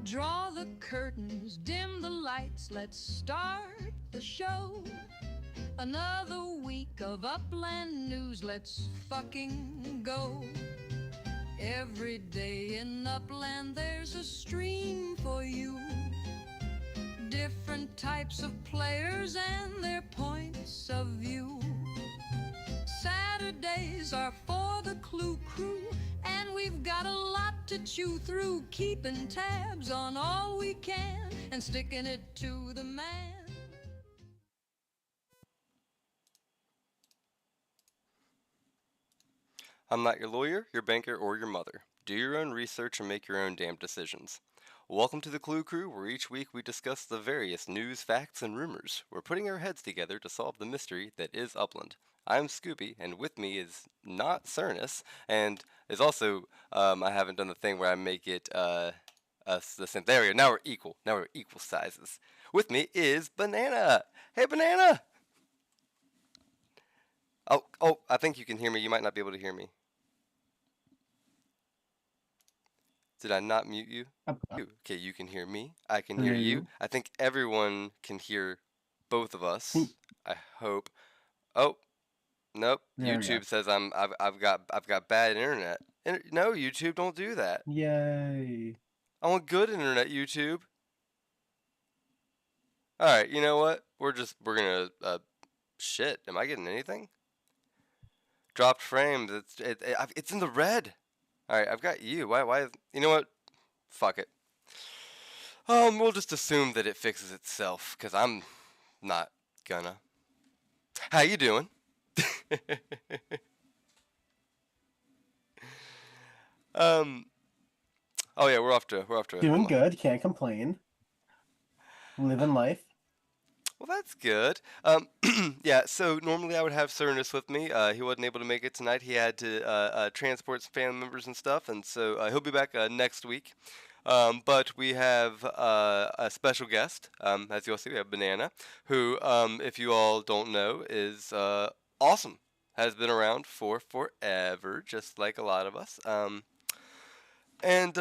Draw the curtains, dim the lights, let's start the show. Another week of Upland news, let's fucking go. Every day in Upland there's a stream for you. Different types of players and their points of view. Saturdays are for the Clue Crew, and we've got a lot to chew through, keeping tabs on all we can and sticking it to the man. I'm not your lawyer, your banker, or your mother. Do your own research and make your own damn decisions. Welcome to the Clue Crew, where each week we discuss the various news, facts, and rumors. We're putting our heads together to solve the mystery that is Upland. I'm Skoobie, and with me is not Sirness, and is also, I haven't done the thing where I make it, us the same. There we go, now we're equal. Now we're equal sizes. With me is Banana! Hey, Banana! Oh, I think you can hear me. You might not be able to hear me. Did I not mute you? Okay, you can hear me. I can hear you. I think everyone can hear both of us. I hope. Oh, nope. There YouTube says I've got bad internet. No, YouTube, don't do that. Yay. I want good internet, YouTube. All right, you know what? We're gonna shit. Am I getting anything? Dropped frames. It's in the red. All right, I've got you. Why? You know what? Fuck it. We'll just assume that it fixes itself, cause I'm not gonna. How you doing? Oh yeah, we're off to. Doing good. Can't complain. Living life. Well, that's good. Yeah, so normally I would have Sirness with me. He wasn't able to make it tonight. He had to transport some family members and stuff, and so he'll be back next week. But we have a special guest. As you'll see, we have Banana, who, if you all don't know, is awesome. Has been around for forever, just like a lot of us. And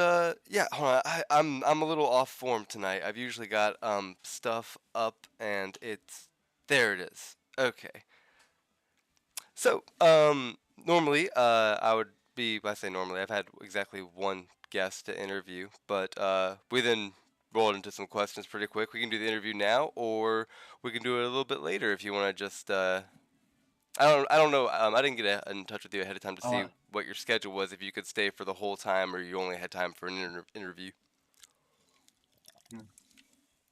yeah, hold on. I'm a little off form tonight. I've usually got stuff up, and there it is. Okay. So normally I would be. I say normally. I've had exactly one guest to interview, but we then rolled into some questions pretty quick. We can do the interview now, or we can do it a little bit later if you want to just. I don't know. I didn't get in touch with you ahead of time to see what your schedule was. If you could stay for the whole time, or you only had time for an interview.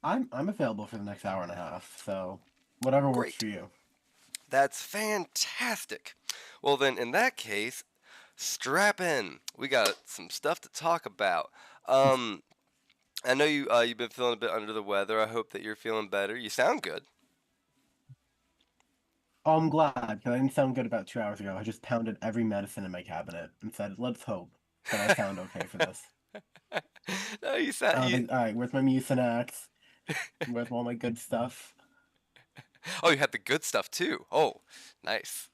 I'm available for the next hour and a half, so whatever works for you. That's fantastic. Well then, in that case, strap in. We got some stuff to talk about. I know you've been feeling a bit under the weather. I hope that you're feeling better. You sound good. Oh, I'm glad, because I didn't sound good about 2 hours ago. I just pounded every medicine in my cabinet and said, let's hope that I sound okay for this. No, you sound... All right, where's my Mucinex? Where's all my good stuff? Oh, you had the good stuff, too. Oh, nice.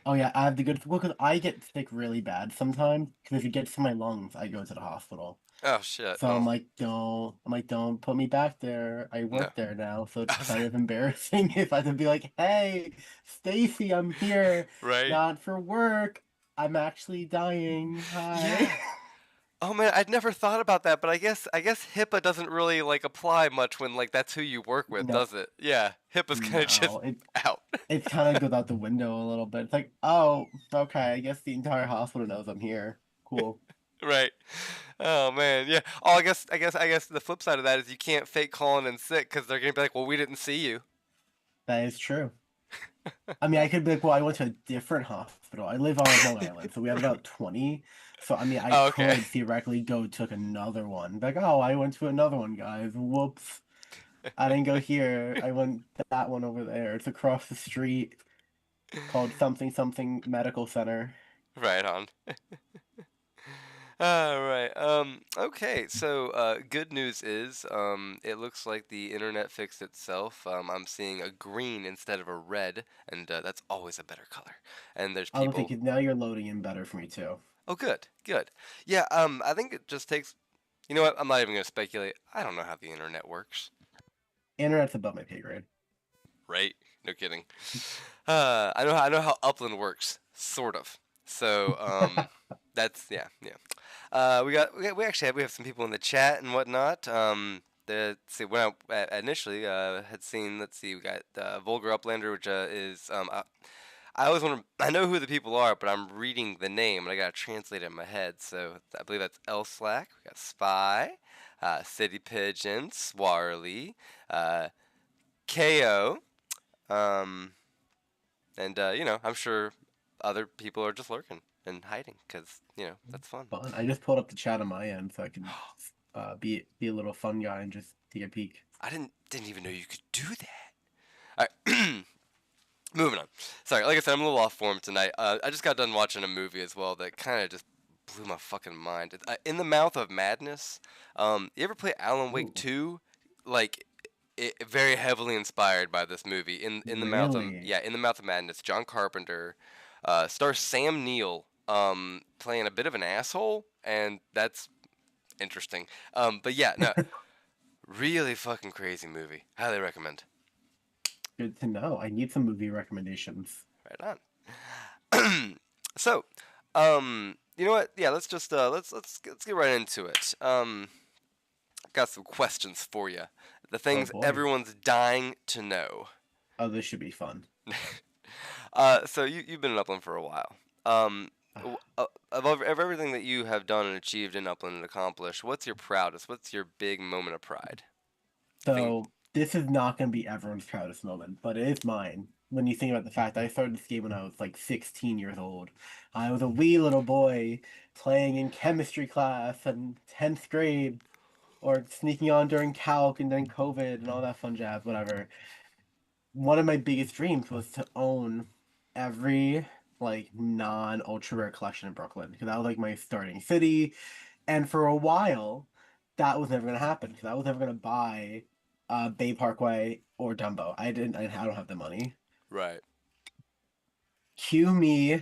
Oh, yeah, I have the good... Well, because I get sick really bad sometimes, because if it gets to my lungs, I go to the hospital. Oh, shit. So I'm like, don't put me back there. I work there now, so it's kind of embarrassing if I have to be like, hey, Stacy, I'm here. Right. Not for work. I'm actually dying. Hi. Yeah. Oh man, I'd never thought about that, but I guess HIPAA doesn't really like apply much when like that's who you work with, does it? Yeah, HIPAA's kind of just out. It kind of goes out the window a little bit. It's like, oh, okay, I guess the entire hospital knows I'm here. Cool. Right. Oh man, yeah. Oh, I guess the flip side of that is you can't fake calling in sick because they're gonna be like, well, we didn't see you. That is true. I mean, I could be like, well, I went to a different hospital. I live on Long Island, so we have about 20. So, I mean, I could theoretically go to another one. Like, oh, I went to another one, guys. Whoops. I didn't go here. I went to that one over there. It's across the street called something something medical center. Right on. All right. Okay. So, good news is, it looks like the internet fixed itself. I'm seeing a green instead of a red, and that's always a better color. And there's people. I think now you're loading in better for me too. Oh, good. Yeah. I think it just takes You know what? I'm not even gonna speculate. I don't know how the internet works. Internet's above my pay grade. Right? No kidding. I know how Upland works, sort of. So that's yeah. We actually have some people in the chat and whatnot. Let's see, when I initially had seen, let's see, we got Vulgar Uplander, which is I always want to. I know who the people are, but I'm reading the name and I gotta translate it in my head. So I believe that's L Slack. We got Spy, City Pigeon, Swarly, KO, um, and I'm sure other people are just lurking and hiding because that's fun. Fun. I just pulled up the chat on my end so I can be a little fun guy and just take a peek. I didn't even know you could do that. All right. Moving on. Sorry, like I said, I'm a little off form tonight. I just got done watching a movie as well that kind of just blew my fucking mind. In the Mouth of Madness. You ever play Alan Wake 2? Like, very heavily inspired by this movie. In the Mouth of In the Mouth of Madness. John Carpenter stars Sam Neill playing a bit of an asshole, and that's interesting. But yeah, no, really fucking crazy movie. Highly recommend. Good to know. I need some movie recommendations. Right on. So, you know what? Yeah, let's just let's get right into it. Got some questions for you. The things everyone's dying to know. Oh, this should be fun. So you've been in Upland for a while. Of everything that you have done and achieved in Upland and accomplished, what's your proudest? What's your big moment of pride? So this is not going to be everyone's proudest moment, but it is mine. When you think about the fact that I started this game when I was like 16 years old. I was a wee little boy playing in chemistry class in 10th grade, or sneaking on during calc and then COVID and all that fun jazz, whatever. One of my biggest dreams was to own every like non-ultra rare collection in Brooklyn, because that was like my starting city. And for a while, that was never gonna happen because I was never gonna buy Bay Parkway or Dumbo. I don't have the money. Right. Cue me.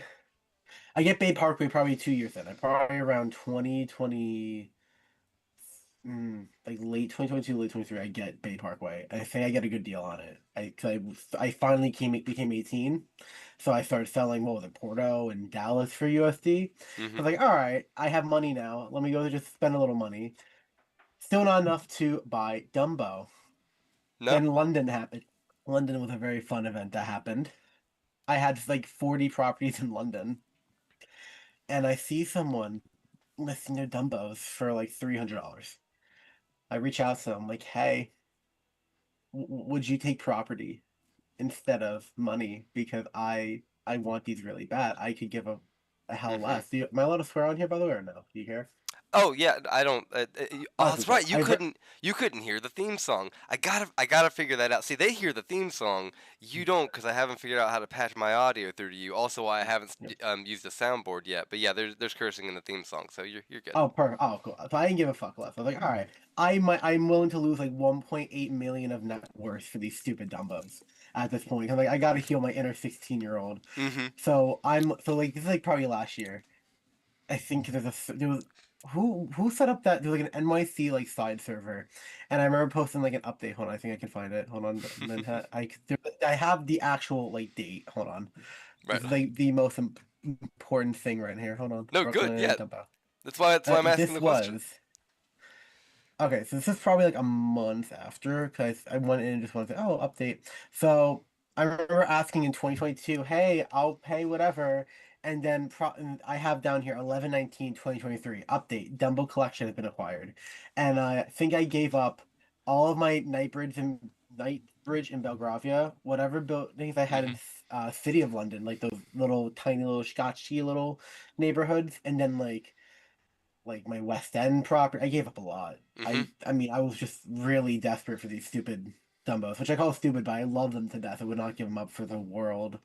I get Bay Parkway probably 2 years in. I probably around 2020, like late 2022, late 23. I get Bay Parkway. I think I get a good deal on it. I finally became 18, so I started selling what was it, Porto and Dallas for USD. I was like, all right, I have money now. Let me go just spend a little money. Still not enough to buy Dumbo. No. Then London happened. London was a very fun event that happened. I had like 40 properties in London, and I see someone listing their Dumbos for like $300. I reach out to them like, hey, would you take property instead of money? Because I want these really bad. I could give a hell less. Am I allowed to swear on here, by the way, or no? Do you care? Oh yeah, I don't. That's right. You couldn't hear the theme song. I gotta figure that out. See, they hear the theme song. You don't, because I haven't figured out how to patch my audio through to you. Also, why I haven't used a soundboard yet. But yeah, there's cursing in the theme song, so you're good. Oh, perfect. Oh, cool. So I didn't give a fuck less. I was like, all right, I'm willing to lose like 1.8 million of net worth for these stupid Dumbos at this point. I'm like, I gotta heal my inner 16-year-old. So like this is like probably last year. I think there was. Who set up that? There was like an NYC like side server, and I remember posting like an update. Hold on, I think I can find it. Hold on, I have the actual like date. Hold on, right. It's like the most important thing right here. Hold on. No, Brooklyn, good. Yeah, that's why I'm asking the question. Okay, so this is probably like a month after, because I went in and just wanted to update. So I remember asking in 2022, hey, I'll pay whatever. And then I have down here 11/19/2023 update. Dumbo collection has been acquired, and I think I gave up all of my Knightbridge in Belgravia, whatever buildings I had in City of London, like those little tiny little scotchy little neighborhoods, and then like my West End property. I gave up a lot. I mean, I was just really desperate for these stupid Dumbos, which I call stupid, but I love them to death. I would not give them up for the world.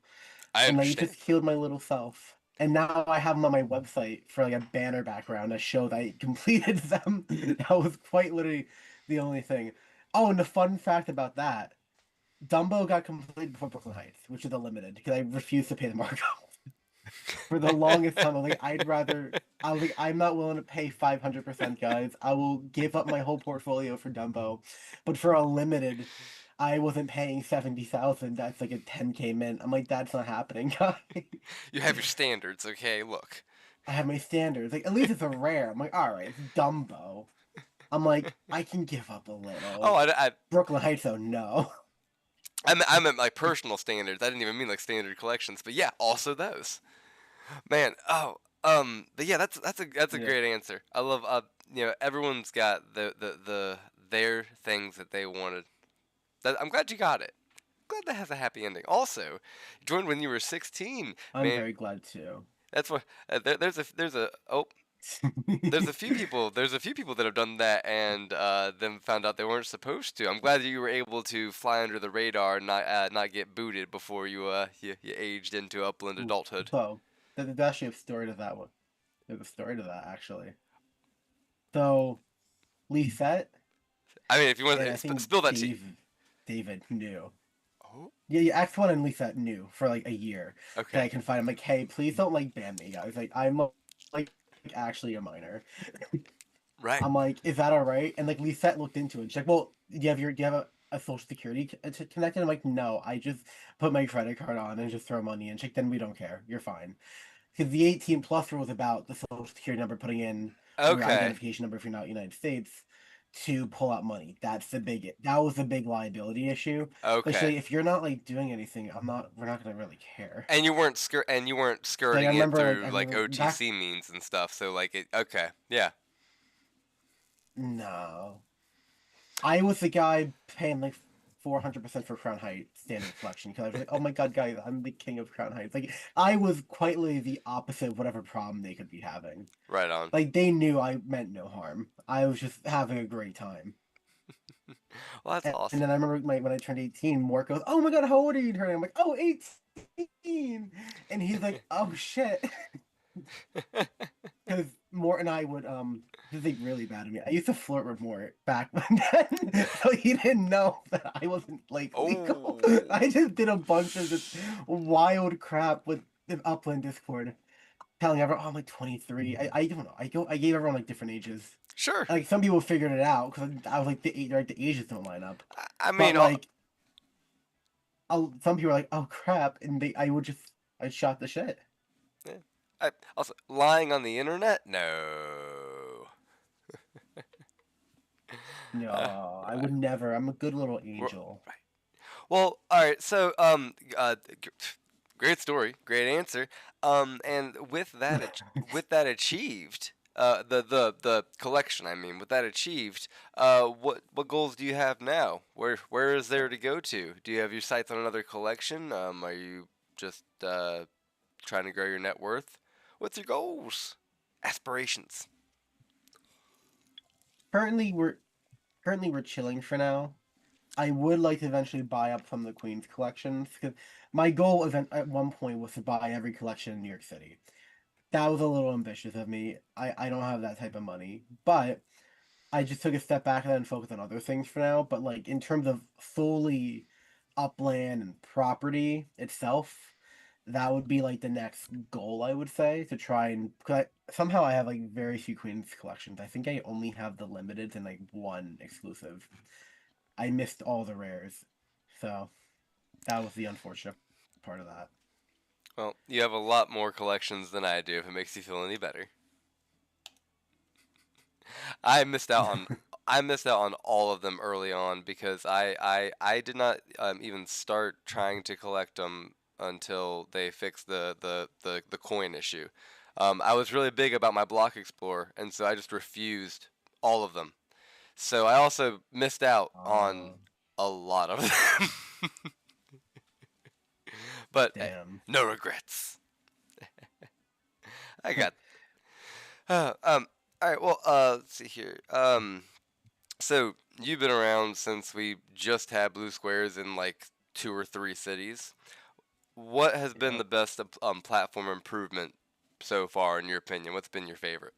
And I just healed my little self. And now I have them on my website for like a banner background to show that I completed them. That was quite literally the only thing. Oh, and the fun fact about that, Dumbo got completed before Brooklyn Heights, which is a limited, because I refused to pay the markup. For the longest time, I was like, I was like, I'm not willing to pay 500%, guys. I will give up my whole portfolio for Dumbo. But for a limited, I wasn't paying 70,000. That's like a 10K mint. I'm like, that's not happening, guys. You have your standards, okay? Look. I have my standards. Like, at least it's a rare. I'm like, all right, it's Dumbo. I'm like, I can give up a Oh, little. Brooklyn Heights, though, no. I meant like personal standards. I didn't even mean like standard collections, but yeah, also those. Man, but yeah, that's a Yeah. great answer. I love everyone's got their things that they wanted. I'm glad you got it. Glad that has a happy ending. Also, you joined when you were 16. I'm Man, very glad too. that's what there's a few people that have done that and then found out they weren't supposed to. I'm glad that you were able to fly under the radar and not get booted before you aged into upland Ooh, adulthood. so, there's actually a story to that one. There's a story to that, actually. So, Lisette, I mean, if you want and to I think spill that tea. David knew. Oh, Yeah, X1 and Lisette knew for like a year that I okay. can find. I'm like, hey, please don't like ban me, guys. Like, I'm like actually a minor. Right. I'm like, is that all right? And like Lisette looked into it. She's like, well, do you have a social security connected? I'm like, no, I just put my credit card on and just throw money in. She's like, then we don't care. You're fine. Because the 18 plus rule was about the social security number putting in your Okay. identification number if you're not United States to pull out money. That was the big liability issue. But she's Okay. like, if you're not like doing anything, we're not gonna really care. And you weren't So like, skirting it I through like remember back OTC means and stuff. So like it. Okay. Yeah. no. I was the guy paying like 400% for Crown Heights standard collection because I was like, oh my god, guys, I'm the king of Crown Heights. Like, I was quietly the opposite of whatever problem they could be having. Right on. Like, they knew I meant no harm. I was just having a great time. Well, that's And awesome. then I remember when I turned 18, Mort goes, oh my god, how old are you turning? I'm like, oh, 18. And he's like, oh shit. Because Mort and I would this is like really bad of me. I used to flirt with Mort back then, so he didn't know that I wasn't like legal. Oh. I just did a bunch of this wild crap with the Upland Discord, telling everyone, "Oh, I'm like 23." I don't know. I gave everyone like different ages. Sure. Like some people figured it out because I was like the ages don't line up. I But mean, like, some people are like, "Oh crap," and I shot the shit. yeah. Also, lying on the internet? No. No, I Right. would never. I'm a good little We're- angel. right. Well, all right. So, great story, great answer. And with that achieved, the collection. I mean, with that achieved, what goals do you have now? Where is there to go to? Do you have your sights on another collection? Are you just trying to grow your net worth? What's your goals? Aspirations. Currently, we're chilling for now. I would like to eventually buy up some of the Queen's collections because my goal at one point was to buy every collection in New York City. That was a little ambitious of me. I don't have that type of money, but I just took a step back and then focused on other things for now. But like in terms of solely upland and property itself, that would be like the next goal I would say to try and because somehow I have like very few Queen's collections. I think I only have the limited and like one exclusive. I missed all the rares, so that was the unfortunate part of that. Well, you have a lot more collections than I do. If it makes you feel any better, I missed out on I missed out on all of them early on because I did not even start trying to collect them until they fixed the coin issue. I was really big about my block explorer, and so I just refused all of them. So I also missed out on Uh, a lot of them. But hey, damn. no regrets. I got. All right. Well. Let's see here. So you've been around since we just had blue squares in like 2 or 3 cities. What has been Yep. the best platform improvement so far, in your opinion? What's been your favorite?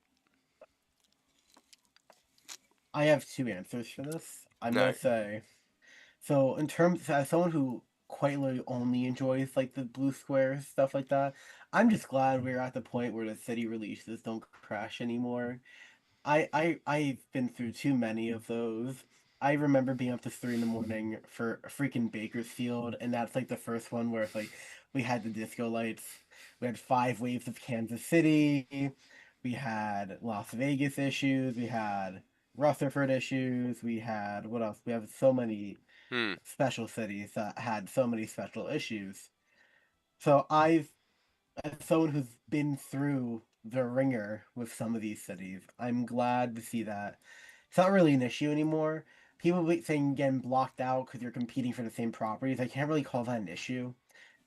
I have two answers for this. I'm All gonna right. say so in terms as someone who quite literally only enjoys like the blue squares, stuff like that. I'm just glad we're at the point where the city releases don't crash anymore. I've been through too many of those. I remember being up to 3 in the morning for a freaking Bakersfield, and that's like the first one where it's like we had the disco lights. We had 5 waves of Kansas City. We had Las Vegas issues. We had Rutherford issues. We had what else? We have so many Hmm. special cities that had so many special issues. So as someone who's been through the ringer with some of these cities, I'm glad to see that it's not really an issue anymore. People saying getting blocked out because you're competing for the same properties, I can't really call that an issue.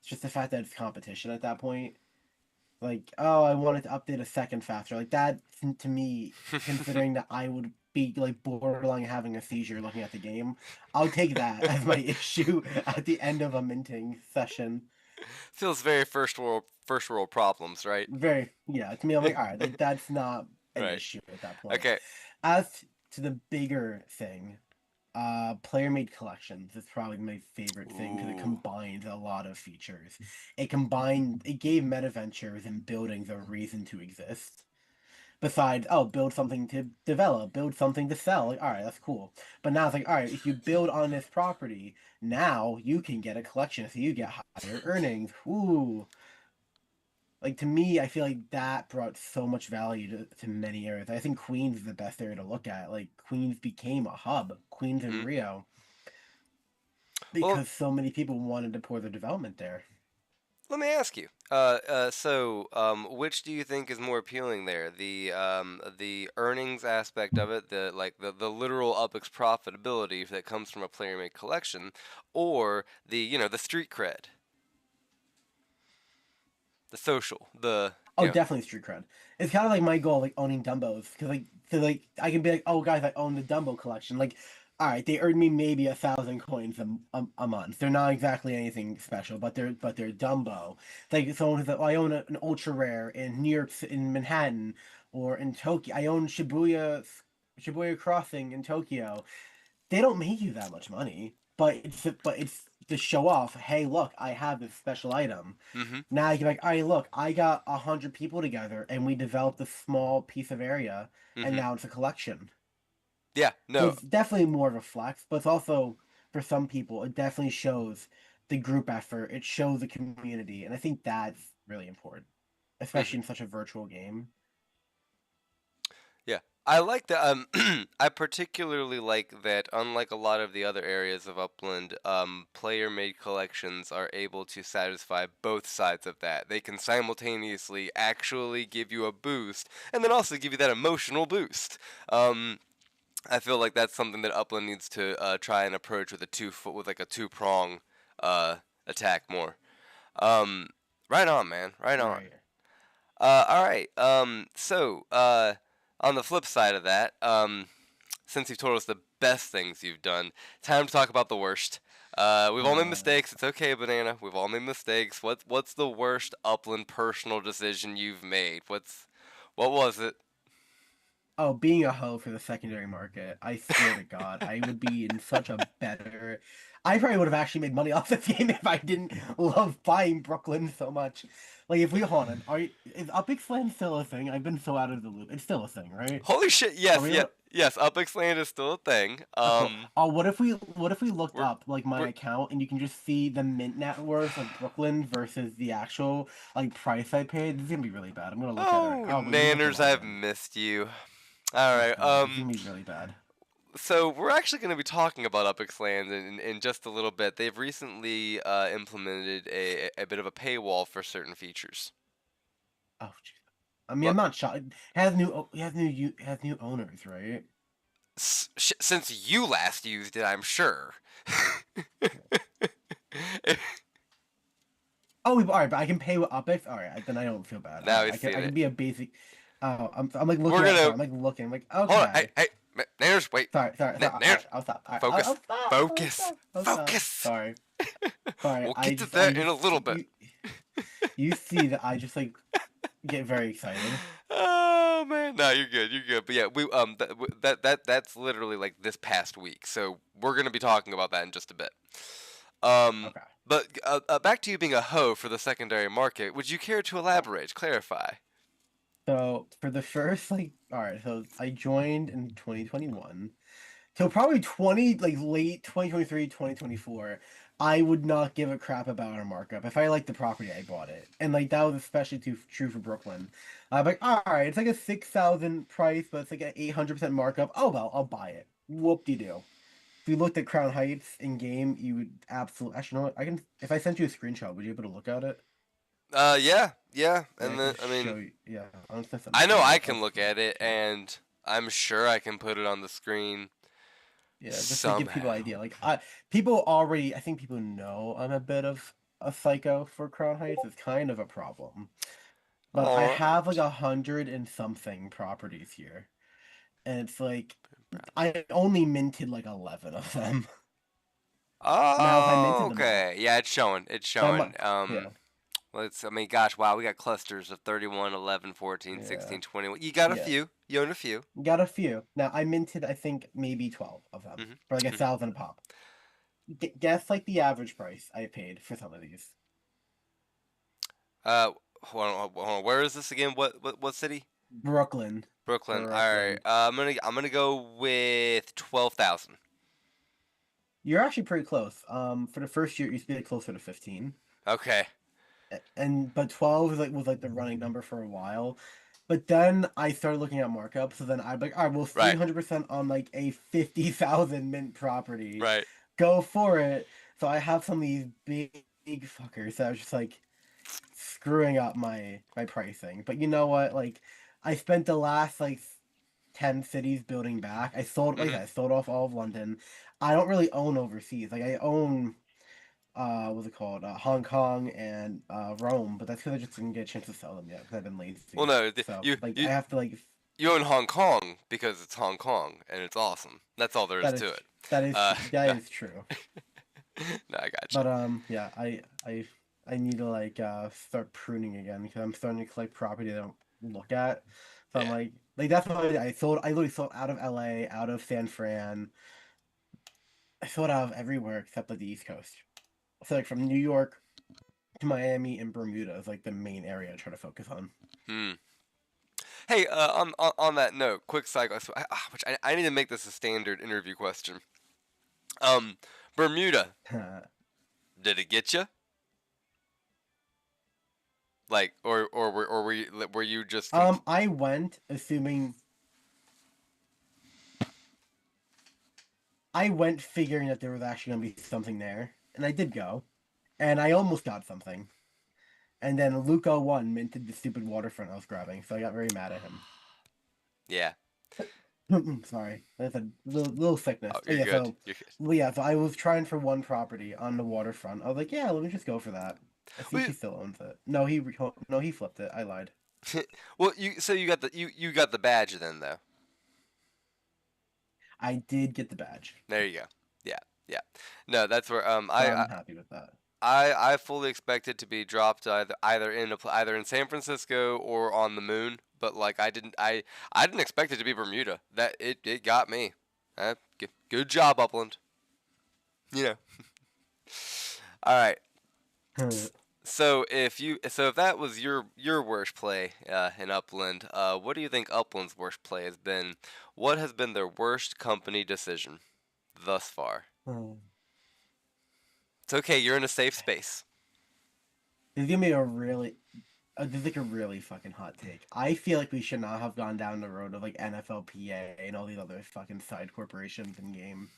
It's just the fact that it's competition at that point. Like, oh, I wanted to update a second faster. Like that to me, considering that I would be like borderline having a seizure looking at the game, I'll take that as my issue at the end of a minting session. Feels very first world problems, right? Very, yeah, to me, I'm like, all right, like that's not an Right. issue at that point. Okay. As to the bigger thing, player made collections is probably my favorite thing because it Ooh. combines a lot of features. It gave meta ventures and buildings a reason to exist. Besides, oh, build something to develop, build something to sell. Like, all right, that's cool. But now it's like, all right, if you build on this property, now you can get a collection, so you get higher earnings. Ooh. Like to me, I feel like that brought so much value to many areas. I think Queens is the best area to look at. Like Queens became a hub, Queens and Hmm. Rio, Well, because so many people wanted to pour their development there. let me ask you. Which do you think is more appealing there? The earnings aspect of it, the literal UpX profitability that comes from a player-made collection, or the street cred, the social, Oh, definitely street cred. It's kind of like my goal, like owning Dumbos, because I can be like, oh guys, I own the Dumbo collection. Like, all right, they earn me maybe 1,000 coins a month. They're not exactly anything special, but they're Dumbo. Like someone who's like, oh, I own an ultra rare in New York, in Manhattan, or in Tokyo. I own Shibuya Crossing in Tokyo. They don't make you that much money, but it's to show off. Hey, look, I have this special item. Mm-hmm. Now you're like, all right, look, I got 100 people together and we developed a small piece of area, and Mm-hmm. now it's a collection. Yeah. So No. it's definitely more of a flex, but it's also for some people it definitely shows the group effort. It shows the community, and I think that's really important, Mm-hmm. especially in such a virtual game. Yeah. I like that. I particularly like that. Unlike a lot of the other areas of Upland, player-made collections are able to satisfy both sides of that. They can simultaneously actually give you a boost, and then also give you that emotional boost. I feel like that's something that Upland needs to try and approach with a two-prong attack more. Um, right on, man. Right on. Right. All right. On the flip side of that, since you've told us the best things you've done, time to talk about the worst. We've all made Uh, mistakes. It's okay, Banana. We've all made mistakes. What's the worst Upland personal decision you've made? What was it? Oh, being a hoe for the secondary market, I swear to God, I would be in such a better. I probably would have actually made money off this game if I didn't love buying Brooklyn so much. Like, if we hold on, is Upix Land still a thing? I've been so out of the loop. It's still a thing, right? Holy shit! Are Yes, we? yeah, yes. Upix Land is still a thing. Oh, cool. Oh, what if we looked We're up like my we're account and you can just see the mint net worth of Brooklyn versus the actual like price I paid? This is gonna be really bad. I'm gonna look at it. oh Oh, wait, we have to Nanners, log I've in. missed you. All Oh right. God, this is gonna be really bad. So we're actually going to be talking about Upix Land in just a little bit. They've recently implemented a bit of a paywall for certain features. Oh, jeez. I mean, I'm But not shocked. It has new owners, right? since you last used it, I'm sure. Oh, all right, but I can pay with Upix. All right, then I don't feel bad. All Now right, we've I seen can it. be a basic. Oh, I'm like We're looking at. Sorry, gonna I'm like looking. I'm like hold on. okay. Hey, Nanners, wait. Sorry. All Nanners, right, I'll stop. All right, focus, I'll stop. I'll focus, stop. I'll stop. focus. Sorry. We'll I get to just, I that in a just, little bit. you see that I just like get very excited. Oh man, no, you're good, you're good. But yeah, that's literally like this past week. So we're gonna be talking about that in just a bit. Um, Okay. But back to you being a hoe for the secondary market. Would you care to elaborate, clarify? So for the first all right, so I joined in 2021. So probably late 2023, 2024, I would not give a crap about a markup. If I liked the property, I bought it. And that was especially true for Brooklyn. I'm like, all right, it's like a 6,000 price, but it's like an 800% markup. Oh well, I'll buy it. Whoop-de-doo. If you looked at Crown Heights in game, you would absolutely. Actually, you know what? If I sent you a screenshot, would you be able to look at it? Yeah. Yeah, And then, I show mean, you. Yeah, I'm just I know I can look at it, and I'm sure I can put it on the screen Yeah, just to give people an somehow. idea. People already, I think people know I'm a bit of a psycho for Crown Heights. It's kind of a problem. But I All have like right. 100 and something properties here. And it's like, I only minted like 11 of them. Now, if I Oh, minted them all, okay. Yeah, it's showing. It's that showing. might, yeah, I mean, gosh, wow, we got clusters of 31, 11, 14, yeah, 16, 21. You got a yeah. few. You own a few. Got a few. Now, I minted, I think, maybe 12 of them Hmm. for like a Hmm. 1,000 a pop. Guess like the average price I paid for some of these. Uh, hold on. Where is this again? What city? Brooklyn. Brooklyn. All right. Brooklyn. I'm gonna go with 12,000. You're actually pretty close. For the first year, you used to be closer to 15, Okay. but 12 was like the running number for a while. But then I started looking at markup, so then I'd be like, all right, well, Right. 300% on like a 50,000 mint property, Right. go for it. So I have some of these big fuckers that was just like screwing up my pricing. But you know what? Like, I spent the last 10 cities building back. Hmm. I sold off all of London. I don't really own overseas. Like I own what's it called? Hong Kong and Rome, but that's because I just didn't get a chance to sell them yet because I've been Well, lazy. no, So you I you have to you own Hong Kong because it's Hong Kong and it's awesome. That's all there is that is to it. that No, is true. no, I gotcha. But yeah, I need to start pruning again because I'm starting to collect property that I don't look at. So I'm Yeah. like that's why I literally sold out of LA, out of San Fran. I sold out of everywhere except the East Coast. So like from New York to Miami and Bermuda is like the main area I try to focus on. Hmm. Hey, on that note, quick cycle. Which I need to make this a standard interview question. Um, Bermuda, did it get you? Like, or were you just I went assuming I went figuring that there was actually gonna be something there, and I did go, and I almost got something, and then Luca 1 minted the stupid waterfront I was grabbing, so I got very mad at him. Yeah. Sorry, that's a little sickness. Oh, But you're yeah, good. You're well, yeah, so I was trying for one property on the waterfront. I was like, yeah, let me just go for that. I think he good. still owns it. No, he flipped it. I lied. Well, you got you got the badge then though. I did get the badge, There you go. Yeah, yeah. No, that's where so I'm happy with that. I fully expect it to be dropped either in San Francisco or on the moon. But like I didn't expect it to be Bermuda. It got me. Good job, Upland. You know. All right. So if that was your worst play in Upland, what do you think Upland's worst play has been? What has been their worst company decision thus far? It's okay. You're in a safe space. This is gonna be this is like a really fucking hot take. I feel like we should not have gone down the road of like NFLPA and all these other fucking side corporations in game.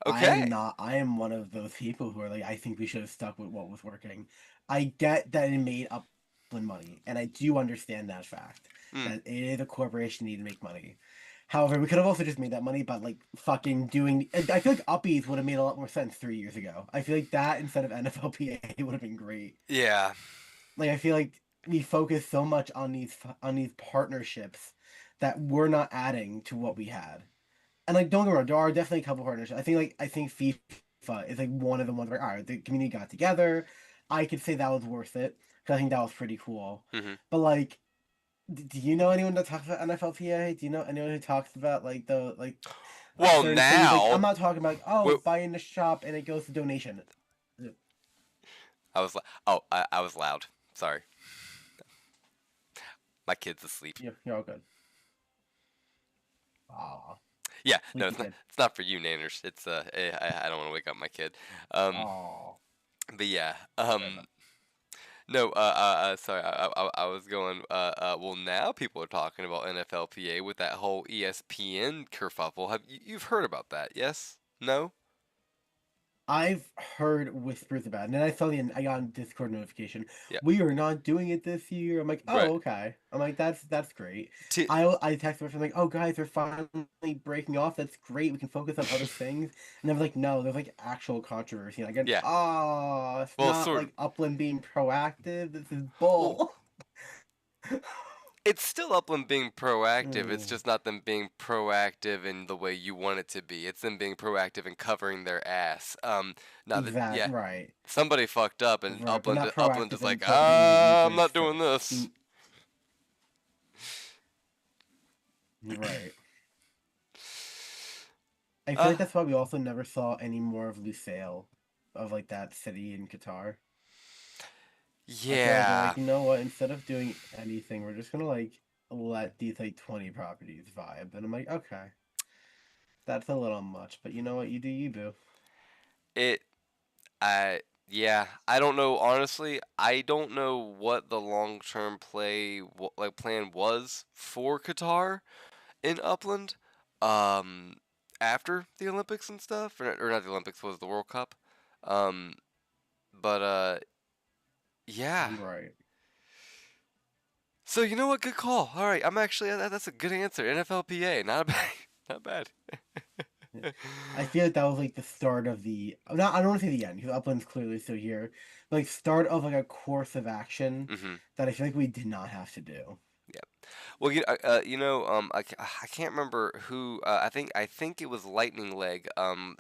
I am Okay. not. I am one of those people who are like, I think we should have stuck with what was working. I get that it made Upland money, and I do understand that fact Hmm. that it is a corporation need to make money. However, we could have also just made that money by like fucking doing. I feel like Uppies would have made a lot more sense 3 years ago. I feel like that instead of NFLPA would have been great. Yeah. Like I feel like we focus so much on these partnerships that we're not adding to what we had. And like don't get me wrong, there are definitely a couple partnerships. I think FIFA is like one of the ones where all right, the community got together. I could say that was worth it because I think that was pretty cool. Hmm. But like, do you know anyone that talks about NFLPA? Do you know anyone who talks about like Well, certain things? Like I'm now, not talking about we buy in the shop and it goes to donation. I was loud. Sorry. My kid's asleep. You're all good. Aw, Yeah, no, sleepy kid. it's not for you, Nanners. I don't want to wake up my kid. Um, Aw. but yeah, Sorry about no, sorry, I was going. Well, now people are talking about NFLPA with that whole ESPN kerfuffle. You've heard about that? Yes? No? I've heard whispers about it, and then I got a Discord notification. Yeah. We are not doing it this year. I'm like, Right. oh, okay. I'm like, that's great. T- I texted my friend like, oh guys, we're finally breaking off. That's great. We can focus on other things. And they're like, no, there's like actual controversy. And I get, yeah. oh, it's Well, not sort of. like Upland being proactive. This is Well, bull. it's still Upland being proactive. It's Mm, just not them being proactive in the way you want it to be. It's them being proactive and covering their ass. Now that exact yeah, right, somebody fucked up, and right, but not Upland is proactive in like, putting I'm users not doing first. this. Right. I feel Uh, like that's why we also never saw any more of Lusail, of like that city in Qatar. I feel like they're yeah. like, you know what? Instead of doing anything, we're just gonna like let these like 20 properties vibe. And I'm like, okay, that's a little much, but you know what? You do you, boo. It I yeah, I don't know honestly. I don't know what the long-term plan was for Qatar in Upland um after the Olympics and stuff, or not the Olympics, was the World Cup. Um but yeah. Right. So you know what? Good call. All right, I'm actually that's a good answer. NFLPA, not bad. Not bad. I feel like that was like the start of the not I don't want to say the end because Upland's clearly still here. But, like start of like a course of action Mhm. that I feel like we did not have to do. Yeah. Well, I can't remember who. I think it was Lightning Leg.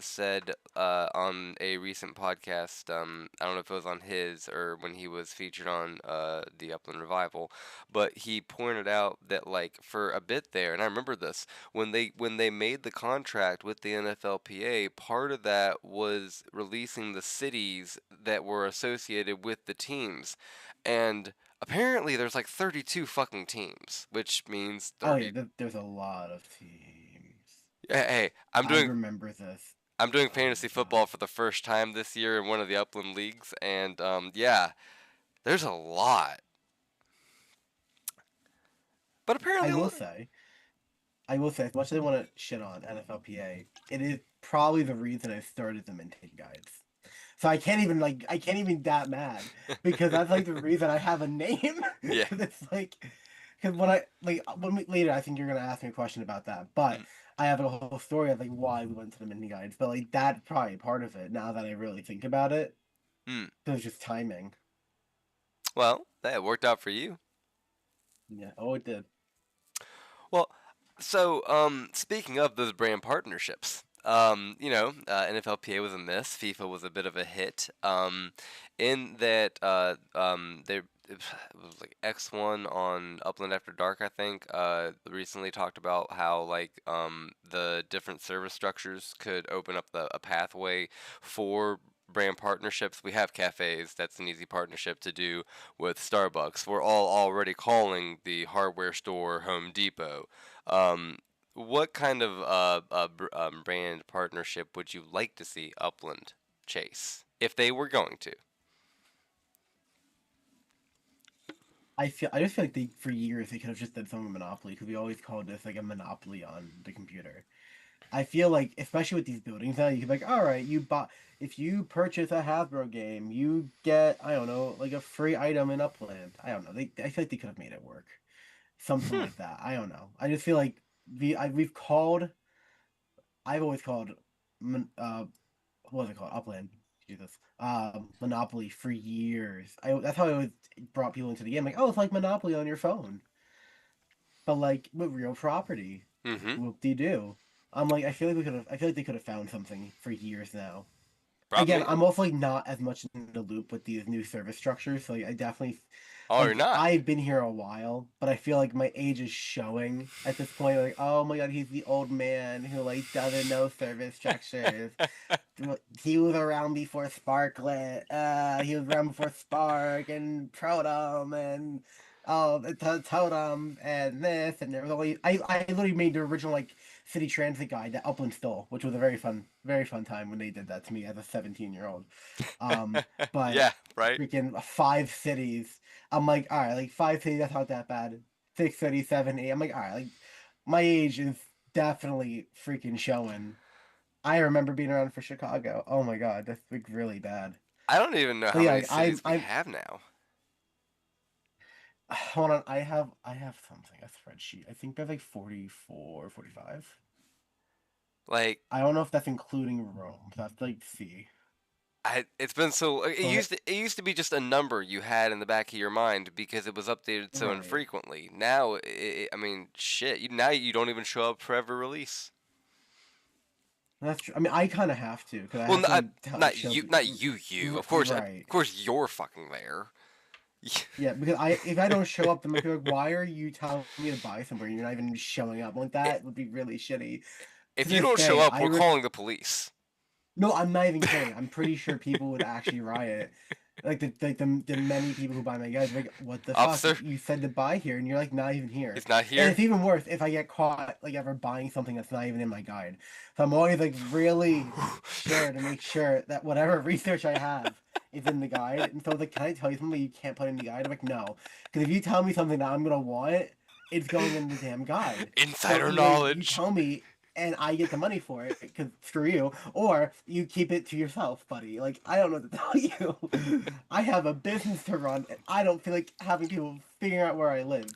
Said on a recent podcast. I don't know if it was on his or when he was featured on the Upland Revival, but he pointed out that like for a bit there, and I remember this when they made the contract with the NFLPA. Part of that was releasing the cities that were associated with the teams, and apparently, there's like 32 fucking teams, which means Oh yeah, 30. there's a lot of teams. Hey, I'm I doing remember this. I'm doing Oh my fantasy football god. for the first time this year in one of the Upland leagues, and yeah, there's a lot. But I apparently, will say, as much as I want to shit on NFLPA, it is probably the reason I started the minting guides. So I can't even that mad because that's like the reason I have a name. yeah. Because it's like, because later I think you're gonna ask me a question about that, but Mm, I have a whole story of like why we went to the minting guides. But like that's probably part of it. Now that I really think about it, mm. so it's just timing. Well, that worked out for you. Yeah. Oh, it did. Well, so speaking of those brand partnerships, NFLPA was a miss. FIFA was a bit of a hit. In that it was like X1 on Upland After Dark, I think, recently talked about how like the different service structures could open up a pathway for brand partnerships. We have cafes. That's an easy partnership to do with Starbucks. We're all already calling the hardware store Home Depot. What kind of brand partnership would you like to see Upland chase if they were going to? I just feel like they for years they could have just done some monopoly because we always called this like a monopoly on the computer. I feel like, especially with these buildings now, you can be like, all right, if you purchase a Hasbro game, you get, I don't know, like a free item in Upland. I don't know. I feel like they could have made it work, something Hmm. like that. I don't know. I just feel like I've always called, what was it called? Upland. Jesus. Monopoly for years. That's how I always brought people into the game. Like, oh, it's like Monopoly on your phone, but like with real property. Mm-hmm. Whoop de doo. I'm like, I feel like they could have found something for years now. Again, Probably. I'm also like not as much in the loop with these new service structures. So like, Oh, you're Like, not. I've been here a while, but I feel like my age is showing at this point. Like, oh my god, he's the old man who, like, doesn't know service structures. He was around before Sparklet. He was around before Spark and Totem and the Totem and this, and there was only I literally made the original, like, city transit guide that Upland stole, which was a very fun time when they did that to me as a 17-year-old. But Yeah, right. freaking 5 cities. I'm like, all right, like 5 cities, that's not that bad. 6 cities, 7, 8. I'm like, all right, like my age is definitely freaking showing. I remember being around for Chicago. Oh my god, that's like really bad. I don't even know But how yeah, many like, cities we I'm have now. hold on, I have something, a spreadsheet. I think there's like 44, 45. Like, I don't know if that's including Rome. So that's like C. it's been so. It So used to be just a number you had in the back of your mind because it was updated so right. infrequently. Now, I mean, shit. Now you don't even show up for every release. That's true. I mean, I kind of have to because I Well, have to not show. you, not you, you. Right. Of course, you're fucking there. Yeah, because if I don't show up, then I'm like, why are you telling me to buy somewhere and you're not even showing up? Like, that would be really shitty. To If you this don't show day, up, we're calling the police. No, I'm not even kidding. I'm pretty sure people would actually riot. Like the many people who buy my guides, like, what the fuck? Officer, You said to buy here, and you're like not even here. he's not And here. it's even worse if I get caught like ever buying something that's not even in my guide. So I'm always like really sure to make sure that whatever research I have is in the guide. And so like, can I tell you something you can't put in the guide? I'm like, no, because if you tell me something that I'm gonna want, it's going in the damn guide. Insider So either knowledge. you tell me and I get the money for it, because screw you, or you keep it to yourself, buddy. Like, I don't know what to tell you. I have a business to run, and I don't feel like having people figuring out where I live.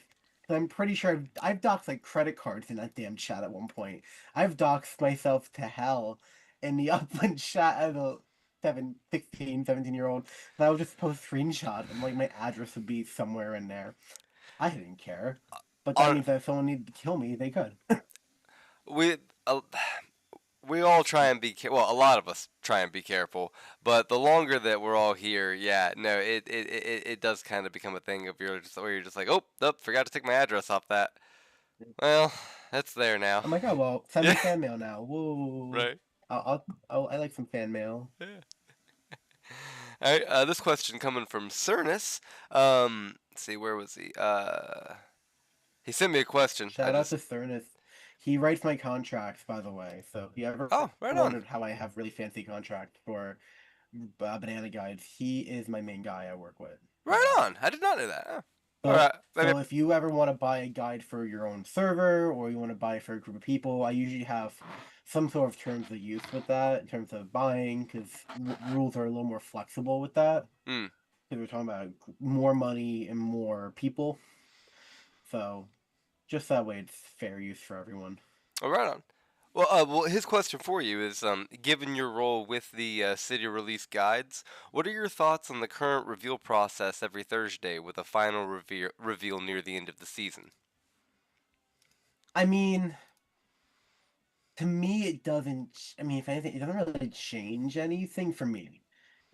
And I'm pretty sure I've doxed like credit cards in that damn chat at one point. I've doxed myself to hell in the Upland chat as a 16, 17-year-old. And I would just post screenshot, and like my address would be somewhere in there. I didn't care. But that means that if someone needed to kill me, they could. we we all try and be well, a lot of us try and be careful, but the longer that we're all here, yeah, no, it does kind of become a thing of where you're just like, oh, forgot to take my address off that. Well, that's there now. I'm like, oh well, send me fan mail now. Whoa. Right. I like some fan mail. Yeah. All right. This question coming from Sirness. Let's see, where was he? He sent me a question. Shout out to Sirness. He writes my contracts, by the way. So if you ever wondered how I have really fancy contracts for banana guides, he is my main guy I work with. Right on. I did not know that. Oh. So, all right. So if you ever want to buy a guide for your own server, or you want to buy for a group of people, I usually have some sort of terms of use with that in terms of buying, because rules are a little more flexible with that. Because we're talking about more money and more people. So just that way it's fair use for everyone. Oh, right on. Well, his question for you is, given your role with the city release guides, what are your thoughts on the current reveal process every Thursday with a final reveal near the end of the season? I mean, to me, it doesn't. I mean, if anything, it doesn't really change anything for me,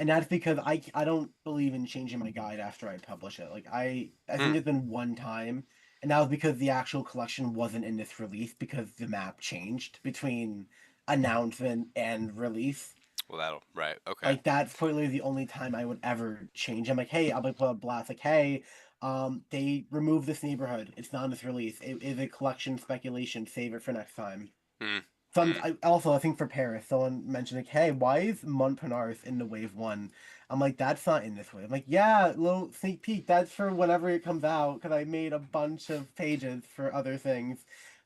and that's because I don't believe in changing my guide after I publish it. Like I think it's been one time. And that was because the actual collection wasn't in this release because the map changed between announcement and release. Well, right, okay. Like, that's probably the only time I would ever change. I'm like, hey, I'll put a blast. Like, hey, they removed this neighborhood. It's not in this release. It is a collection speculation. Save it for next time. So I think for Paris, someone mentioned, like, hey, why is Montparnasse in the wave 1? I'm like, that's not in this wave. I'm like, yeah, little sneak peek. That's for whenever it comes out, because I made a bunch of pages for other things.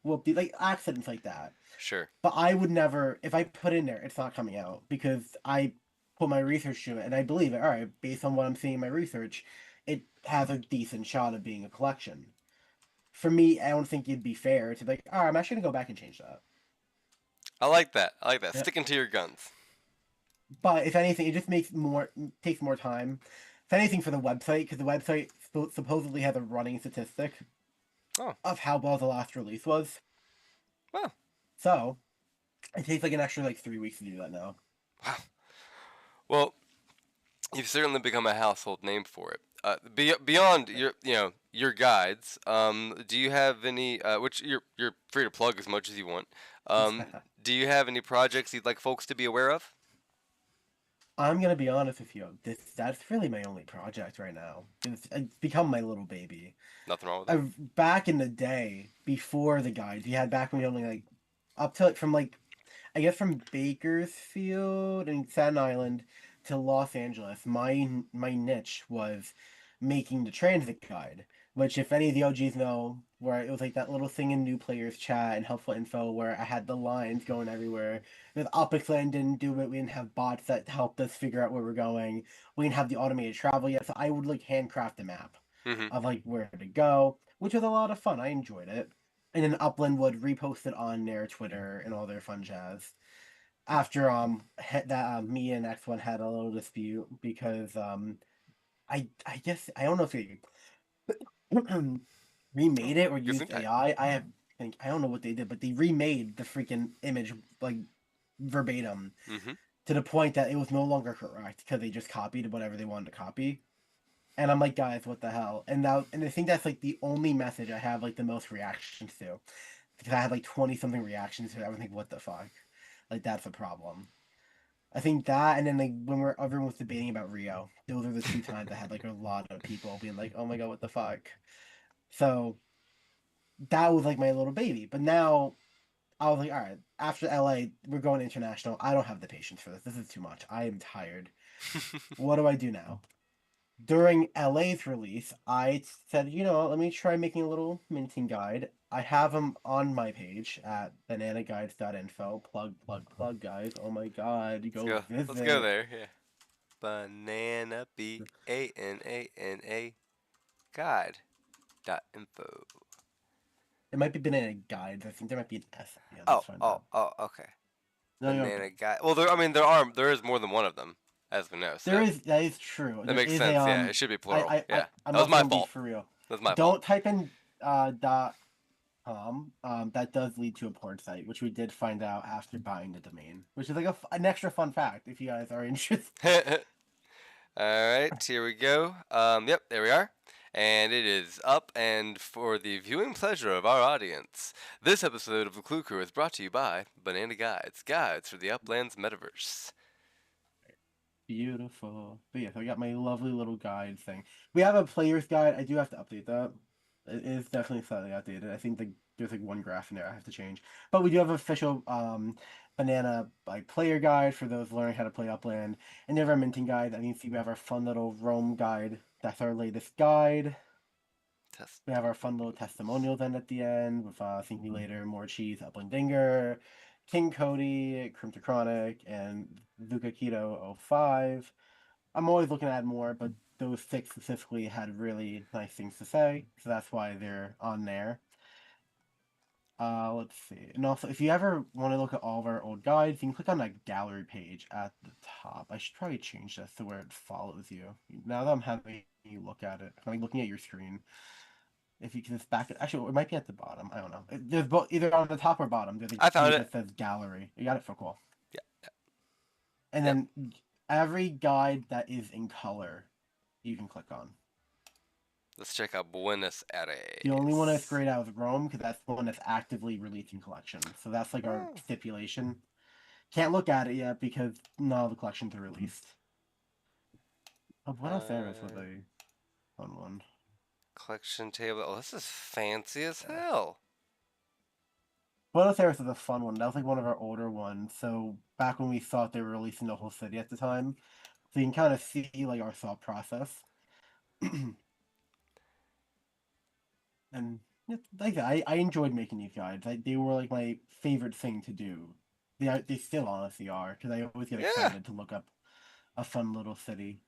Will be like accidents like that. Sure. But I would never, if I put in there, it's not coming out, because I put my research to it, and I believe it. All right, based on what I'm seeing in my research, it has a decent shot of being a collection. For me, I don't think it'd be fair to be like, all right, I'm actually going to go back and change that. I like that. Yeah. Sticking to your guns. But if anything, it just takes more time. If anything, for the website, because the website supposedly has a running statistic of how well the last release was. Well, so it takes like an extra 3 weeks to do that now. Wow. Well, you've certainly become a household name for it. beyond your guides, do you have any? Which you're free to plug as much as you want. Do you have any projects you'd like folks to be aware of? I'm gonna be honest with you. That's really my only project right now. It's become my little baby. Nothing wrong with that. Back in the day, before the guides, we had back when we only like up to like from like I guess from Bakersfield and Staten Island to Los Angeles. My niche was making the transit guide, which if any of the OGs know, where it was like that little thing in new players chat and helpful info where I had the lines going everywhere. With Upland didn't do it, we didn't have bots that helped us figure out where we're going. We didn't have the automated travel yet, so I would like handcraft a map Mm-hmm. of like where to go, which was a lot of fun. I enjoyed it. And then Upland would repost it on their Twitter and all their fun jazz. After me and X1 had a little dispute because I guess I don't know if they remade it or used Gesundheit. AI. I don't know what they did, but they remade the freaking image like verbatim Mm-hmm. to the point that it was no longer correct because they just copied whatever they wanted to copy. And I'm like, guys, what the hell? And I think that's like the only message I have like the most reactions to, because I had like 20 something reactions to it. I was like, what the fuck? Like that's a problem. I think that, and then like when everyone was debating about Rio, those are the two times I had like a lot of people being like, oh my god, what the fuck? So that was like my little baby. But now I was like, all right, after LA, we're going international. I don't have the patience for this. This is too much. I am tired. What do I do now? During LA's release, I said, let me try making a little minting guide. I have them on my page at bananaguides.info. Plug, guys. Oh my god, Let's go go. visit. Let's go there. Yeah. Banana BANANA guide.info. It might be banana guides. I think there might be an S. Yeah, let's find out. Okay. No, you're Banana okay. guide. Well, there is more than one of them, as we know. So That is true. that There makes is sense. a Yeah, it should be plural. Yeah, I'm that was not my gonna be fault. for real. That's my Don't fault. type in dot that does lead to a porn site, which we did find out after buying the domain, which is like an extra fun fact if you guys are interested. All right, here we go. Yep, there we are. And it is up, and for the viewing pleasure of our audience, this episode of the Clue Crew is brought to you by Banana Guides for the Uplands Metaverse. Beautiful. But yeah, so I got my lovely little guide thing. We have a player's guide. I do have to update that. It is definitely slightly outdated. I think there's like one graph in there I have to change. But we do have an official banana like player guide for those learning how to play Upland. And we have our minting guide. And you see we have our fun little Roam guide. That's our latest guide. We have our fun little testimonial then at the end with Think Me Later, More Cheese, Upland Dinger, King Cody, Cryptochronic, and Luca Keto 05. I'm always looking to add more, but those 6 specifically had really nice things to say, so that's why they're on there. Let's see. And also, if you ever want to look at all of our old guides, you can click on that gallery page at the top. I should probably change this to where it follows you. Now that I'm having you look at it, I'm looking at your screen. If you can just back it, actually, it might be at the bottom. I don't know. There's both, either on the top or bottom. There's a I found page it. that says gallery. You got it for cool. Yeah. And then every guide that is in color, you can click on. Let's check out Buenos Aires. The only one that's grayed out is Rome, because that's the one that's actively releasing collections. So that's like our stipulation. Can't look at it yet because none of the collections are released. Oh, Buenos Aires was a fun one. Collection table. Oh, this is fancy as hell. Buenos Aires is a fun one. That was like one of our older ones. So back when we thought they were releasing the whole city at the time, so you can kind of see like our thought process. And like that, I enjoyed making these guides. They were like my favorite thing to do. They still honestly are, because I always get excited to look up a fun little city.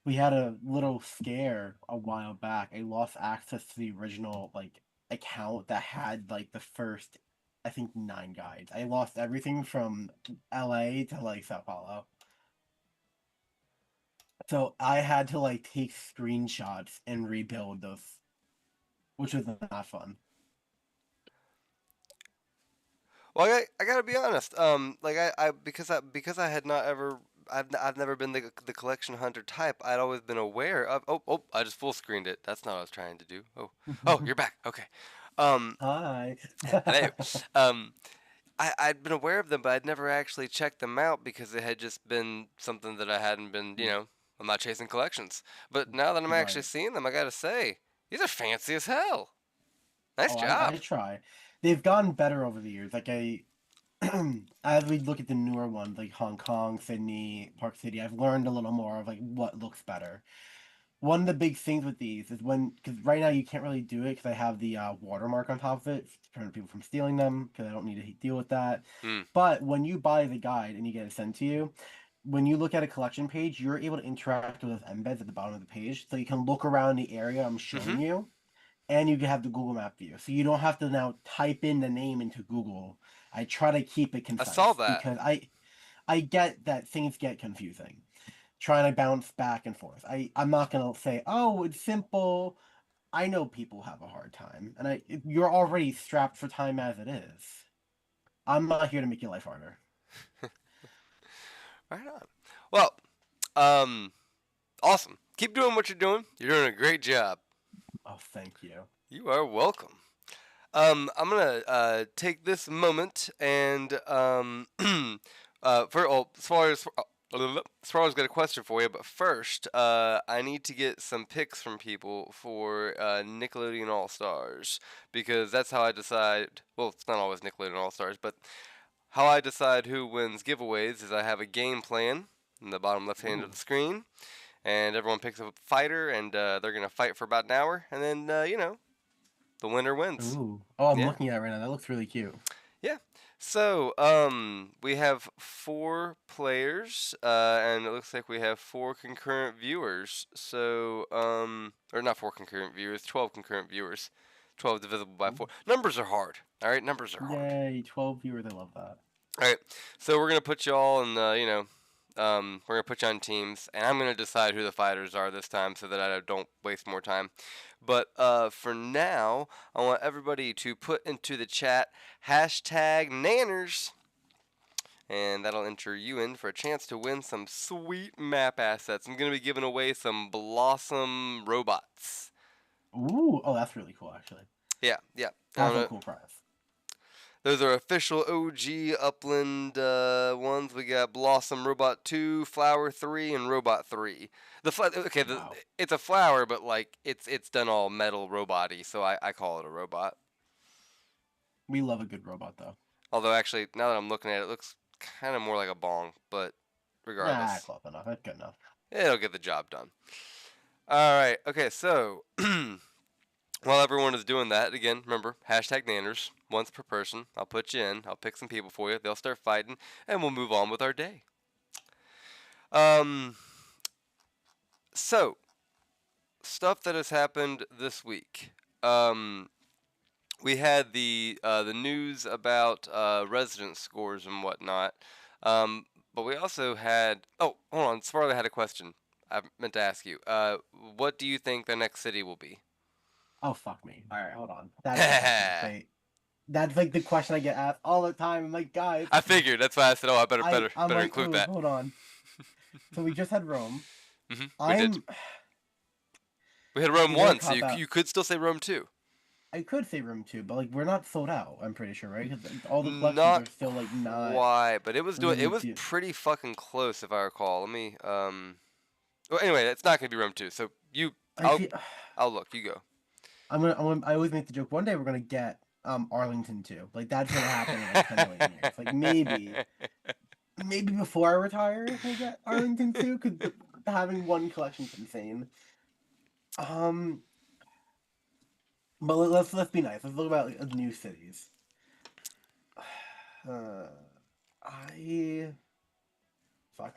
We had a little scare a while back. I lost access to the original like account that had like the first, I think, 9 guides. I lost everything from LA to like Sao Paulo. So I had to like take screenshots and rebuild those, which was not fun. Well, I gotta be honest. Like because I had not ever I've never been the collection hunter type. I'd always been aware of. Oh, I just full screened it. That's not what I was trying to do. Oh, you're back. Okay. Um, Hi. hello. Um, I'd been aware of them, but I'd never actually checked them out because it had just been something that I hadn't been, I'm not chasing collections. But now that I'm actually Right. seeing them, I gotta say, these are fancy as hell. Nice Oh, job. I try. They've gotten better over the years. Like as we look at the newer ones, like Hong Kong, Sydney, Park City, I've learned a little more of like what looks better. One of the big things with these is because right now you can't really do it because I have the watermark on top of it to prevent people from stealing them because I don't need to deal with that. Hmm. But when you buy the guide and you get it sent to you, when you look at a collection page, you're able to interact with those embeds at the bottom of the page, so you can look around the area I'm Mm-hmm. showing you, and you can have the Google Map view, so you don't have to now type in the name into Google. I try to keep it I saw concise that. because I get that things get confusing trying to bounce back and forth. I'm not gonna say, oh, it's simple. I know people have a hard time, and you're already strapped for time as it is. I'm not here to make your life harder. Right on. Well, um, awesome. Keep doing what you're doing. You're doing a great job. Oh, thank you. You are welcome. I'm gonna take this moment and as far as got a question for you, but first I need to get some picks from people for Nickelodeon All Stars because that's how I decide. Well, it's not always Nickelodeon All Stars, but how I decide who wins giveaways is I have a game plan in the bottom left hand of Ooh. the screen, and everyone picks a fighter, and they're gonna fight for about an hour, and then the winner wins. Ooh. Oh, I'm Yeah. looking at it right now. That looks really cute. Yeah. So, we have 4 players, and it looks like we have 4 concurrent viewers. So, or not 4 concurrent viewers, 12 concurrent viewers. 12 divisible by 4. Ooh. Numbers are hard. All right, numbers are hard. Yay, 12 viewers. I love that. All right, so we're gonna put you all in, we're gonna put you on teams, and I'm gonna decide who the fighters are this time, so that I don't waste more time. But for now, I want everybody to put into the chat #Nanners, and that'll enter you in for a chance to win some sweet map assets. I'm gonna be giving away some Blossom robots. Ooh. Oh, that's really cool, actually. Yeah, yeah. That's a cool prize. Those are official OG Upland ones. We got Blossom Robot 2, Flower 3, and Robot 3. Wow. It's a flower, but like it's done all metal robot-y, so I call it a robot. We love a good robot, though. Although actually, now that I'm looking at it, it looks kind of more like a bong, but Nah, regardless, close enough. That's good enough. it'll get the job done. All right. Okay. So while everyone is doing that, again, remember #Nanners once per person. I'll put you in. I'll pick some people for you. They'll start fighting, and we'll move on with our day. So stuff that has happened this week. We had the news about resident scores and whatnot. But we also had. Oh, hold on. Sparley had a question. I meant to ask you. What do you think the next city will be? Oh, fuck me. All right, hold on. That's like the question I get asked all the time. I'm like, guys. I figured. That's why I said, "Oh, I better I'm like, include that." hold on. So we just had Rome. We did. We had Rome You're gonna 1, so cop out. you could still say Rome 2. I could say Rome 2, but like we're not sold out. I'm pretty sure, right? Because all the collections Not are still like not. why, but it was really pretty fucking close if I recall. Let me Well, anyway, it's not gonna be Rome 2. So I'll look. You go. I always make the joke. One day we're gonna get Arlington 2. Like that's gonna happen in like 10 million years. Like maybe before I retire we'll get Arlington 2 because having one collection's insane. But let's be nice. Let's look about like, new cities. Fuck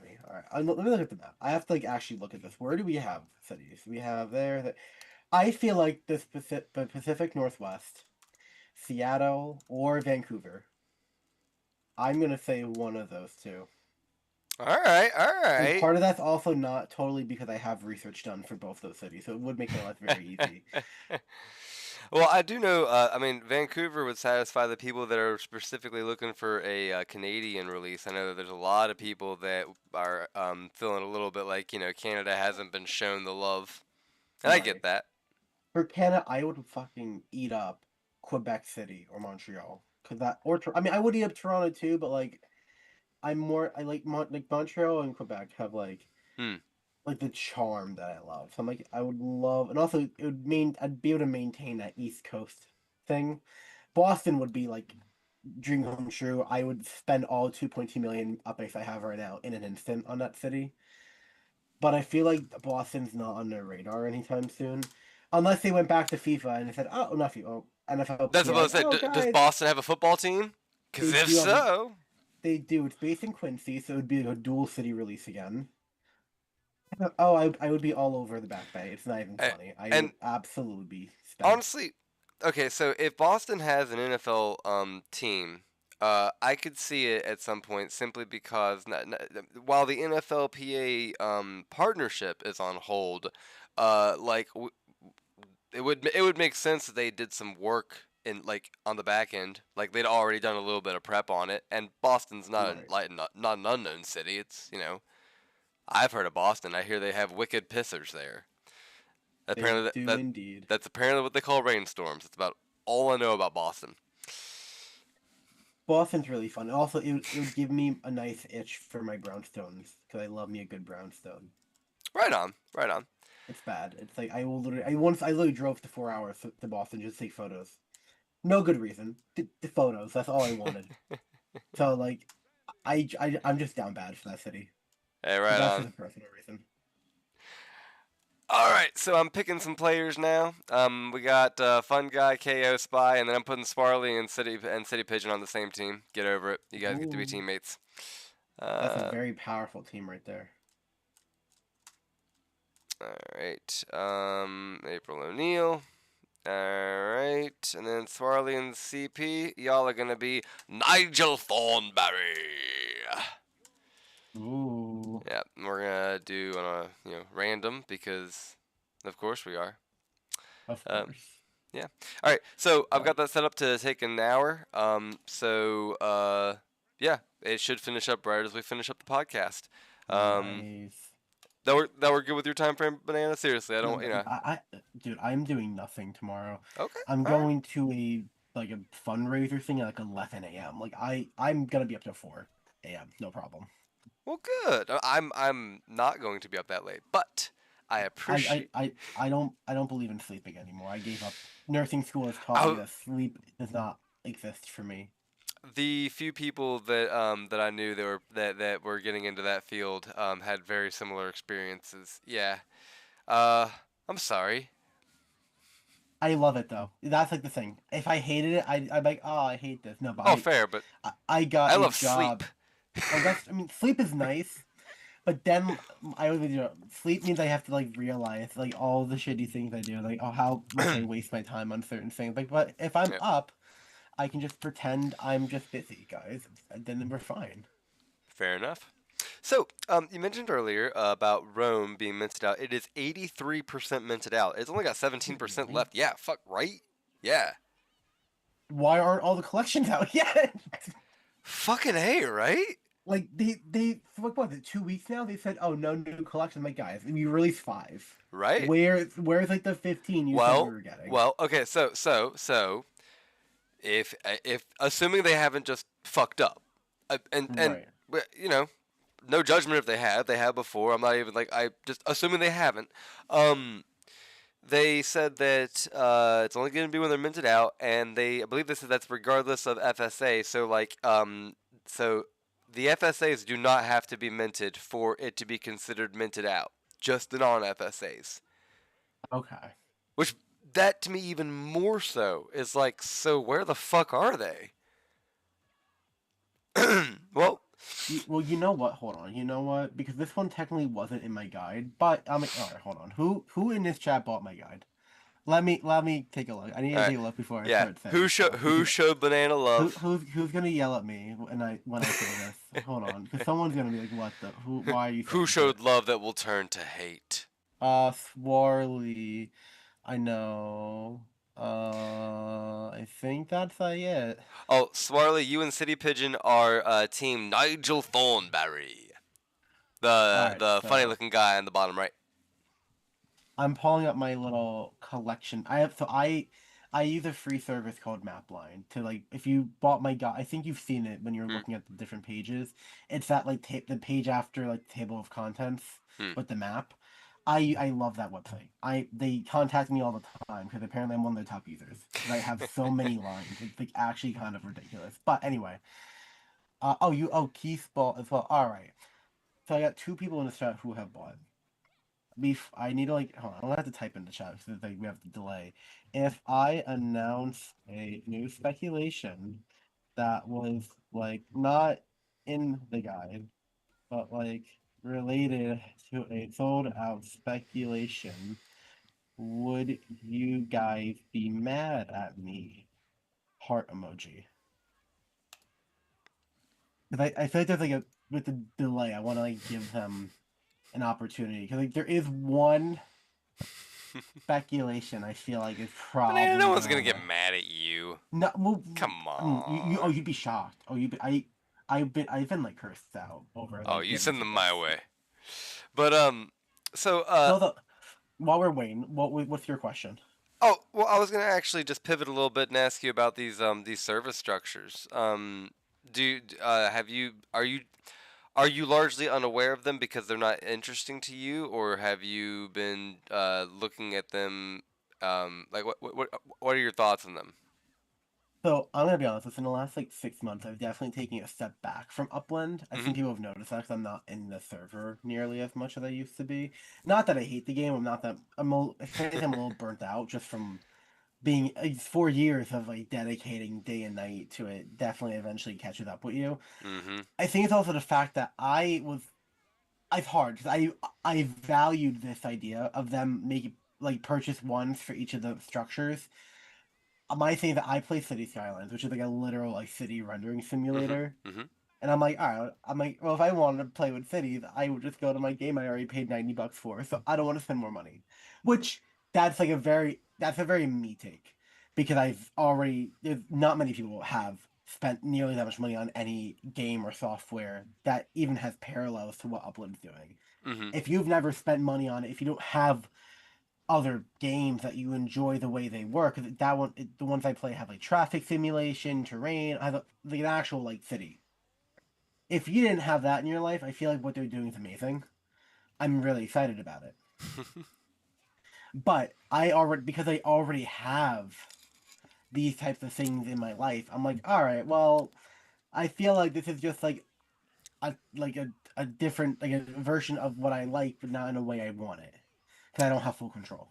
me. All right, let me look at the map. I have to like actually look at this. Where do we have cities? We have there. I feel like the Pacific Northwest, Seattle, or Vancouver. I'm gonna say one of those two. All right. And part of that's also not totally because I have research done for both those cities, so it would make my life very easy. Well, I do know. I mean, Vancouver would satisfy the people that are specifically looking for a Canadian release. I know that there's a lot of people that are feeling a little bit like Canada hasn't been shown the love, and I get Right. that. For Canada, I would fucking eat up Quebec City or Montreal. Cause that or I mean, I would eat up Toronto too, but like I like like Montreal and Quebec have Hmm. like the charm that I love. So I'm like I would love, and also it would mean I'd be able to maintain that East Coast thing. Boston would be like dream come true. I would spend all 2.2 million updates I have right now in an instant on that city. But I feel like Boston's not on their radar anytime soon, unless they went back to FIFA and they said, "Oh, not FIFA, oh, That's what NFLPA." I Like, said. oh, Does guys, Boston have a football team? Because they if do have a, so, they do. It's based in Quincy, so it would be like a dual city release again. Oh, I would be all over the Back Bay. It's not even a- funny. I and would absolutely be spent. honestly, okay, so if Boston has an NFL team, I could see it at some point simply because while the NFLPA partnership is on hold, like it would make sense that they did some work in like on the back end, like they'd already done a little bit of prep on it, and Boston's not Right. not an unknown city. It's I've heard of Boston. I hear they have wicked pissers there. They Apparently, do indeed. that's apparently what they call rainstorms. It's about all I know about Boston. Boston's really fun. Also, it would give me a nice itch for my brownstones because I love me a good brownstone. Right on, right on. It's bad. It's like I literally drove to 4 hours to Boston just to take photos. No good reason. The photos. That's all I wanted. So like, I'm just down bad for that city. Hey, But right that's just on. a personal reason. All right, so I'm picking some players now. We got Fun Guy, KO Spy, and then I'm putting Sparley and City Pigeon on the same team. Get over it. You guys get to be Ooh, teammates. that's a Uh, very powerful team right there. all right. April O'Neil. All right, and then Swarley and CP. Y'all are gonna be Nigel Thornberry. Ooh, Yeah, we're gonna do on a random because, of course, we are. of Um, course. yeah. All right. So I've But got that set up to take an hour. Yeah, it should finish up right as we finish up the podcast. Um, nice. that we're good with your time frame, Banana. Seriously, I No, don't. dude, I'm doing nothing tomorrow. Okay. I'm All right. going to a fundraiser thing at like 11 a.m. Like I'm gonna be up to 4 a.m. No problem. Well, good. I'm not going to be up that late, but I I, appreciate. I, I, I don't believe in sleeping anymore. I gave up. Nursing school has taught me I, that sleep does not exist for me. the few people that I knew that were getting into that field had very similar experiences. Yeah. Uh, I'm sorry. I love it though. That's like the thing. If I hated it, I'd be like, oh, I hate this. No, but Oh, fair, but I got I a love sleep. job. Oh, I mean, sleep is nice, but then I always, sleep means I have to like realize like all the shitty things I do, like oh how much I waste my time on certain things. Like, but if I'm Yeah, up, I can just pretend I'm just busy, guys. And then we're fine. fair enough. So, you mentioned earlier about Rome being minted out. It is 83% minted out. It's only got Is it 17% really? left. Yeah, fuck right. Yeah. Why aren't all the collections out yet? Fucking A, right? Like they what was it 2 weeks now? They said, oh, no new collection. I'm like, guys, we released 5. Right. Where's like the 15 you said we Well, were getting? well, okay, so if assuming they haven't just fucked up, and Right. no judgment if they have before. I'm not even like I just assuming they haven't. Um, they said that it's only going to be when they're minted out, and I believe they said that's regardless of FSA. So so the FSAs do not have to be minted for it to be considered minted out. Just the non-FSAs, Okay. which that to me even more so is like, so where the fuck are they? Well, Well, you know what? Hold on. You know what? Because this one technically wasn't in my guide, but I'm like, all right, hold on. Who in this chat bought my guide? Let me take a look. I need all to right, take a look before I yeah. start saying Who stuff. who Because showed Banana love? who's gonna yell at me when I say this? Hold on, because someone's gonna be like, what the who? Why are you Who saying shit? showed love that will turn to hate? Swarly. I know. I think that's it. Oh, Swarley, you and City Pigeon are team Nigel Thornberry, All the right, the funny so looking guy on the bottom right. I'm pulling up my little collection. I use a free service called Mapline to like if you bought my guide. I think you've seen it when you're Hmm. looking at the different pages. It's that like the page after like table of contents Hmm. with the map. I love that website. They contact me all the time because apparently I'm one of their top users because I have so many lines. It's like actually kind of ridiculous. But anyway, Keith bought as well. All right, so I got two people in the chat who have bought. I need to like hold on. I'm gonna have to type in the chat because like we have the delay. If I announce a new speculation that was like not in the guide, but like related to a sold out speculation, would you guys be mad at me? Heart emoji. Because I feel like there's like a with the delay, I want to like give them an opportunity because like there is one speculation I feel like is Banana, no probably one's gonna gonna get mad at you. no well, Come you'd on. be shocked. I've been like cursed out over Oh, like you giving send them secrets. my way. But so So while we're waiting, what's your question? oh, well, I was gonna actually just pivot a little bit and ask you about these service structures. Have you are you largely unaware of them because they're not interesting to you, or have you been looking at them? Like what are your thoughts on them? So I'm gonna be honest. Within the last like 6 months, I've definitely taken a step back from Upland. I Hmm. think people have noticed that because I'm not in the server nearly as much as I used to be. Not that I hate the game. I'm not that. I think I'm a little burnt out just from being 4 years of like dedicating day and night to it. Definitely, eventually catches up with you. Hmm. I think it's also the fact that It's hard because I valued this idea of them making like purchase ones for each of the structures. My thing that I play City Skylines, which is like a literal like city rendering Hmm. simulator, Hmm. and I'm like, all right, I'm like, well, if I wanted to play with cities, I would just go to my game I already paid $90 for, so I don't want to spend more money. Which that's a very me take because there's not many people have spent nearly that much money on any game or software that even has parallels to what Upland's doing. Hmm. If you've never spent money on it, if you don't have other games that you enjoy the way they work, 'cause the ones I play have like traffic simulation, terrain, I have like an actual like city. If you didn't have that in your life, I feel like what they're doing is amazing. I'm really excited about it. But because I already have these types of things in my life, I'm like, all right, well, I feel like this is just like a different like a version of what I like, but not in a way I want it. Because I don't have full control.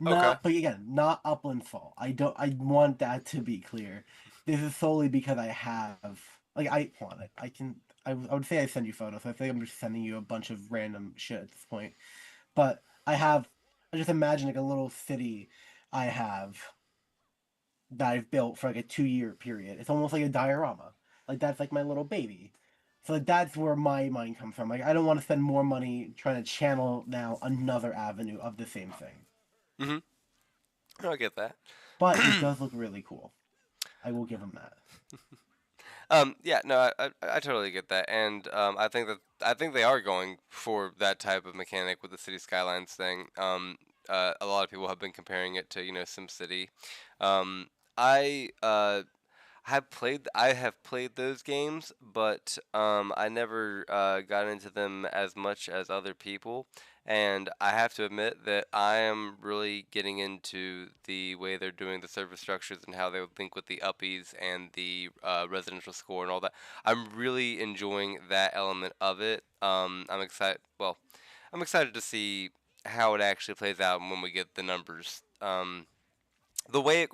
Okay. But again, not Upland's fault. I want that to be clear. This is solely because I have like I want it. I would say I send you photos. I think I'm just sending you a bunch of random shit at this point. But I just imagine like a little city I have that I've built for like a 2 year period. It's almost like a diorama. Like that's like my little baby. So like that's where my mind comes from. Like I don't want to spend more money trying to channel now another avenue of the same thing. Hmm. I get that. But it does look really cool. I will give him that. Yeah, no, I totally get that, and I think they are going for that type of mechanic with the City Skylines thing. A lot of people have been comparing it to SimCity. Um, I I have played those games, but I never got into them as much as other people. And I have to admit that I am really getting into the way they're doing the service structures and how they link with the uppies and the residential score and all that. I'm really enjoying that element of it. I'm excited. Well, I'm excited to see how it actually plays out when we get the numbers. The way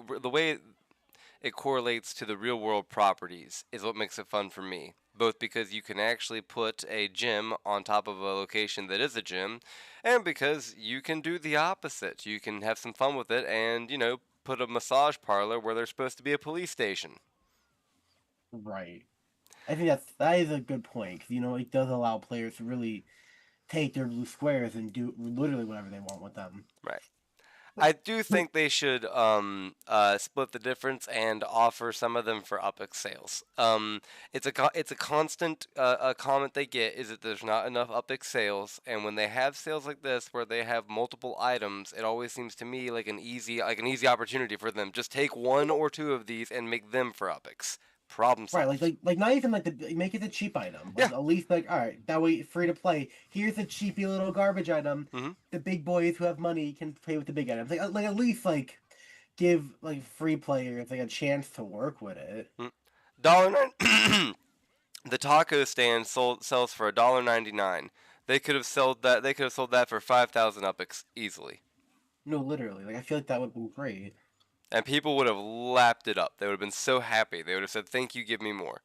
it correlates to the real world properties is what makes it fun for me. Both because you can actually put a gym on top of a location that is a gym, and because you can do the opposite. You can have some fun with it and, put a massage parlor where there's supposed to be a police station. Right. I think that is a good point because it does allow players to really take their blue squares and do literally whatever they want with them. Right. I do think they should split the difference and offer some of them for Uppies sales. It's a constant comment they get is that there's not enough Uppies sales, and when they have sales like this where they have multiple items, it always seems to me like an easy opportunity for them. Just take one or two of these and make them for Uppies. Problem Right, solved. like not even like make it a cheap item. Like Yeah. at least like all right, that way free to play. Here's a cheapy little garbage item. Mhm. The big boys who have money can play with the big items. Like at least like give like free players like a chance to work with it. $1.09. The taco stand sells for $1.99. They could have sold that. They could have sold that for 5,000 Uppies easily, No, literally. Like I feel like that would be great. and people would have lapped it up. They would have been so happy. They would have said, "Thank you, give me more."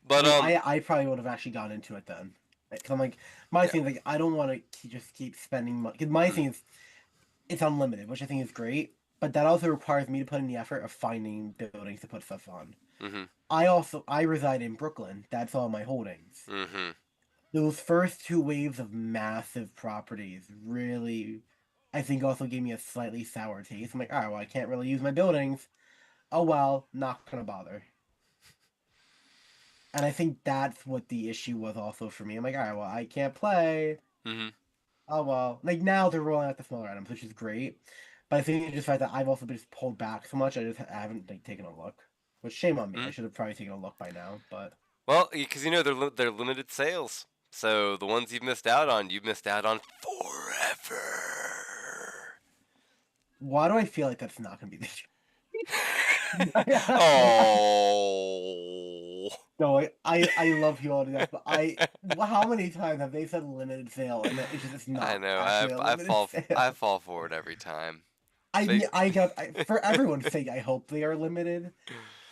But I probably would have actually gone into it then. Because I'm like, my thing is like, I don't want to just keep spending money. Because my thing is, it's unlimited, which I think is great. But that also requires me to put in the effort of finding buildings to put stuff on. Mhm. I reside in Brooklyn. That's all my holdings. Mhm. Those first two waves of massive properties really, I think, also gave me a slightly sour taste. I'm like, all right, well, I can't really use my buildings. Oh well, not gonna bother. And I think that's what the issue was also for me. I'm like, all right, well, I can't play. Mhm. Oh well. Like now they're rolling out the smaller items, which is great. But I think it's just the fact that I've also been just pulled back so much. I haven't like taken a look. Which shame on me. I Mhm. should have probably taken a look by now. But Well, because they're limited sales, so the ones you've missed out on, forever. why do I feel like that's not gonna be the Oh. No, I love you all to death, but how many times have they said limited sale and it's just not I know. actually a limited sale? I fall for it every time. For everyone's sake, I hope they are limited.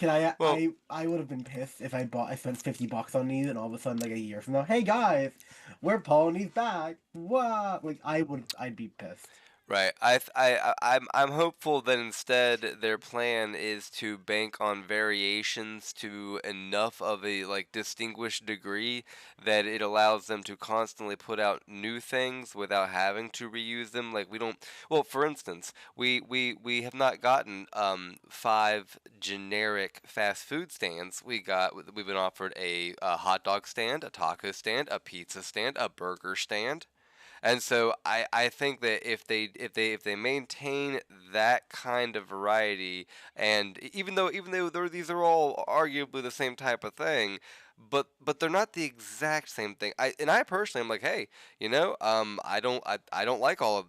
Well, I would have been pissed if I spent $50 on these and all of a sudden like a year from now, hey guys, we're pulling these back. What? Like I'd be pissed. right. I'm hopeful that instead their plan is to bank on variations to enough of a distinguished degree that it allows them to constantly put out new things without having to reuse them. Like we don't. Well, for instance, we have not gotten 5 generic fast food stands. We've been offered a hot dog stand, a taco stand, a pizza stand, a burger stand. And so I think that if they maintain that kind of variety, and even though these are all arguably the same type of thing, but they're not the exact same thing. I personally am like, hey, I don't like all of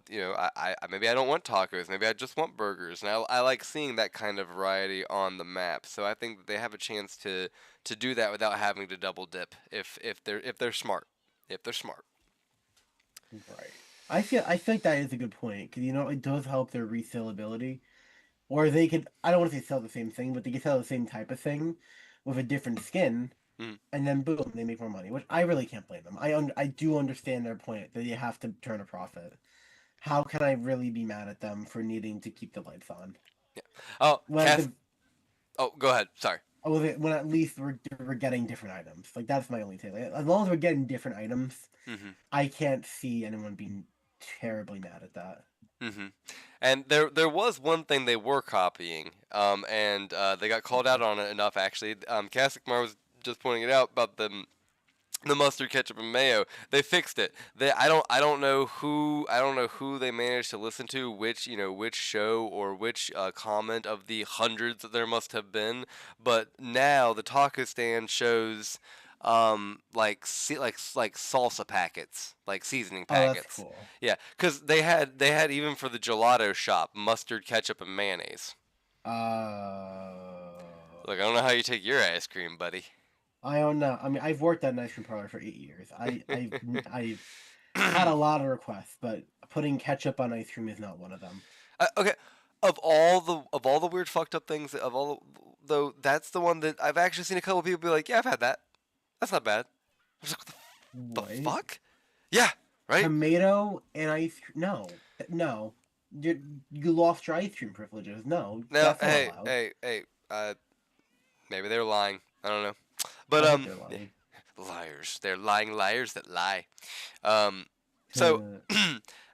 maybe I don't want tacos, maybe I just want burgers, and I like seeing that kind of variety on the map. So I think that they have a chance to do that without having to double dip if they're smart. If they're smart. Right. I feel like that is a good point because it does help their resellability. Or they could, I don't want to say sell the same thing, but they could sell the same type of thing with a different skin, Mm. and then boom, they make more money. Which I really can't blame them. I do understand their point that you have to turn a profit. How can I really be mad at them for needing to keep the lights on? Yeah. Oh, When Cass. Oh, go ahead. Sorry. when at least we're getting different items. Like that's my only take. Like, as long as we're getting different items, Mhm. I can't see anyone being terribly mad at that. Mhm. And there was one thing they were copying, and they got called out on it enough actually. Cassickmar was just pointing it out about the mustard, ketchup, and mayo. They fixed it. I don't know who they managed to listen to, which show or which comment of the hundreds that there must have been. But now the taco stand shows like salsa packets, like seasoning Oh, that's packets. cool. Yeah, because they had even for the gelato shop mustard, ketchup, and mayonnaise. Look, I don't know how you take your ice cream, buddy. I don't know. I mean, I've worked at an ice cream parlor for 8 years. I've had a lot of requests, but putting ketchup on ice cream is not one of them. Okay, of all the weird fucked up things, though, that's the one that I've actually seen a couple people be like, yeah, I've had that. That's not bad. I was like, what the What? fuck? Yeah, right. Tomato and ice cream? No, no. You lost your ice cream privileges. No, No, that's not hey, allowed. hey, hey. Maybe they're lying. I don't know. But I think they're lying. Liars. They're lying liars that lie. Um, so,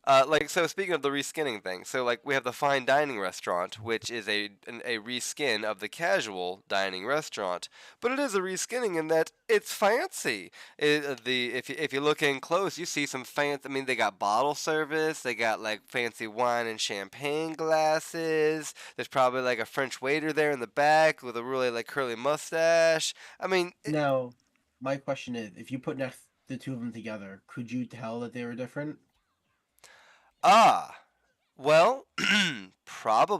Uh, so speaking of the reskinning thing, so like we have the fine dining restaurant, which is a reskin of the casual dining restaurant, but it is a reskinning in that it's fancy. If you look in close, you see some fancy. I mean, they got bottle service, they got like fancy wine and champagne glasses. There's probably like a French waiter there in the back with a really like curly mustache. I mean, Now, my question is, if you put next the two of them together, could you tell that they were different? ah. Well,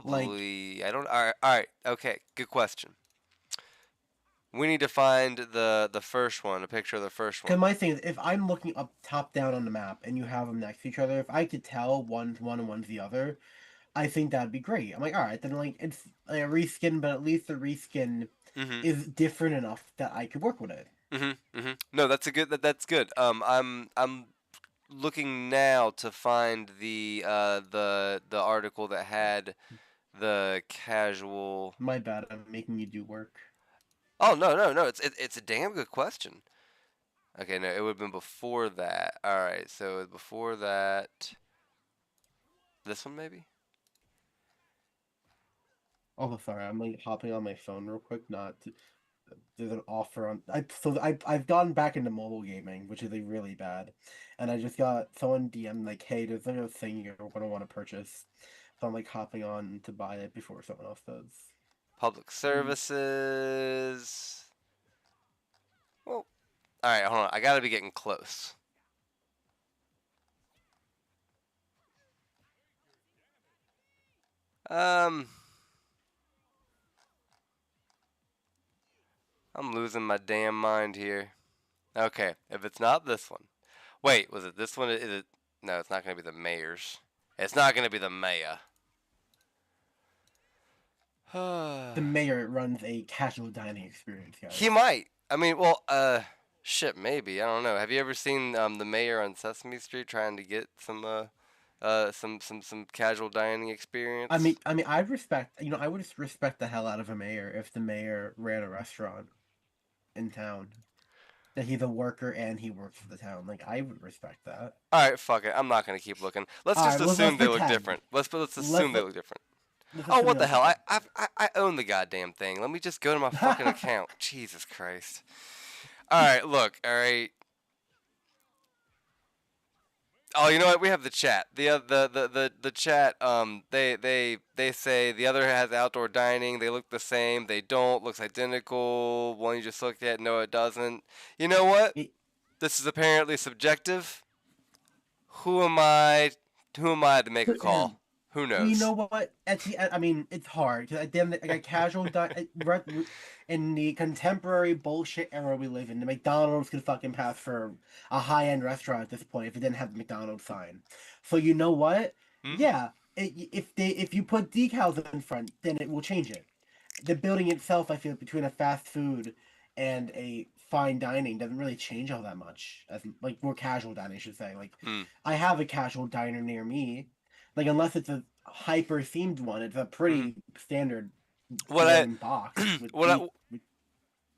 Like, probably. I don't. All right. Okay. Good question. We need to find the first one, a picture of the first because one. my thing is, if I'm looking up top down on the map and you have them next to each other, if I could tell one's one and one's the other, I think that'd be great. I'm like, all right, then like it's like a reskin, but at least the reskin Mhm. is different enough that I could work with it. Mhm. Mhm. No, that's a good. That's good. I'm looking now to find the article that had the casual. My bad, I'm making you do work. Oh no. It's a damn good question. Okay, no, it would have been before that. All right, so before that, this one maybe. Oh, sorry, I'm like hopping on my phone real quick. Not to, there's an offer on. I've gone back into mobile gaming, which is like really bad, and I just got someone DM like, hey, there's like a thing you're gonna want to purchase, so I'm like hopping on to buy it before someone else does. Public Mm. services. Well, all right, hold on. I gotta be getting close. Um, I'm losing my damn mind here. Okay, if it's not this one. Wait, was it this one? Is it? No, it's not gonna be the mayor's. It's not gonna be the mayor. The mayor runs a casual dining experience, He guys. might. I mean, well, shit, maybe. I don't know. Have you ever seen the mayor on Sesame Street trying to get some casual dining experience? I respect. I would respect the hell out of a mayor if the mayor ran a restaurant in town. That he's a worker and he works for the town. Like I would respect that. All right, fuck it. I'm not gonna keep looking. Let's All just right, let's assume they look pretend. different. Let's Let's assume they let, look different. let's Oh, assume what they the look hell? different. I own the goddamn thing. Let me just go to my fucking account. Jesus Christ. All right, look. All right. Oh, you know what? We have the chat. The chat. They say the other has outdoor dining. They look the same. They don't. Looks identical. One you just looked at. No, it doesn't. You know what? It, This is apparently subjective. Who am I? Who am I to make a call? Who Well, you knows? know what? I mean, it's hard because at the end, like a casual in the contemporary bullshit era we live in, the McDonald's could fucking pass for a high-end restaurant at this point if it didn't have the McDonald's sign. So you know what? Hmm? Yeah, if you put decals in front, then it will change it. The building itself, I feel, between a fast food and a fine dining doesn't really change all that much. As like more casual dining, I should say. Like Hmm. I have a casual diner near me. Like unless it's a hyper themed one, it's a Hmm. pretty standard What boring box I with what deep. I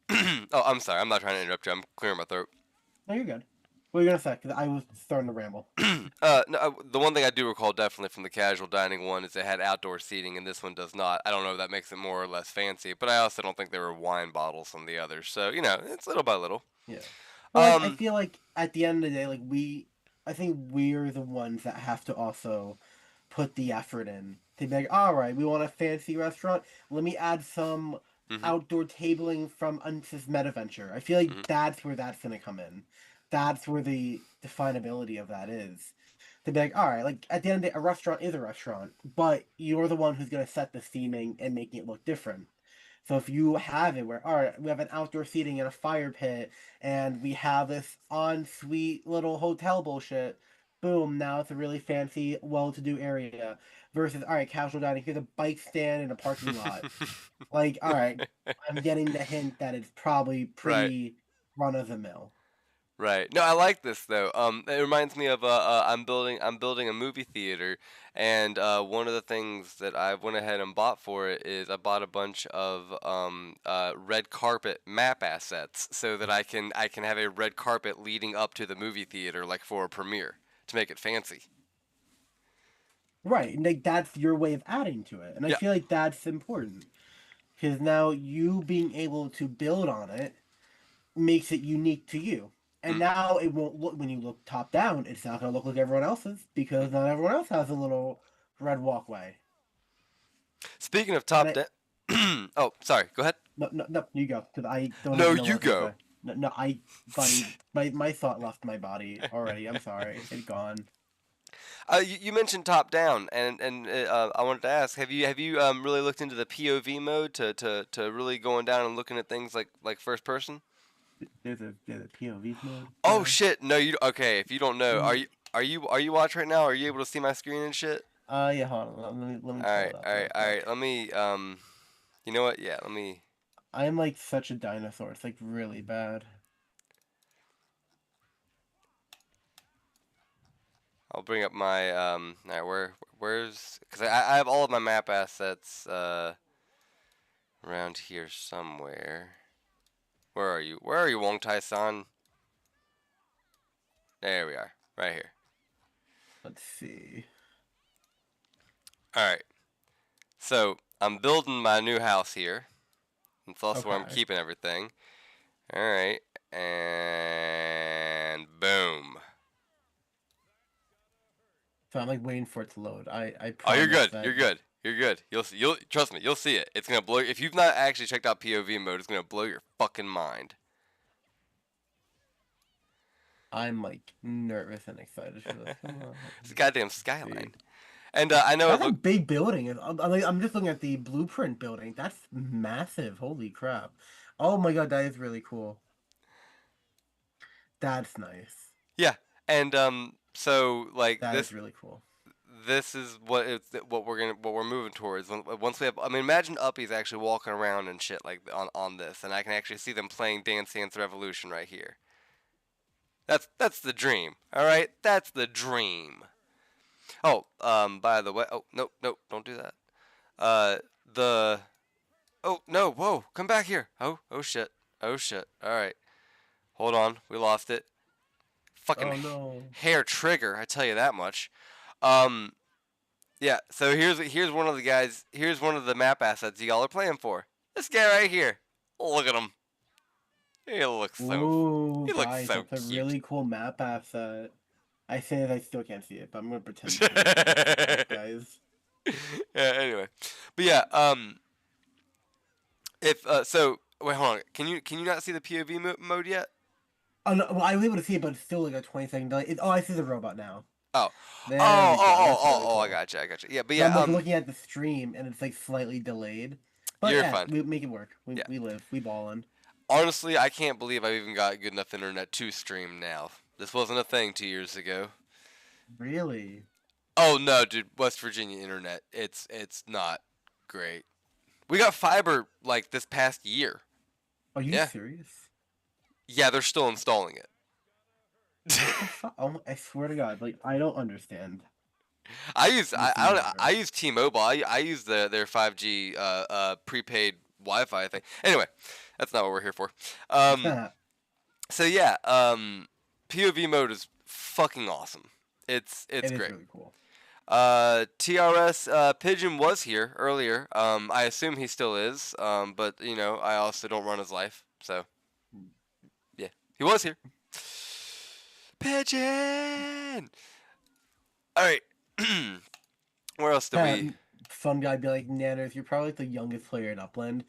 oh, I'm sorry. I'm not trying to interrupt you. I'm clearing my throat. No, you're good. What are you gonna say? Because I was starting to ramble. No, the one thing I do recall definitely from the casual dining one is it had outdoor seating, and this one does not. I don't know if that makes it more or less fancy, but I also don't think there were wine bottles on the others. So it's little by little. Yeah. But like I Um, feel like at the end of the day, I think we're the ones that have to also put the effort in to be like, all right, we want a fancy restaurant. Let me add some mhm, outdoor tabling from Unsis Metaventure. I feel like mhm, that's where that's gonna come in. That's where the definability of that is. To be like, all right, like at the end of the day, a restaurant is a restaurant, but you're the one who's gonna set the theming and making it look different. So if you have it where, all right, we have an outdoor seating and a fire pit, and we have this ensuite little hotel bullshit, boom, now it's a really fancy, well-to-do area. Versus, all right, casual dining, here's a bike stand in a parking lot. Like, all right, I'm getting the hint that it's probably right. pretty run of the mill. Right. No, I like this though. It reminds me of I'm building a movie theater, and one of the things that I went ahead and bought for it is I bought a bunch of red carpet map assets so that I can have a red carpet leading up to the movie theater, like for a premiere, to make it fancy. Right, and like that's your way of adding to it, and I Yeah. feel like that's important because now you being able to build on it makes it unique to you. And Mm, now it won't look when you look top down, it's not gonna look like everyone else's mm. because not everyone else has a little red walkway. Speaking of And top I down. Oh, sorry. Go ahead. no, you go because I don't No, even know what I you was gonna go. say. No, buddy, my thought left my body already. I'm sorry, it's gone. You mentioned top down, and I wanted to ask: have you really looked into the POV mode to really going down and looking at things like first person? There's a POV mode. Oh No. shit! No, you okay? If you don't know, Mm, are you watching right now? Are you able to see my screen and shit? yeah. Hold on. Let me All pull right, it up all right, real all quick. right. Let me you know what? Yeah, let me. I'm like such a dinosaur. It's like really bad. I'll bring up my All right, where's because I have all of my map assets around here somewhere. Where are you? Where are you, Wong Tai San? There we are, right here. Let's see. All right. So I'm building my new house here. That's also where I'm Okay. keeping everything. All right, and boom. So I'm like waiting for it to load. I Oh, you're promise good. that. You're good. You're good. You'll trust me. You'll see it. It's gonna blow. If you've not actually checked out POV mode, it's gonna blow your fucking mind. I'm like nervous and excited for this. Come on. It's a goddamn Let's see. skyline. And I know it That's a look. big building. I'm just looking at the blueprint building. That's massive. Holy crap. Oh my god, that is really cool. That's nice. Yeah. And so like That is this really cool. this is what we're moving towards. Once we have, I mean, imagine Uppies actually walking around and shit like on this, and I can actually see them playing Dance Dance Revolution right here. That's the dream. All right, that's the dream. Oh, by the way, oh no, no, don't do that. Uh, the oh no, whoa, come back here. Oh shit, oh shit. All right, hold on, we lost it. Fucking Oh no. hair trigger, I tell you that much. Um, yeah. So here's one of the guys. Here's one of the map assets y'all are playing for. This guy right here. Look at him. He looks so. Ooh, He looks guys, so that's a cute. really cool map asset. I say that I still can't see it, but I'm gonna pretend to see it real quick, guys. Yeah. Anyway, but yeah. If so, wait, hold on. Can you not see the POV mode yet? Oh no, well, I was able to see it, but it's still like a 20-second delay. Oh, I see the robot now. Oh. Oh, There we go. oh, That's oh, really oh, I cool. gotcha, I gotcha. Yeah, but So yeah, I'm like looking at the stream, and it's like slightly delayed. But you're yeah, fine. we make it work. We Yeah. we live. We ballin'. Honestly, I can't believe I've even got good enough internet to stream now. This wasn't a thing 2 years ago. Really? Oh no, dude, West Virginia internet, it's not great. We got fiber like this past year. Are you Yeah. serious? Yeah, they're still installing it. What the fuck? Oh, I swear to God, like I don't understand I this don't I matter. use T-Mobile. I use their 5G prepaid Wi-Fi thing. Anyway, that's not what we're here for. So yeah, POV mode is fucking awesome. It's It is great. really cool. TRS Pigeon was here earlier. I assume he still is. But you know, I also don't run his life, so yeah, he was here. Pigeon. All right. Where else do we? Some guy be like, Nanners, you're probably like the youngest player in Upland.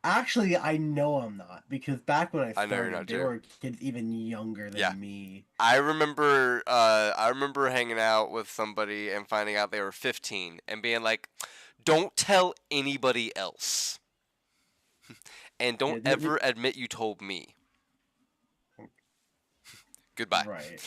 Actually, I know I'm not because back when I I know you're started, not, there too. were kids even younger than Yeah. me. I remember hanging out with somebody and finding out they were 15 and being like, "Don't tell anybody else." And don't Yeah, ever admit you told me. Goodbye. right.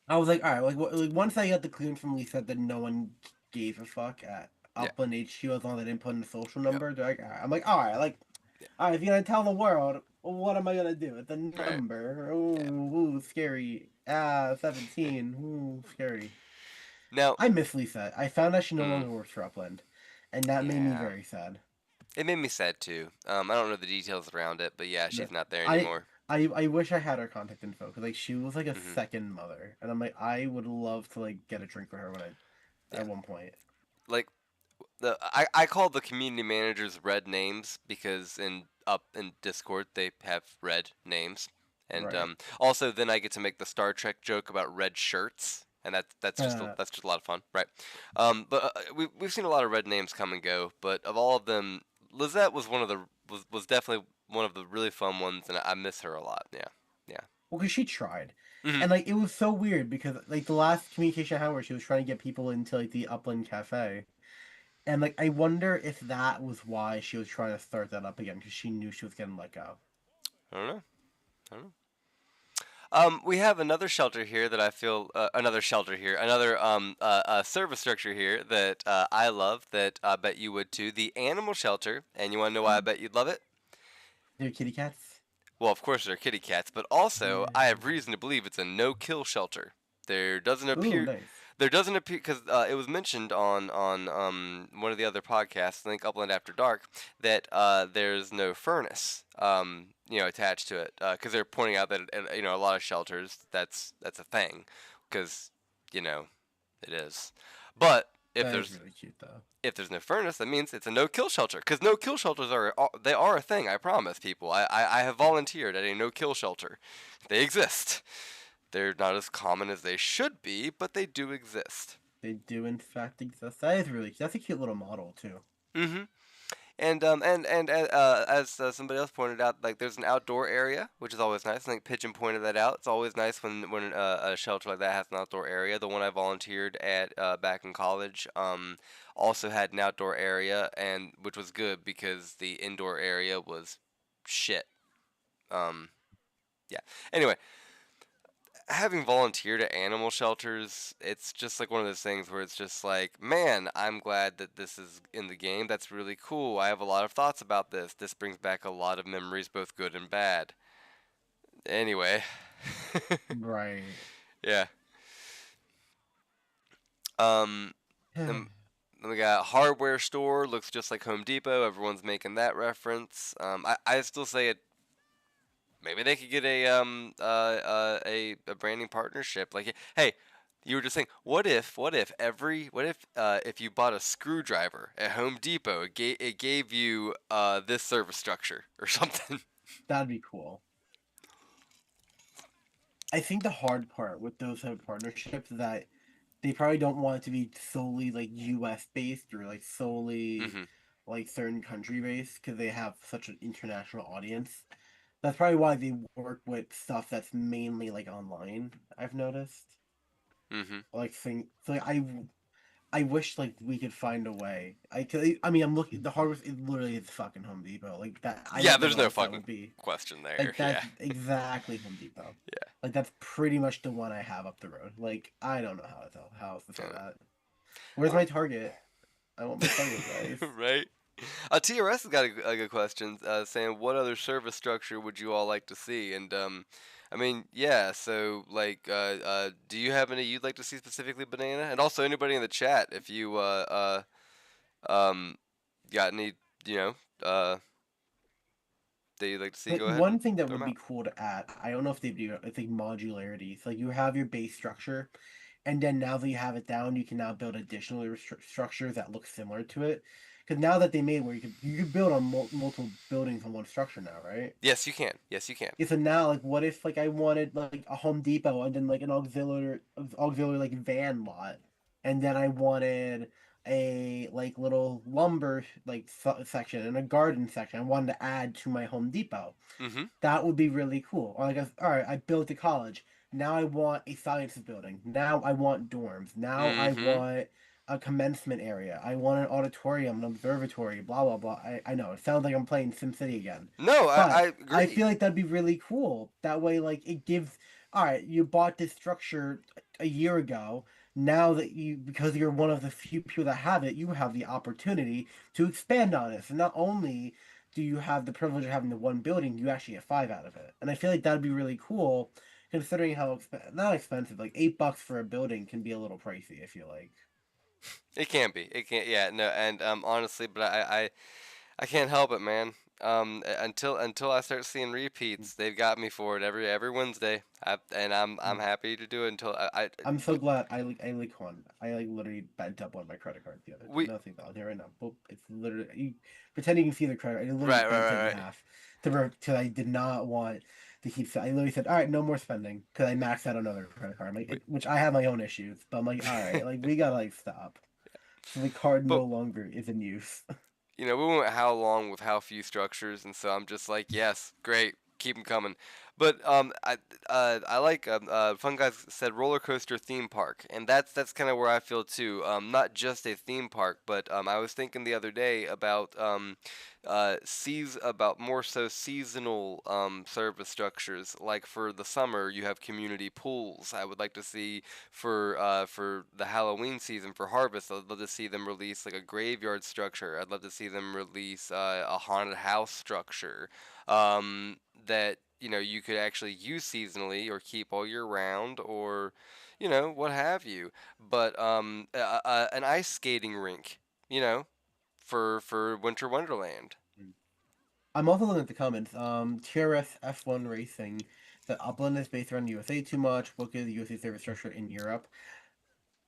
I was like, all right, like once I got the clearance from Lisa that no one gave a fuck at Yeah. Upland HQ as long as I didn't put in the social Yep. number. They're like, all right. I'm like, all right, Yeah. all right, if you're gonna tell the world, what am I gonna do? It's a Right. number. Yeah. Ooh, scary. 17. Ooh, scary. Now, I miss Lisa. I found out she no mm, longer works for Upland, and that made me yeah, very sad. it made me sad too. I don't know the details around it, but yeah, The- she's not there I anymore. I wish I had her contact info because like she was like a Hmm. second mother, and I'm like I would love to like get a drink for her when I Yeah, at one point. like I call the community managers red names because in Discord they have red names, and Right. also then I get to make the Star Trek joke about red shirts, and Uh, that's just a lot of fun, right? But we've seen a lot of red names come and go, but of all of them, Lizette was was definitely one of the really fun ones, and I miss her a lot. Yeah, yeah. well, because she tried, Hmm. and like it was so weird because like the last communication I had where she was trying to get people into like the Upland Cafe, and like I wonder if that was why she was trying to start that up again because she knew she was getting let go. I don't know. I don't know. We have another shelter here that I feel another shelter here, another service structure here that I love that I bet you would too. The animal shelter, and you want to know why I bet you'd love it? They're kitty cats. Well, of course they're kitty cats, but also I have Yeah. reason to believe it's a no-kill shelter. There doesn't Ooh, appear nice. there doesn't appear because it was mentioned on one of the other podcasts, I think Upland After Dark, that there's no furnace attached to it because they're pointing out that a lot of shelters that's a thing because you know it is, but if That is there's really cute though. if there's no furnace, that means it's a no-kill shelter. Because no-kill shelters they are a thing. I promise people. I have volunteered at a no-kill shelter. They exist. They're not as common as they should be, but they do exist. They do in fact exist. That is really that's a cute little model too. Mm-hmm. And as somebody else pointed out, like there's an outdoor area, which is always nice. I think Pigeon pointed that out. It's always nice when a shelter like that has an outdoor area. The one I volunteered at back in college also had an outdoor area, and which was good because the indoor area was shit. Um, yeah. Anyway, having volunteered at animal shelters, it's just like one of those things where it's just like, man, I'm glad that this is in the game. That's really cool. I have a lot of thoughts about this. This brings back a lot of memories, both good and bad. Anyway, Right. yeah. Um, then, then we got hardware store. Looks just like Home Depot. Everyone's making that reference. I still say it. Maybe they could get a branding partnership. Like, hey, you were just saying, if you bought a screwdriver at Home Depot, it gave you this service structure or something. That'd be cool. I think the hard part with those type of partnerships is that they probably don't want it to be solely like US based or like solely Hmm. like certain country based because they have such an international audience. That's probably why they work with stuff that's mainly like online. I've noticed. Hmm. Like thing, so like, I wish like we could find a way. I mean I'm looking. The hardest is literally it's fucking Home Depot. Like that. I Yeah, don't know there's what no else that fucking would be. question there. Like Yeah, that's exactly Home Depot. yeah. Like that's pretty much the one I have up the road. Like I don't know how else to say Uh, that. Where's well, my Target? I want my Target, guys. right. TRS has got a good question saying, what other service structure would you all like to see? And I mean, yeah. So, like, do you have any you'd like to see specifically, Banana? And also anybody in the chat, if you got any, you know, uh, that you'd like to see, Like go ahead one and thing that throw them would be out. cool to add, I don't know if they do, it's like modularity. So like you have your base structure, and then now that you have it down, you can now build additional structures that look similar to it. Because now that they made where you could build on multiple buildings on one structure now, right? Yes, you can. Yes, you can. Yeah, so now like what if like I wanted like a Home Depot and then like an auxiliary like van lot, and then I wanted a like little lumber like section and a garden section I wanted to add to my Home Depot. Mm-hmm. That would be really cool. Or like, all right, I built a college. Now I want a sciences building. Now I want dorms. Now I Mm-hmm. want a commencement area. I want an auditorium, an observatory, blah blah blah. I know it sounds like I'm playing SimCity again, No, I but I agree. feel like that'd be really cool. That way, like it gives. All right, you bought this structure a year ago. Now that because you're one of the few people that have it, you have the opportunity to expand on it. So not only do you have the privilege of having the one building, you actually get 5 out of it. And I feel like that'd be really cool, considering how not expensive, like $8 for a building can be a little pricey, I feel like. It can't be. It can't. Yeah. No. And honestly, but I can't help it, man. Until I start seeing repeats, they've got me for it every Wednesday. And I'm happy to do it until I'm so glad I like literally bent up on my credit card the other day. we Nothing about it right now. Boop, it's literally you pretend you can see the credit. I literally right, bent right, it right, in right. half to I did not want to keep. I literally said, "All right, no more spending," because I maxed out another credit card. I'm like, We, which I have my own issues, but I'm like, all right, like we gotta like stop. So the card but no longer is in use. we went how long with how few structures, and so I'm just like, yes, great, keep them coming. But I like Fun Guys said roller coaster theme park, and that's kind of where I feel too. Not just a theme park, but I was thinking the other day about about more so seasonal service structures. Like for the summer, you have community pools. I would like to see for the Halloween season for Harvest. I'd love to see them release like a graveyard structure. I'd love to see them release a haunted house structure that you could actually use seasonally or keep all year round or what have you. But an ice skating rink, you know, for Winter Wonderland. I'm also looking at the comments. TRS F1 Racing. The Upland is based around USA too much. Look at the USA service structure in Europe.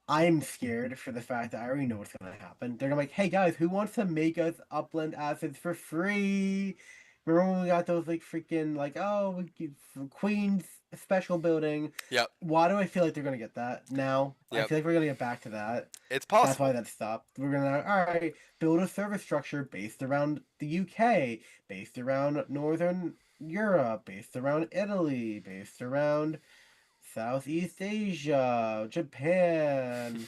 I'm scared for the fact that I already know what's gonna happen. They're gonna be like, hey guys, who wants to make us Upland assets for free? Remember when we got those like freaking like Queen's special building? Yep. Why do I feel like they're gonna get that now? I Yep. feel like we're gonna get back to that. It's That's why possible. that stopped. We're gonna all right build a service structure based around the UK, based around Northern Europe, based around Italy, based around Southeast Asia, Japan,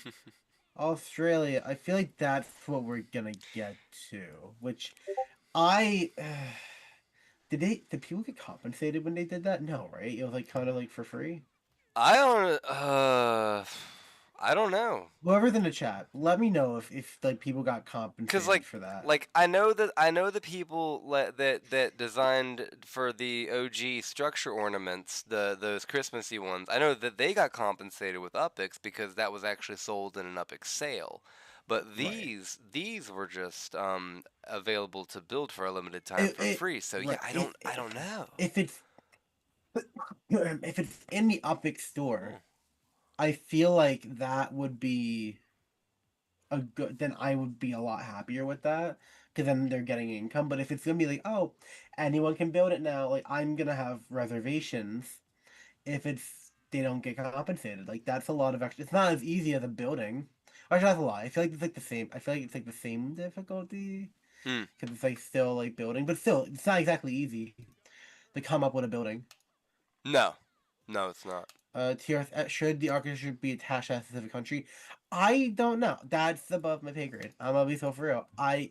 Australia. I feel like that's what we're gonna get to. Which I did people get compensated when they did that? No, right? It was like kind of like for free. I don't. I don't know. Whoever's in the chat, let me know if like people got Cause compensated for that. I know the people that designed for the OG structure ornaments, those Christmassy ones. I know that they got compensated with Upix because that was actually sold in an Upix sale. But Right. these were just available to build for a limited time It, for it free. So yeah, right. I don't know. If it's if it's in the Upix store, Mm. I feel like that would be a good. Then I would be a lot happier with that because then they're getting income. But if it's gonna be like, oh, anyone can build it now, like I'm gonna have reservations. If it's they don't get compensated, like that's a lot of extra. It's not as easy as a building. Actually, that's a lie. I feel like it's like the same. I feel like it's like the same difficulty Hmm. because it's like still like building, but still it's not exactly easy to come up with a building. No, no, it's not. TRS, should the architecture be attached to a specific country? I don't know. That's above my pay grade. I'm gonna be so for real.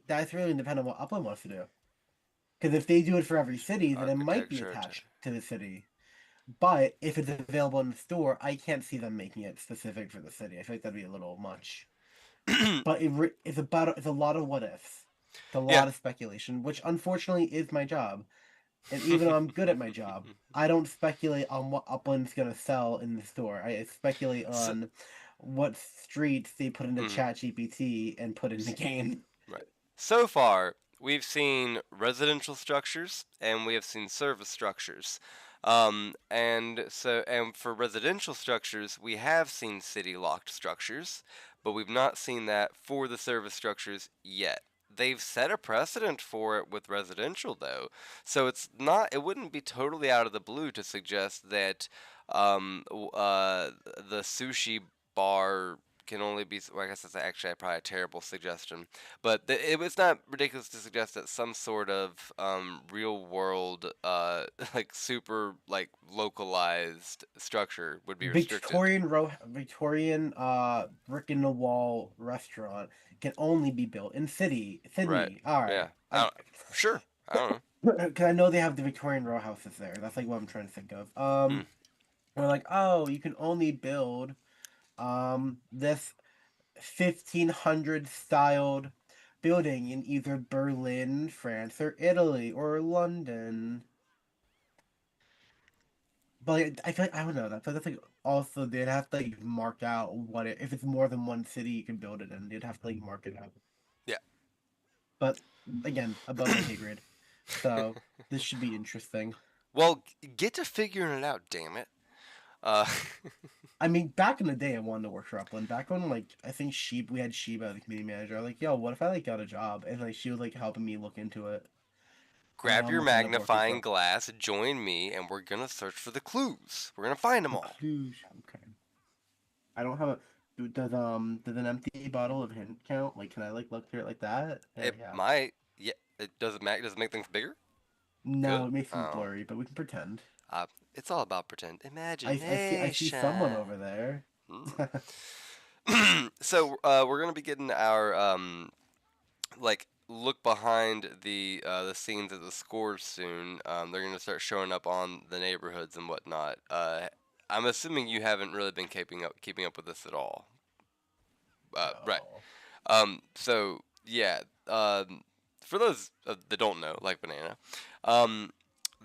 That's really dependent on what Upland wants to do. Because if they do it for every city, then it might be Architecture. attached to the city. But if it's available in the store, I can't see them making it specific for the city. I feel like that'd be a little much. But it's a lot of what ifs. It's a Yeah. lot of speculation, which unfortunately is my job. And even though I'm good at my job, I don't speculate on what Upland's gonna sell in the store. I speculate So, on what streets they put into mhm. Chat GPT and put in the game. Right. So far, we've seen residential structures and we have seen service structures. And for residential structures, we have seen city locked structures, but we've not seen that for the service structures yet. They've set a precedent for it with residential though. So it wouldn't be totally out of the blue to suggest that the sushi bar can only be. Well, I guess that's actually probably a terrible suggestion, but it was not ridiculous to suggest that some sort of real world, like super like localized structure would be restricted. Victorian brick in the wall restaurant can only be built in Right. Sydney. All Yeah. right. Sure. I don't know. Because I know they have the Victorian row houses there. That's like what I'm trying to think of. Hmm. We're like, oh, you can only build this 1500 styled building in either Berlin, France, or Italy, or London. But like, I feel like, I don't know. That's like also they'd have to like mark out if it's more than one city you can build it in. They'd have to like mark it out. Yeah. But again, above my pay grade. So this should be interesting. Well, get to figuring it out, damn it. Uh, I mean, back in the day, I wanted to work for Upland. Back when, like, I think we had Sheba, the community manager. Like, yo, what if I like got a job? And like, she was like helping me look into it. And I grab your almost ended up working magnifying for glass, join me, and we're gonna search for the clues. We're gonna find them all. Clues. Okay. I don't have a. Does an empty bottle of hint count? Like, can I like look through it like that? It Yeah. might. Yeah. It does it make things bigger? No, Good. it makes them Oh. blurry, but we can pretend. It's all about pretend. I see someone over there. So we're gonna be getting our like look behind the scenes of the scores soon. They're gonna start showing up on the neighborhoods and whatnot. I'm assuming you haven't really been keeping up with this at all. Right. So yeah. For those that don't know, like Banana,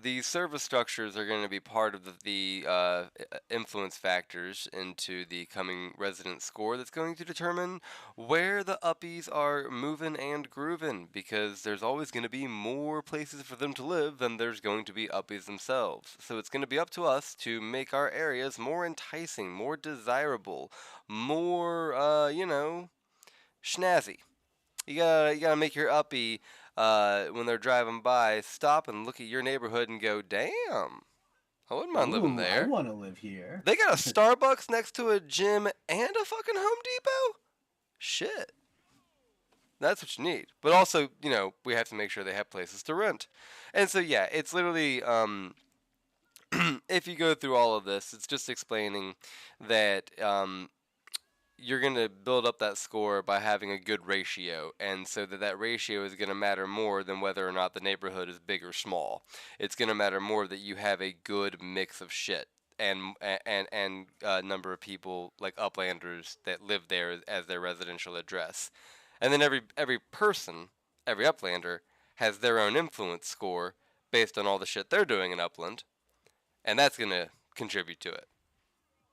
these service structures are going to be part of the influence factors into the coming resident score that's going to determine where the Uppies are moving and grooving, because there's always going to be more places for them to live than there's going to be Uppies themselves. So it's going to be up to us to make our areas more enticing, more desirable, more, snazzy. You gotta make your Uppie when they're driving by, stop and look at your neighborhood and go, damn, I wouldn't mind living Ooh, there. I want to live here. They got a Starbucks next to a gym and a fucking Home Depot? Shit. That's what you need. But also, we have to make sure they have places to rent. And so, yeah, it's literally, if you go through all of this, it's just explaining that you're going to build up that score by having a good ratio, and so that ratio is going to matter more than whether or not the neighborhood is big or small. It's going to matter more that you have a good mix of shit and number of people like Uplanders that live there as their residential address. And then every person, every Uplander has their own influence score based on all the shit they're doing in Upland, and that's going to contribute to it.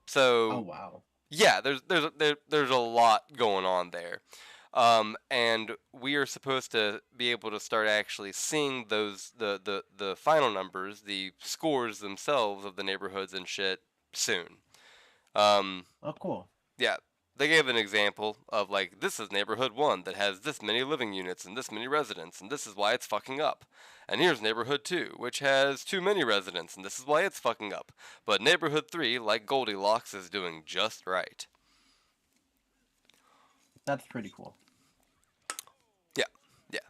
So Oh wow. yeah, there's a lot going on there, and we are supposed to be able to start actually seeing the final numbers, the scores themselves of the neighborhoods and shit soon. Um, Oh cool. yeah, they gave an example of like, this is neighborhood 1 that has this many living units and this many residents, and this is why it's fucking up. And here's neighborhood 2, which has too many residents, and this is why it's fucking up. But neighborhood 3, like Goldilocks, is doing just right. That's pretty cool. Yeah, yeah.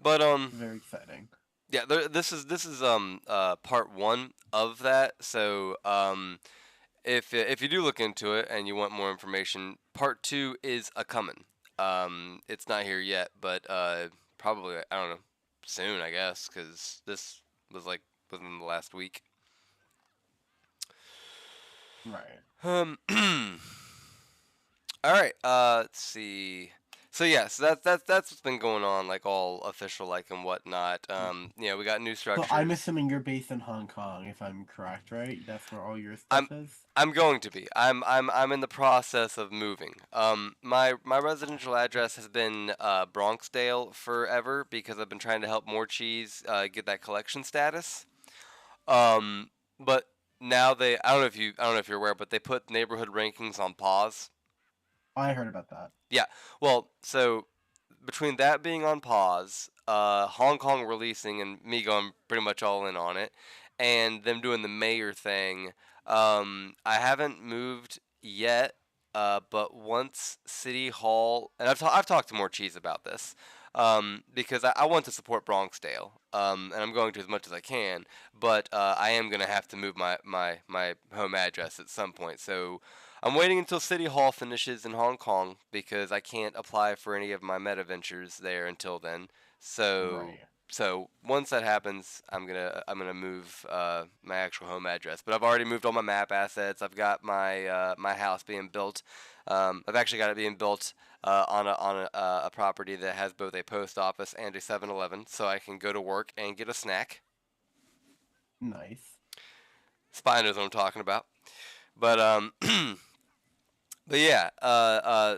But Very exciting. yeah, this is part 1 of that. So if you do look into it and you want more information, part 2 is a coming. It's not here yet, but probably, I don't know, soon, I guess, because this was like within the last week. Right. All right. Let's see. So yeah, so that's what's been going on, like all official, like and whatnot. Yeah, we got new structures. So I'm assuming you're based in Hong Kong, if I'm correct, right? That's where all your stuff is. I'm going to be. I'm in the process of moving. My residential address has been Bronxdale forever because I've been trying to help More Cheese get that collection status. But now I don't know if you're aware, but they put neighborhood rankings on pause. I heard about that. Yeah. Well, so between that being on pause, Hong Kong releasing and me going pretty much all in on it, and them doing the mayor thing, I haven't moved yet. But once City Hall, and I've talked to More Cheese about this, because I want to support Bronxdale, and I'm going to as much as I can, but I am going to have to move my home address at some point. So I'm waiting until City Hall finishes in Hong Kong because I can't apply for any of my meta ventures there until then. So Right. So once that happens, I'm gonna move my actual home address. But I've already moved all my map assets. I've got my my house being built. I've actually got it being built on a property that has both a post office and a 7-Eleven, so I can go to work and get a snack. Nice. Spy knows what I'm talking about. But but yeah,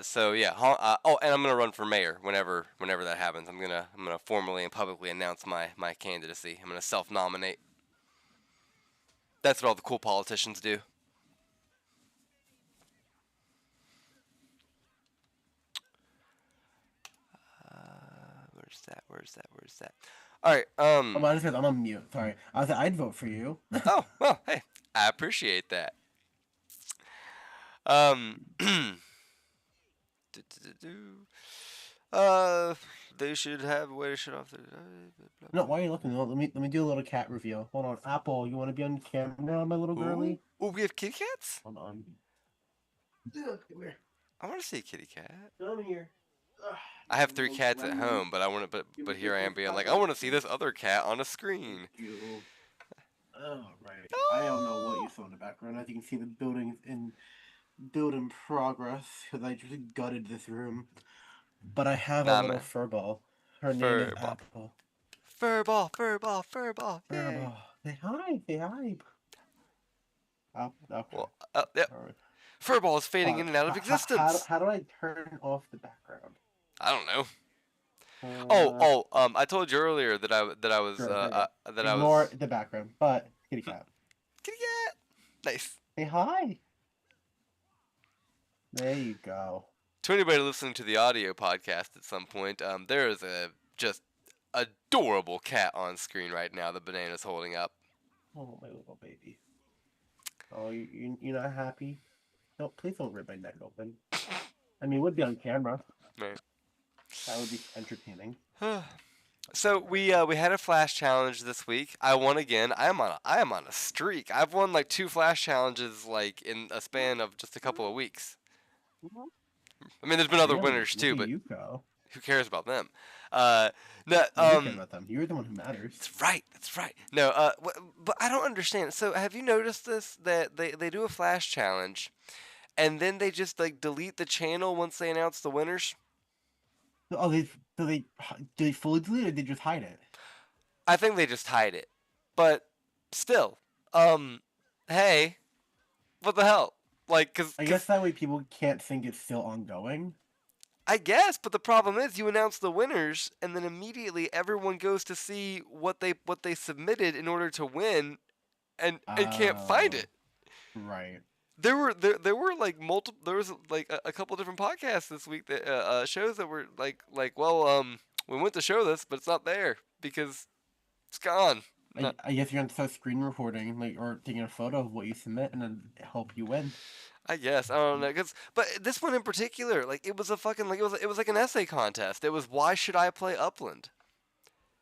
so yeah. Oh, and I'm gonna run for mayor whenever that happens. I'm gonna formally and publicly announce my candidacy. I'm gonna self-nominate. That's what all the cool politicians do. Where's that? Where's that? Where's that? All right. I'm on mute. Sorry. I'd vote for you. Oh well. Hey, I appreciate that. Um. They should have a way to shut off the. No, why are you looking? Let me do a little cat reveal. Hold on, Apple. You want to be on camera, my little girly? Oh, we have kitty cats. Hold on. Come here. I want to see a kitty cat. Come here. I have 3 cats at home, but I want to. But here I am being like, I want to see this other cat on a screen. Oh right. I don't know what you saw in the background. As you can see, the building in progress because I just gutted this room. But I have a little fur ball. Her name is Apple. Furball, furball, furball. Furball. Say hi. Say hi. Oh, okay. Well, yep. Right. Furball is fading in and out of existence. How do I turn off the background? I don't know. I told you earlier that I was Ignore the background, but kitty cat. Kitty cat. Nice. Say hi. There you go. To anybody listening to the audio podcast at some point, there is a just adorable cat on screen right now that Banana's holding up. Oh, my little baby. Oh, you're not happy? No, please don't rip my neck open. I mean, it would be on camera. Right. That would be entertaining. So we had a flash challenge this week. I won again. I am on a streak. I've won like 2 flash challenges like in a span of just a couple of weeks. I mean, there's been other winners too, but who cares about them? No, you care about them. You're the one who matters. That's right. That's right. No, but I don't understand. So have you noticed this? That they do a flash challenge, and then they just like delete the channel once they announce the winners. Oh, do they fully delete it, or they just hide it? I think they just hide it, but still, hey, what the hell? Like, cause I guess that way people can't think it's still ongoing. I guess, but the problem is you announce the winners, and then immediately everyone goes to see what they submitted in order to win, and can't find it. Right. There were like multiple. There was like a couple different podcasts this week that shows that were like we went to show this, but it's not there because it's gone. I guess you're gonna start screen recording, like, or taking a photo of what you submit, and then help you win. I guess I don't know, but this one in particular, like, it was a fucking like it was like an essay contest. It was why should I play Upland?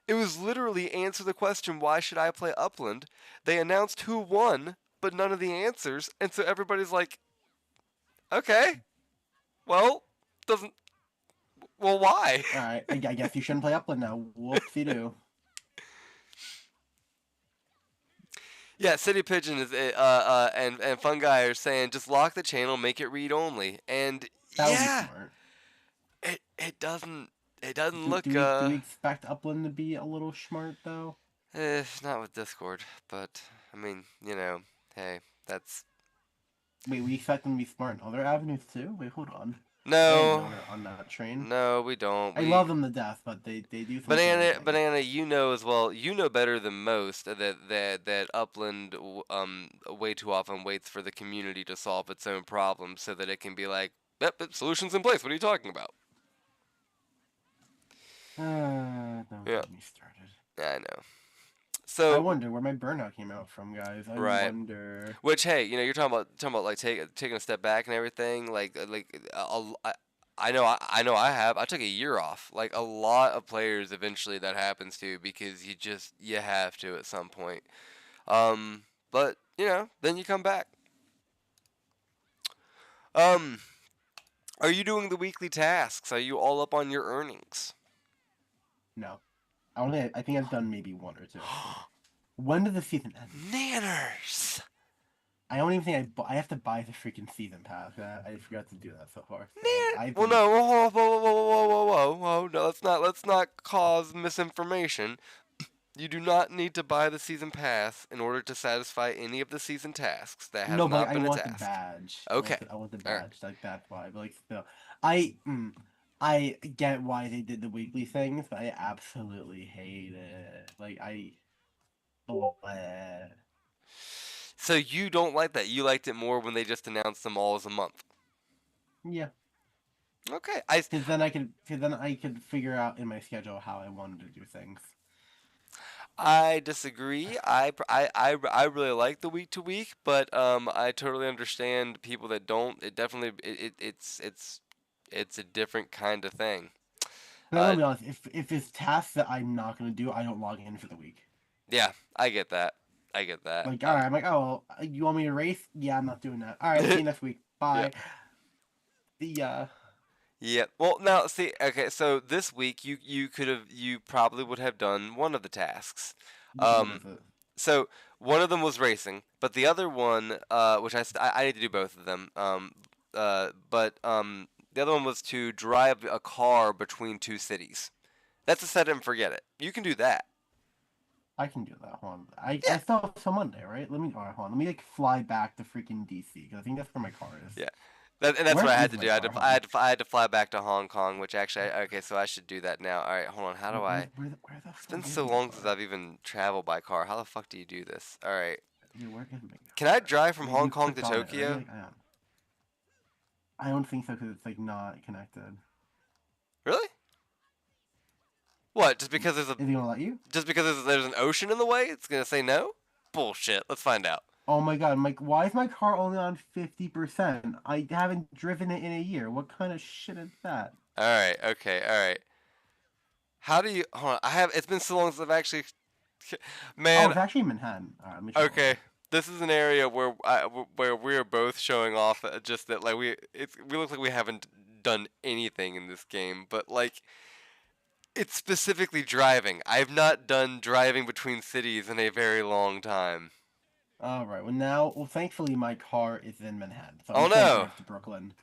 It was literally answer the question why should I play Upland? They announced who won, but none of the answers, and so everybody's like, okay, well, why? All right, I guess you shouldn't play Upland now. Whoopsie-doo. Yeah, City Pigeon is and Fungi are saying just lock the channel, make it read only, and that would be smart. It doesn't look. Do we expect Upland to be a little smart though? Not with Discord, but I mean, you know, hey, that's. Wait, we expect them to be smart in other avenues too? Wait, hold on. No. On that train. No, we don't. I love them to death, but they do. Banana, you know as well. You know better than most that Upland way too often waits for the community to solve its own problems so that it can be like, yep, solutions in place. What are you talking about? Don't get me started. Yeah, I know. So I wonder where my burnout came out from, guys. I wonder. Which, hey, you know, you're talking about like taking a step back and everything. I know I have. I took a year off. Like a lot of players, eventually that happens to because you have to at some point. But you know, then you come back. Are you doing the weekly tasks? Are you all up on your earnings? No. I think I've done maybe one or two. When did the season end? Nanners. I don't even think I have to buy the freaking season pass. I forgot to do that so far. Well, no. Whoa, whoa, whoa, whoa, whoa, whoa, whoa. No, let's not cause misinformation. You do not need to buy the season pass in order to satisfy any of the season tasks. That has No, but not like, I been a want the task. badge. Okay. I want the All right. badge. Like that's why. But like still, I get why they did the weekly things, but I absolutely hate it. Like bleh. So you don't like that. You liked it more when they just announced them all as a month. Yeah. Okay. Because then I could figure out in my schedule how I wanted to do things. I disagree. I really like the week to week, but I totally understand people that don't. It definitely it's a different kind of thing. But I'm gonna be honest, if it's tasks that I'm not gonna do, I don't log in for the week. Yeah, I get that. I get that. Like, all right, I'm like, oh, you want me to race? Yeah, I'm not doing that. All right, see you next week. Bye. Yeah. Yeah. Well, now see. Okay, so this week you probably would have done one of the tasks. What was it? So one of them was racing, but the other one, which I need to do both of them. But the other one was to drive a car between two cities. That's a set it and forget it. You can do that. I can do that. Hold on. I Yeah. still have till Monday, right? All right, hold on. Let me like fly back to freaking DC because I think that's where my car is. Yeah. And that's Where what I had is to my do. car? I had to fly back to Hong Kong, which actually, okay, so I should do that now. All right, hold on. How do I? Where the It's been fuck is so my long since car? I've even traveled by car. How the fuck do you do this? All right. Dude, where is my Can I car? drive from Wait, Hong you Kong to clicked on it, right? Tokyo? Like, I don't think so because it's like not connected. Really? What? Just because there's a Is he gonna let you? just because there's an ocean in the way, it's gonna say no? Bullshit. Let's find out. Oh my god, Mike, why is my car only on 50%? I haven't driven it in a year. What kind of shit is that? All right. Okay. All right. How do you? Hold on. It's been so long since I've actually. Oh, Man. it's actually Manhattan. All right, let me show Okay. you. This is an area where we are both showing off just that like we look like we haven't done anything in this game, but like it's specifically driving. I've not done driving between cities in a very long time. All right. Well, thankfully my car is in Manhattan, so Oh I'm just gonna no. drive to Brooklyn.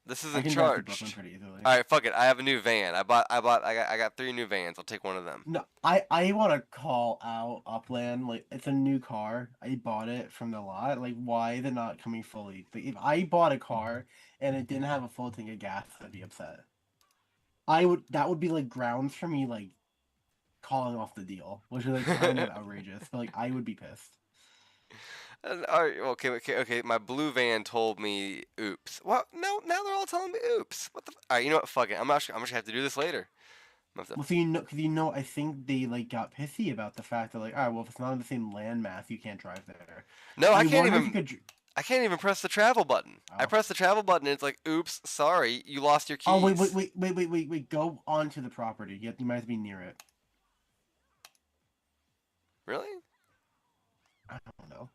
This I isn't can drive to Brooklyn charged. pretty easily. All right, fuck it. I have a new van. I got 3 new vans. I'll take one of them. No, I want to call out Upland. Like, it's a new car. I bought it from the lot. Like, why they're not coming fully? Like, if I bought a car and it didn't have a full tank of gas, I'd be upset. That would be like grounds for me like calling off the deal, which is like kind of outrageous. But like, I would be pissed. All right, okay. My blue van told me, "Oops." Well, no, now they're all telling me, "Oops." What the? All right, you know what? Fuck it. I'm just gonna have to do this later. Well, so because I think they like got pissy about the fact that like, all right, well, if it's not in the same landmass, you can't drive there. No, I can't wonder if even. you could. I can't even press the travel button. I Oh. press the travel button, and it's like, "Oops, sorry, you lost your keys." Oh wait! Go onto the property. You might be near it. Really? I don't know.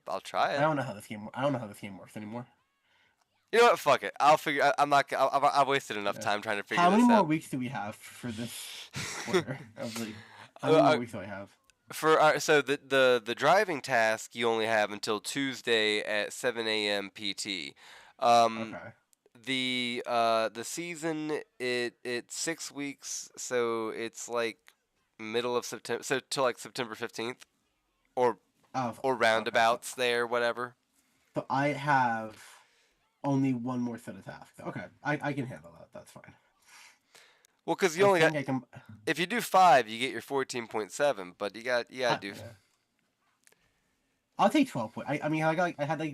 I'll try it. I don't know how this game. I don't know how this game works anymore. You know what? Fuck it. I'll figure. I'm not. I've wasted enough time trying to figure How this many more out. weeks do we have for this quarter? How many more weeks do I have? So the driving task you only have until Tuesday at 7 a.m. PT. Okay. The season it's 6 weeks, so it's like middle of September, so till like September 15th, or roundabouts okay. there, whatever. So I have only one more set of tasks. Okay, I can handle that. That's fine. Well, because you only got. I can. If you do 5, you get your 14.7, but you got do. Yeah. I'll take 12 point. I mean,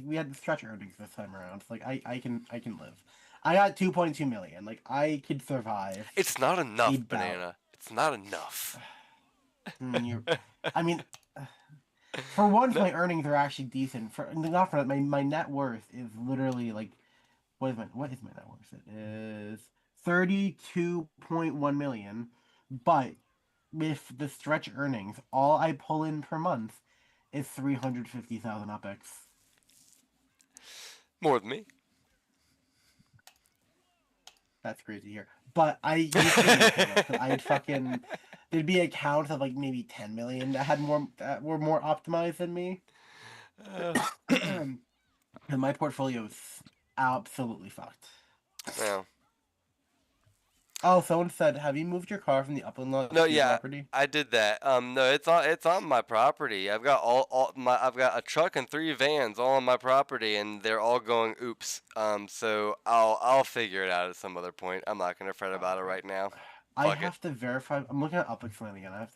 we had the stretch earnings this time around. So, like I can live. I got 2.2 million. Like I could survive. It's not enough, Banana. It's not enough. I mean, for once, my earnings are actually decent. Not for that, my net worth is literally like, what is my net worth? It is 32.1 million, but with the stretch earnings, all I pull in per month is 350,000 UPX. More than me. That's crazy to hear. But I used to be because I'd fucking there'd be accounts of like maybe 10 million that were more optimized than me. And my portfolio is absolutely fucked. Well. Oh, someone said, "Have you moved your car from the Upland lot No, to your yeah, property?" I did that. No, it's on my property. I've got I've got a truck and 3 vans all on my property, and they're all going oops. So I'll figure it out at some other point. I'm not gonna fret about it right now. I Fuck it. have to verify. I'm looking at Upland again.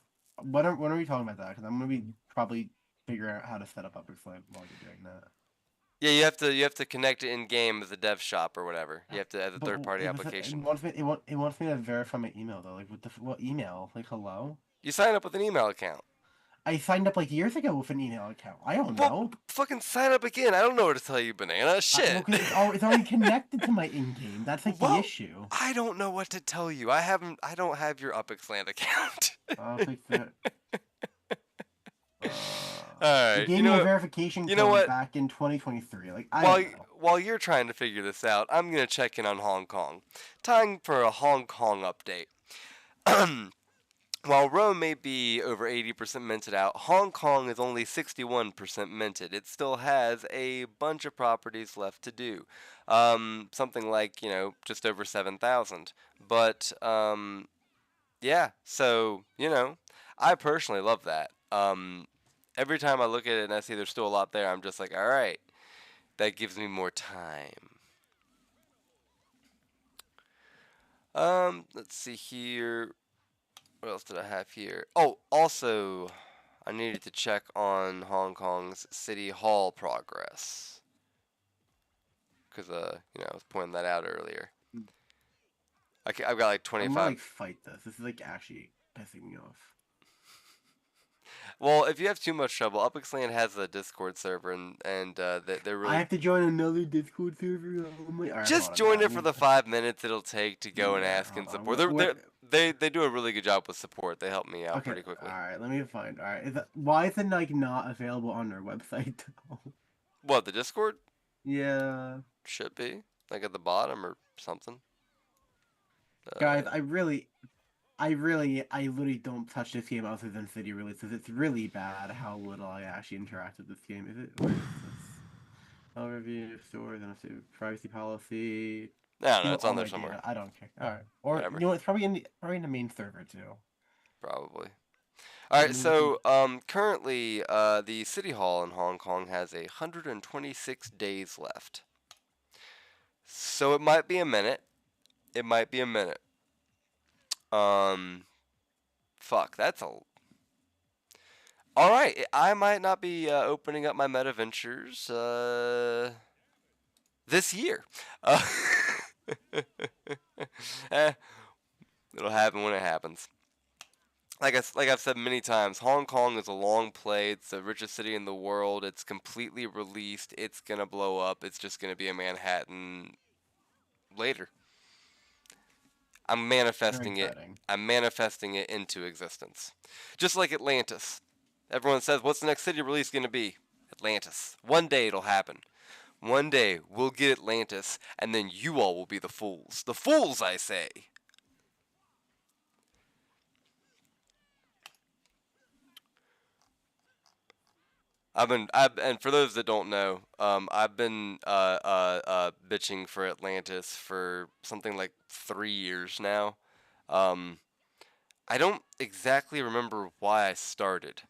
When are we talking about that? Because I'm gonna be probably figuring out how to set up Upland while you're doing that. Yeah, you have to connect it in game as a dev shop or whatever. You have to as a third party application. It wants me to verify my email though. Like what email? Like hello? You sign up with an email account. I signed up like years ago with an email account. I don't know. Well, fucking sign up again. I don't know what to tell you, banana. Shit. Well, it's already connected to my in-game. That's like the issue. I don't know what to tell you. I don't have your Upixland account. I'll fix that. Alright. It gave me a verification code back in 2023. Like I don't know. While you're trying to figure this out, I'm gonna check in on Hong Kong. Time for a Hong Kong update. While Rome may be over 80% minted out, Hong Kong is only 61% minted. It still has a bunch of properties left to do. Something like, just over 7,000. But, yeah, so, I personally love that. Every time I look at it and I see there's still a lot there, I'm just like, alright, that gives me more time. Let's see here. What else did I have here? Oh, also, I needed to check on Hong Kong's City Hall progress. Because, I was pointing that out earlier. I've got like 25. I'm gonna fight this. This is like actually pissing me off. Well, if you have too much trouble, Upixland has a Discord server, and they're really. I have to join another Discord server. Right, just join it for the 5 minutes it'll take to go and ask and support. They do a really good job with support. They help me out pretty quickly. All right, let me find. All right, why is it like not available on their website? What, the Discord? Yeah. Should be like at the bottom or something. Guys, I literally don't touch this game other than city releases. It's really bad how little I actually interact with this game. Is it? Where is this? Overview, stores, and privacy policy. No, it's on there somewhere. Data. I don't care. All right, or whatever. It's probably in the main server too. Probably. All right, so currently the City Hall in Hong Kong has 126 days left. So it might be a minute. It might be a minute. Fuck, that's a... Alright, I might not be opening up my meta ventures this year. It'll happen when it happens. Like I've said many times, Hong Kong is a long play. It's the richest city in the world. It's completely released. It's gonna blow up. It's just gonna be a Manhattan later. I'm manifesting it. I'm manifesting it into existence. Just like Atlantis. Everyone says, what's the next city release going to be? Atlantis. One day it'll happen. One day we'll get Atlantis, and then you all will be the fools. The fools, I say. And for those that don't know, I've been bitching for Atlantis for something like 3 years now. I don't exactly remember why I started,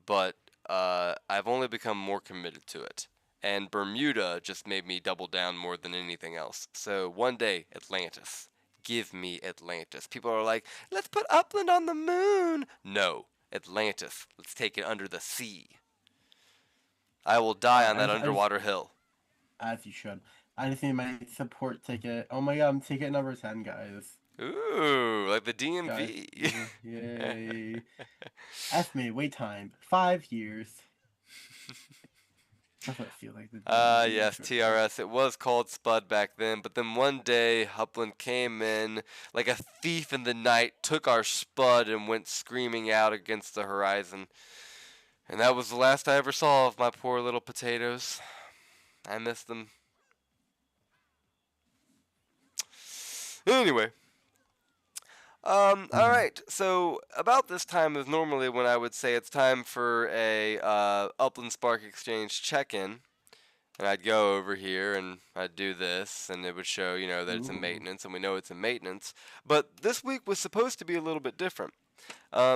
but I've only become more committed to it. And Bermuda just made me double down more than anything else. So one day, Atlantis. Give me Atlantis. People are like, let's put Upland on the moon. No, Atlantis. Let's take it under the sea. I will die on that underwater hill. As you should. I just need my support ticket. Oh my god, I'm ticket number 10, guys. Ooh, like the DMV. Guys, yay. Estimated wait time, 5 years. That's what I feel like. Yes, TRS. It was called Spud back then, but then one day Upland came in like a thief in the night, took our Spud and went screaming out against the horizon. And that was the last I ever saw of my poor little potatoes. I miss them. Anyway. All right. So about this time is normally when I would say it's time for a Upland Spark Exchange check-in, and I'd go over here and I'd do this, and it would show, that it's in maintenance, and we know it's in maintenance. But this week was supposed to be a little bit different,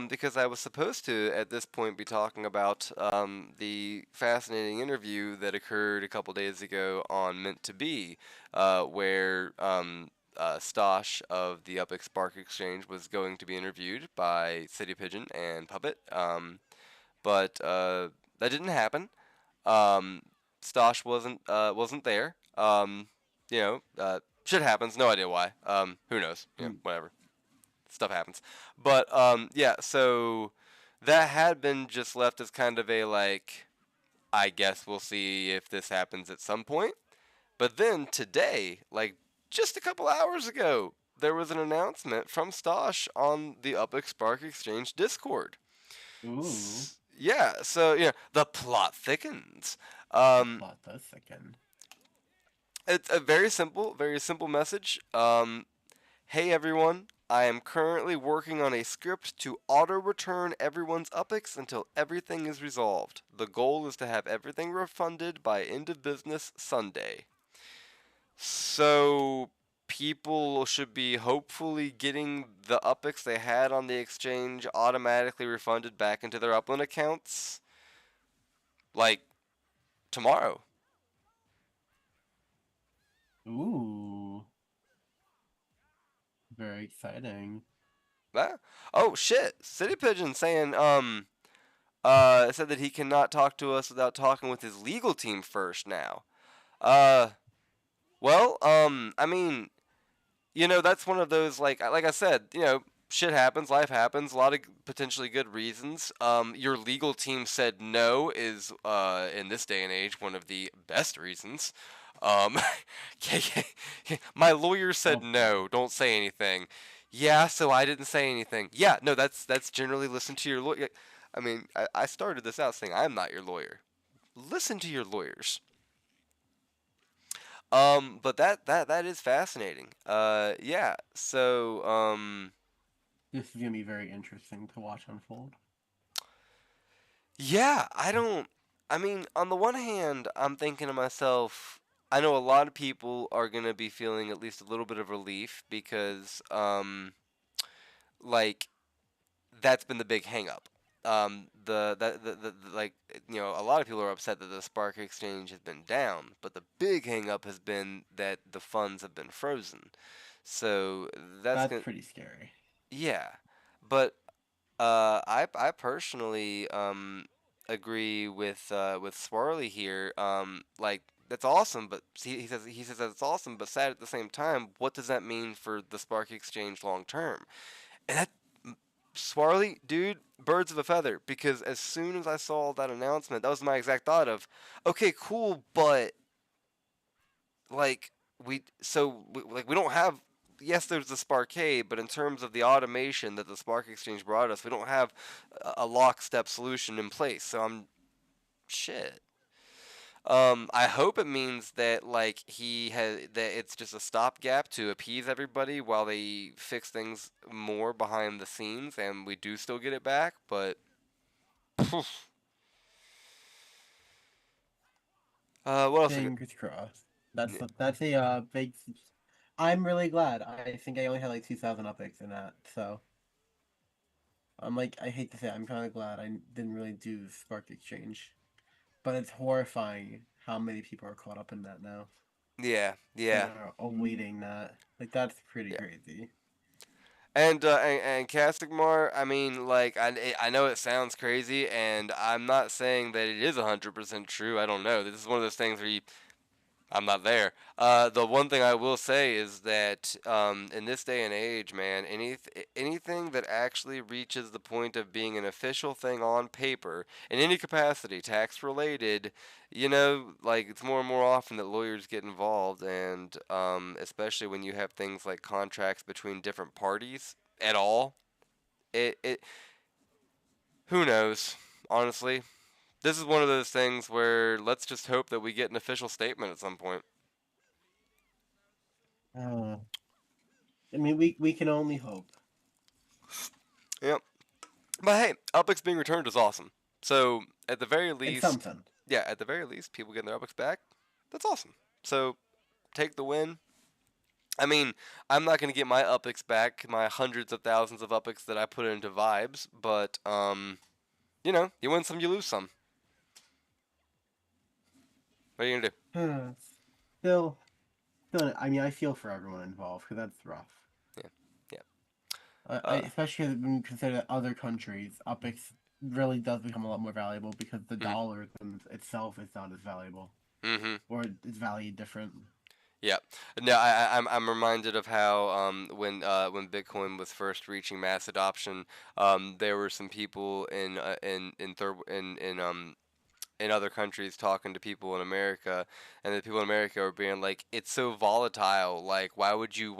because I was supposed to at this point be talking about the fascinating interview that occurred a couple days ago on Meant to Be, where Stosh of the Uppies Spark Exchange was going to be interviewed by City Pigeon and Puppet, but that didn't happen. Stosh wasn't there. Shit happens. No idea why. Who knows? Whatever. Stuff happens. But yeah. So that had been just left as kind of a like, I guess we'll see if this happens at some point. But then today, like just a couple hours ago, there was an announcement from Stosh on the Uppies Spark Exchange Discord. Ooh. Yeah, so the plot thickens. The plot does thicken. It's a very simple message. Hey everyone, I am currently working on a script to auto-return everyone's Uppies until everything is resolved. The goal is to have everything refunded by end of business Sunday. So people should be hopefully getting the Uppies they had on the exchange automatically refunded back into their Upland accounts, like, tomorrow. Ooh. Very exciting. Oh shit! City Pigeon saying said that he cannot talk to us without talking with his legal team first now. Well, I mean, that's one of those, like I said, shit happens, life happens, a lot of potentially good reasons. Your legal team said no is, in this day and age, one of the best reasons. My lawyer said no, don't say anything. Yeah, so I didn't say anything. Yeah, no, that's generally listen to your lawyer. I mean, I started this out saying I'm not your lawyer. Listen to your lawyers. But that is fascinating. Yeah. So, this is gonna be very interesting to watch unfold. Yeah, I mean, on the one hand, I'm thinking to myself, I know a lot of people are gonna be feeling at least a little bit of relief because, like, that's been the big hang up. Like, a lot of people are upset that the Spark Exchange has been down, but the big hang up has been that the funds have been frozen. So that's pretty scary. Yeah, but I personally agree with Swirly here. Like that's awesome, but he says that's awesome, but sad at the same time. What does that mean for the Spark Exchange long term? And that Swarly, dude, birds of a feather. Because as soon as I saw that announcement, that was my exact thought of, okay, cool, but like we don't have. Yes, there's the Sparkade, but in terms of the automation that the Spark Exchange brought us, we don't have a lockstep solution in place. So I'm shit. I hope it means that like that it's just a stopgap to appease everybody while they fix things more behind the scenes, and we do still get it back. But what else? Fingers crossed. That's a big. I'm really glad. I think I only had like 2,000 Uppies in that, so I'm like, I hate to say it, I'm kind of glad I didn't really do Spark Exchange. But it's horrifying how many people are caught up in that now. Yeah. Are awaiting that. Like that's pretty crazy. And Castigmar, I mean, like I know it sounds crazy, and I'm not saying that it is 100% true. I don't know. This is one of those things where I'm not there. The one thing I will say is that in this day and age, man, anything that actually reaches the point of being an official thing on paper in any capacity, tax related, like it's more and more often that lawyers get involved, and especially when you have things like contracts between different parties at all, it who knows, honestly. This is one of those things where let's just hope that we get an official statement at some point. I mean, we can only hope. Yep. But hey, Upix being returned is awesome. So at the very It's least, something. yeah, at the very least, people getting their Upix back. That's awesome. So take the win. I mean, I'm not gonna get my Upix back, my hundreds of thousands of Upix that I put into Vibes, but you know, you win some, you lose some. What are you gonna do? Still, I mean, I feel for everyone involved because that's rough. Yeah, yeah. Especially when you consider that other countries, Upix really does become a lot more valuable because the dollar itself is not as valuable, or it's valued different. Yeah, no, I'm reminded of how when Bitcoin was first reaching mass adoption, there were some people in other countries talking to people in America, and the people in America were being like, "It's so volatile. Like, why would you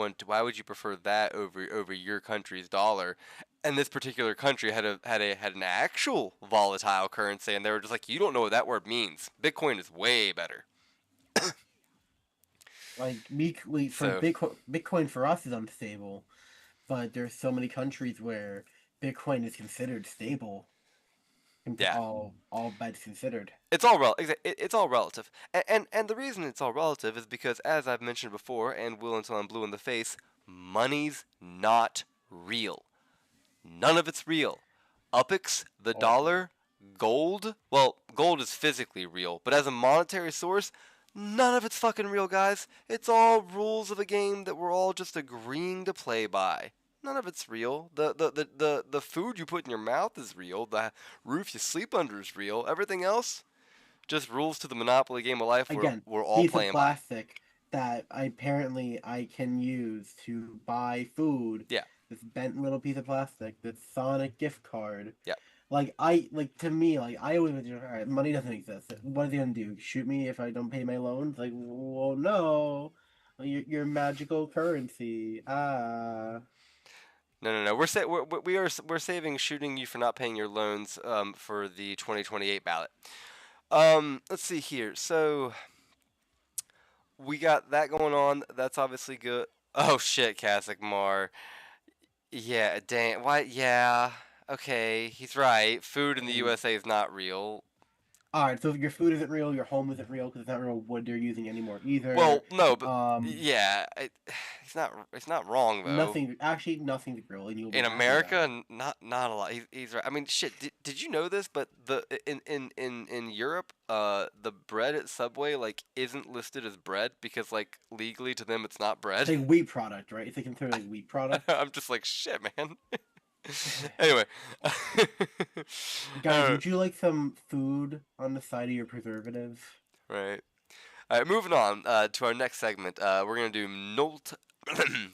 prefer that over your country's dollar?" And this particular country had an actual volatile currency, and they were just like, "You don't know what that word means. Bitcoin is way better." Like Bitcoin for us is unstable, but there's so many countries where Bitcoin is considered stable. Yeah. All bets considered. It's all it's all relative, and the reason it's all relative is because, as I've mentioned before, and will until I'm blue in the face, money's not real. None of it's real. Upix, the dollar, gold. Well, gold is physically real, but as a monetary source, none of it's fucking real, guys. It's all rules of a game that we're all just agreeing to play by. None of it's real. The food you put in your mouth is real. The roof you sleep under is real. Everything else, just rules to the Monopoly game of life we're all piece playing of plastic that apparently I can use to buy food. Yeah. This bent little piece of plastic, this Sonic gift card. Yeah. To me, I always all right, money doesn't exist. What are they gonna do? Shoot me if I don't pay my loans? Like, well, no. Your magical currency. Ah. No. We're saving shooting you for not paying your loans for the 2028 ballot. Let's see here. So we got that going on. That's obviously good. Oh shit, Kasich Mar. Yeah, dang. Why? Yeah. Okay, he's right. Food in the USA is not real. All right, so if your food isn't real, your home isn't real because it's not real wood they're using anymore either. Well, no, but yeah, he's not wrong though. Nothing's real, and in America, not a lot. He's right. I mean, shit. Did you know this? But in Europe, the bread at Subway like isn't listed as bread because like legally to them it's not bread. It's a wheat product, right? It's considered a wheat product. I'm just like shit, man. Anyway, guys, would you like some food on the side of your preservative? Right. All right, moving on to our next segment. We're gonna do Nolt.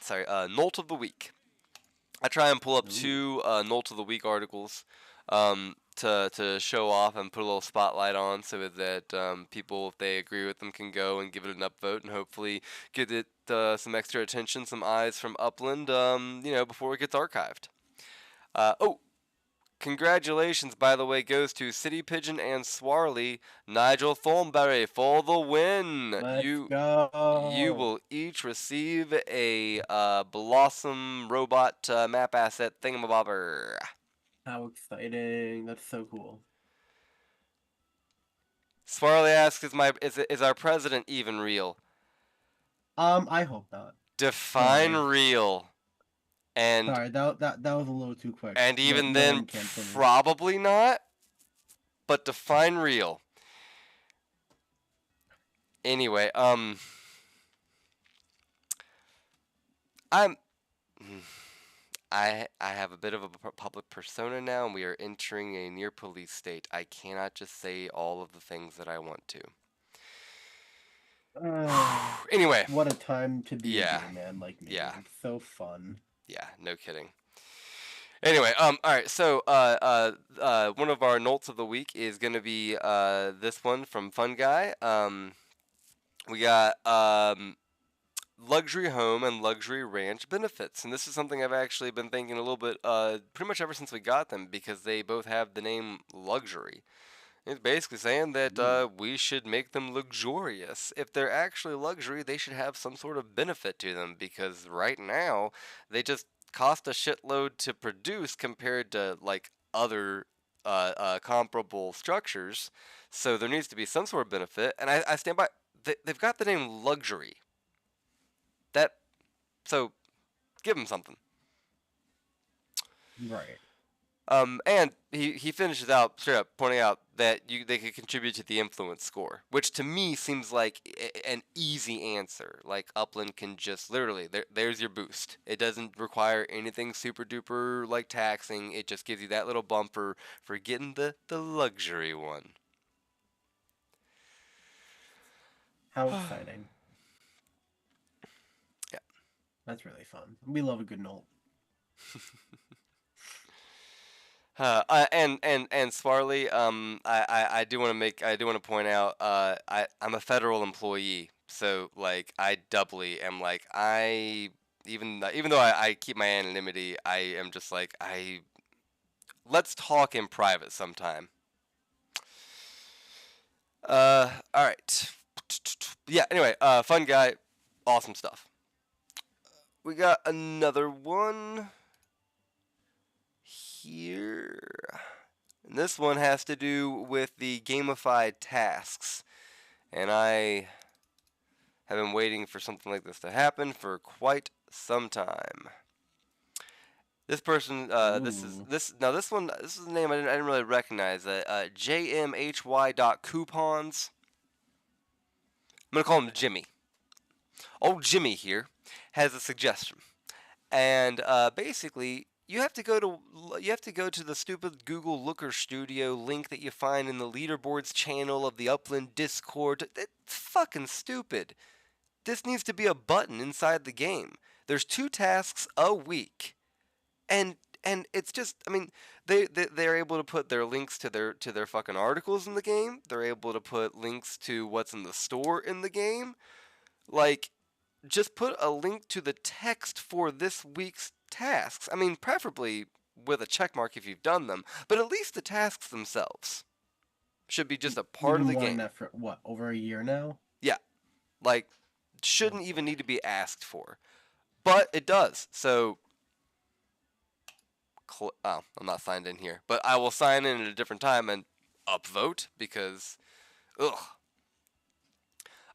Sorry, Nolt of the Week. I try and pull up two Nolt of the Week articles to show off and put a little spotlight on, so that people, if they agree with them, can go and give it an upvote and hopefully get it some extra attention, some eyes from Upland, before it gets archived. Congratulations, by the way, goes to City Pigeon and Swarley, Nigel Thornberry for the win. Let's you go. You will each receive a Blossom Robot map asset thingamabobber. How exciting! That's so cool. Swarley asks, "Is our president even real?" I hope not. Define real. And sorry, that was a little too quick. And even then, probably not. But define real. Anyway, I have a bit of a public persona now, and we are entering a near police state. I cannot just say all of the things that I want to. Anyway, what a time to be a man like me. Yeah, it's so fun. Yeah, no kidding. Anyway, all right. So, one of our Nolts of the week is gonna be this one from Fun Guy. We got luxury home and luxury ranch benefits, and this is something I've actually been thinking a little bit, pretty much ever since we got them, because they both have the name luxury. He's basically saying that we should make them luxurious. If they're actually luxury, they should have some sort of benefit to them, because right now they just cost a shitload to produce compared to like other comparable structures. So there needs to be some sort of benefit, and I stand by. They've got the name luxury. That so give them something. Right. And he finishes out straight up pointing out that they could contribute to the influence score, which to me seems like an easy answer. Like Upland can just literally there's your boost. It doesn't require anything super duper like taxing. It just gives you that little bumper for getting the luxury one. How exciting! Yeah, that's really fun. We love a good Nolt. And Sparley, I do want to point out, I'm a federal employee, so like I doubly am like even though I keep my anonymity, I am just like let's talk in private sometime. All right, yeah. Anyway, fun guy, awesome stuff. We got another one here. And this one has to do with the gamified tasks. And I have been waiting for something like this to happen for quite some time. This person, this is a name I didn't really recognize. jmhy.coupons. I'm gonna call him Jimmy. Old Jimmy here has a suggestion, and basically you have to go to the stupid Google Looker Studio link that you find in the leaderboards channel of the Upland Discord. It's fucking stupid. This needs to be a button inside the game. There's 2 tasks a week, and it's just, I mean, they're able to put their links to their fucking articles in the game. They're able to put links to what's in the store in the game. Like, just put a link to the text for this week's tasks. I mean, preferably with a check mark if you've done them, but at least the tasks themselves should be just a part of the game. That for what, over a year now? Yeah, like shouldn't even need to be asked for, but it does. So, I'm not signed in here, but I will sign in at a different time and upvote because, ugh.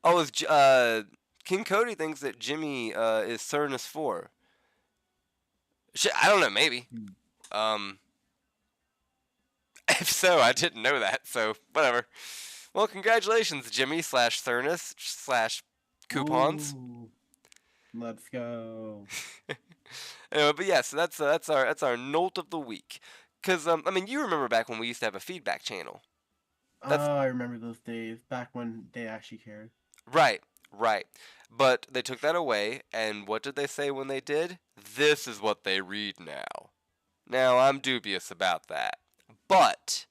Oh, is King Cody thinks that Jimmy is Sirness 4. Shit, I don't know, maybe. If so, I didn't know that, so whatever. Well, congratulations, Jimmy / Sirness / coupons. Ooh, let's go. Anyway, but yeah, so that's our Nolt of the week. Cause I mean, you remember back when we used to have a feedback channel. I remember those days back when they actually cared. Right. But they took that away, and what did they say when they did? This is what they read now. Now, I'm dubious about that, but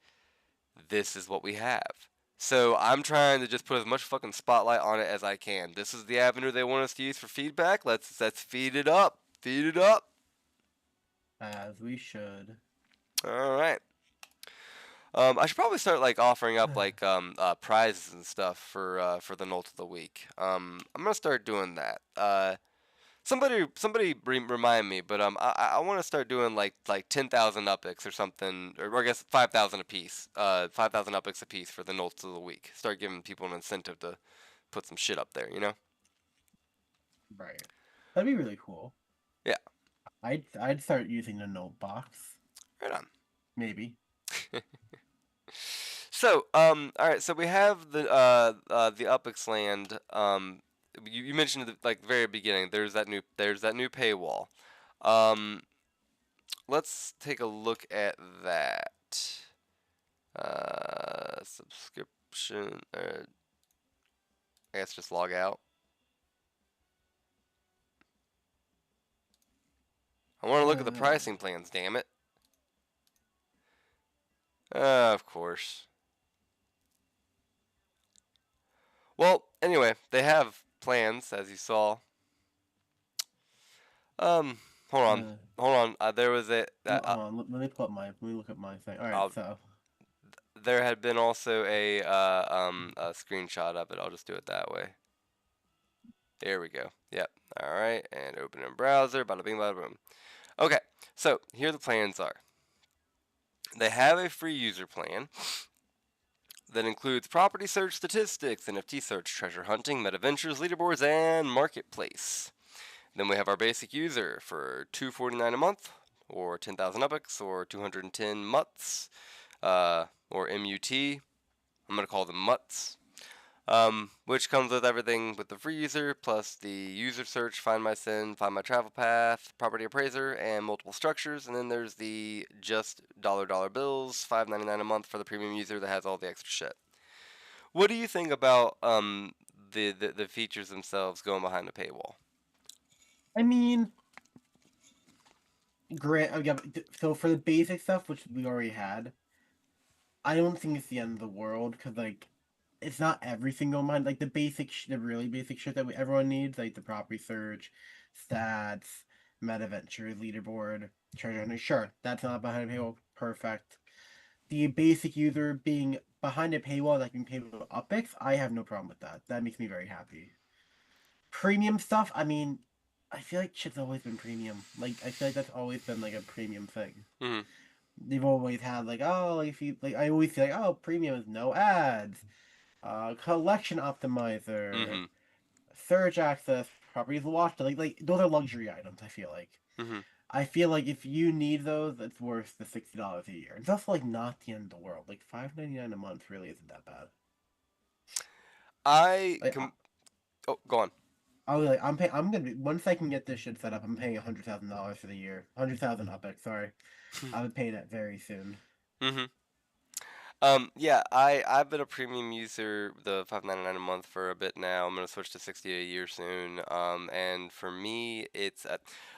this is what we have. So I'm trying to just put as much fucking spotlight on it as I can. This is the avenue they want us to use for feedback. Let's feed it up. Feed it up. As we should. All right. I should probably start like offering up like prizes and stuff for the Nolt of the week. I'm gonna start doing that. Somebody remind me, but I want to start doing like 10,000 Uppies or something, or I guess 5,000 a piece. 5,000 Uppies a piece for the Nolts of the week. Start giving people an incentive to put some shit up there, you know? Right. That'd be really cool. Yeah. I'd start using the note box. Right on. Maybe. So, all right. So we have the Upix land. You mentioned at the like very beginning. There's that new paywall. Let's take a look at that. Subscription. I guess just log out. I want to look at the pricing plans. Damn it. Of course. Well, anyway, they have plans, as you saw. Hold on. There was a. Hold on. Let me look up my thing. All right. there had been also a screenshot of it. I'll just do it that way. There we go. Yep. All right, and open in browser. Bada bing, bada boom. Okay, so here the plans are. They have a free user plan that includes property search, statistics, NFT search, treasure hunting, meta ventures, leaderboards, and marketplace. Then we have our basic user for $2.49 a month, or 10,000 epics, or 210 mutts, or MUT. I'm going to call them mutts. Which comes with everything with the free user, plus the user search, find my sin, find my travel path, property appraiser, and multiple structures. And then there's the just dollar bills, $5.99 a month for the premium user that has all the extra shit. What do you think about the features themselves going behind the paywall? I mean, so for the basic stuff, which we already had, I don't think it's the end of the world, because, like, it's not everything going behind. Like, the really basic shit that everyone needs, like the property search, stats, meta ventures, leaderboard, treasure hunter. Sure, that's not behind a paywall. Perfect. The basic user being behind a paywall, like being paid with Uppies, I have no problem with that. That makes me very happy. Premium stuff, I mean, I feel like shit's always been premium. Like, I feel like that's always been, like, a premium thing. Mm-hmm. They've always had, like, oh, like, if you, like, I always feel like, oh, premium is no ads. Collection optimizer, Mm-hmm. search access, properties watched. Like those are luxury items. I feel like. Mm-hmm. I feel like if you need those, it's worth the $60 a year. It's also like not the end of the world. Like $5.99 a month really isn't that bad. Oh, go on. I was like, I'm gonna be, once I can get this shit set up, I'm paying $100,000 for the year. 100,000 Uppies, sorry. I'll be paying that very soon. Mm-hmm. Yeah, I've been a premium user, the $5.99 a month for a bit now. I'm gonna switch to 60 a year soon. And for me, it's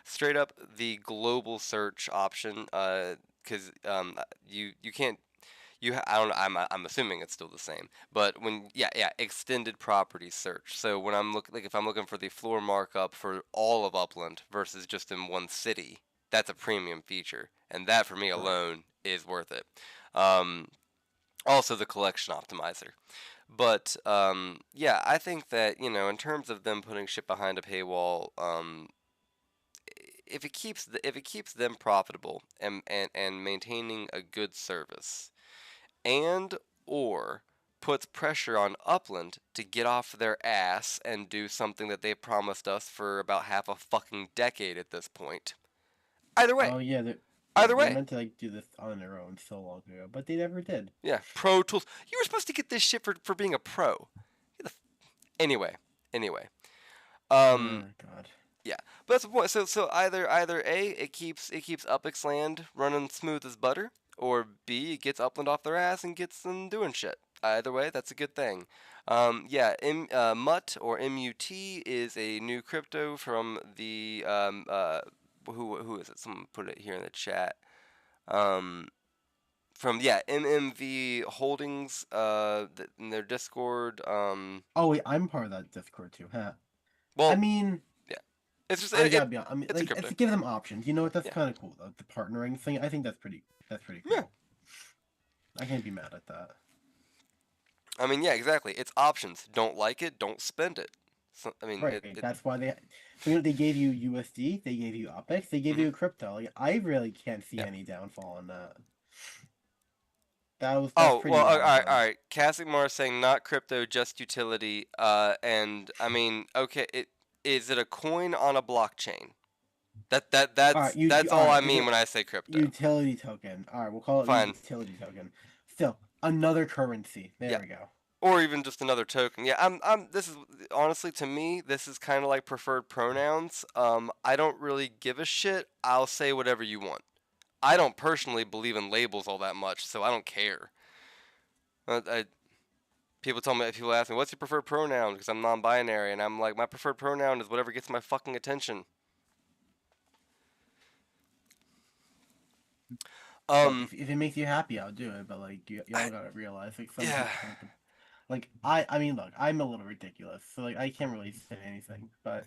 straight up the global search option. Because you can't. I don't know. I'm assuming it's still the same. But extended property search. So when if I'm looking for the floor markup for all of Upland versus just in one city, that's a premium feature, and that for me alone is worth it. Also the collection optimizer. But I think that, in terms of them putting shit behind a paywall, if it keeps them profitable and maintaining a good service, and or puts pressure on Upland to get off their ass and do something that they promised us for about half a fucking decade at this point. Either way. Oh yeah, Either way. They meant to do this on their own so long ago, but they never did. Yeah, Pro Tools. You were supposed to get this shit for being a pro. Anyway. Oh God. Yeah, but that's the point. So either A, it keeps Upland running smooth as butter, or B, it gets Upland off their ass and gets them doing shit. Either way, that's a good thing. MUT or MUT is a new crypto from the who is it? Someone put it here in the chat. From MMV Holdings, in their Discord. Oh wait, I'm part of that Discord too, huh? Well, I mean, yeah, it's just it's to give them options. You know what? That's kind of cool though. The partnering thing. I think that's pretty cool. Yeah. I can't be mad at that. I mean, yeah, exactly. It's options. Don't like it, don't spend it. So, I mean, that's why they gave you USD, they gave you Uppies, they gave you a crypto. Like, I really can't see any downfall in that. That's pretty all right. Casimir saying not crypto, just utility. And I mean, okay, is it a coin on a blockchain? That's all I mean when I say crypto. Utility token. All right, we'll call it a utility token. Still, another currency. There we go. Or even just another token. Yeah, this is honestly, to me, this is kind of like preferred pronouns. I don't really give a shit. I'll say whatever you want. I don't personally believe in labels all that much, so I don't care. People ask me, what's your preferred pronoun? Because I'm non-binary, and I'm like, my preferred pronoun is whatever gets my fucking attention. If it makes you happy, I'll do it. But like, y'all gotta realize, like, I mean, look, I'm a little ridiculous, so like, I can't really say anything. But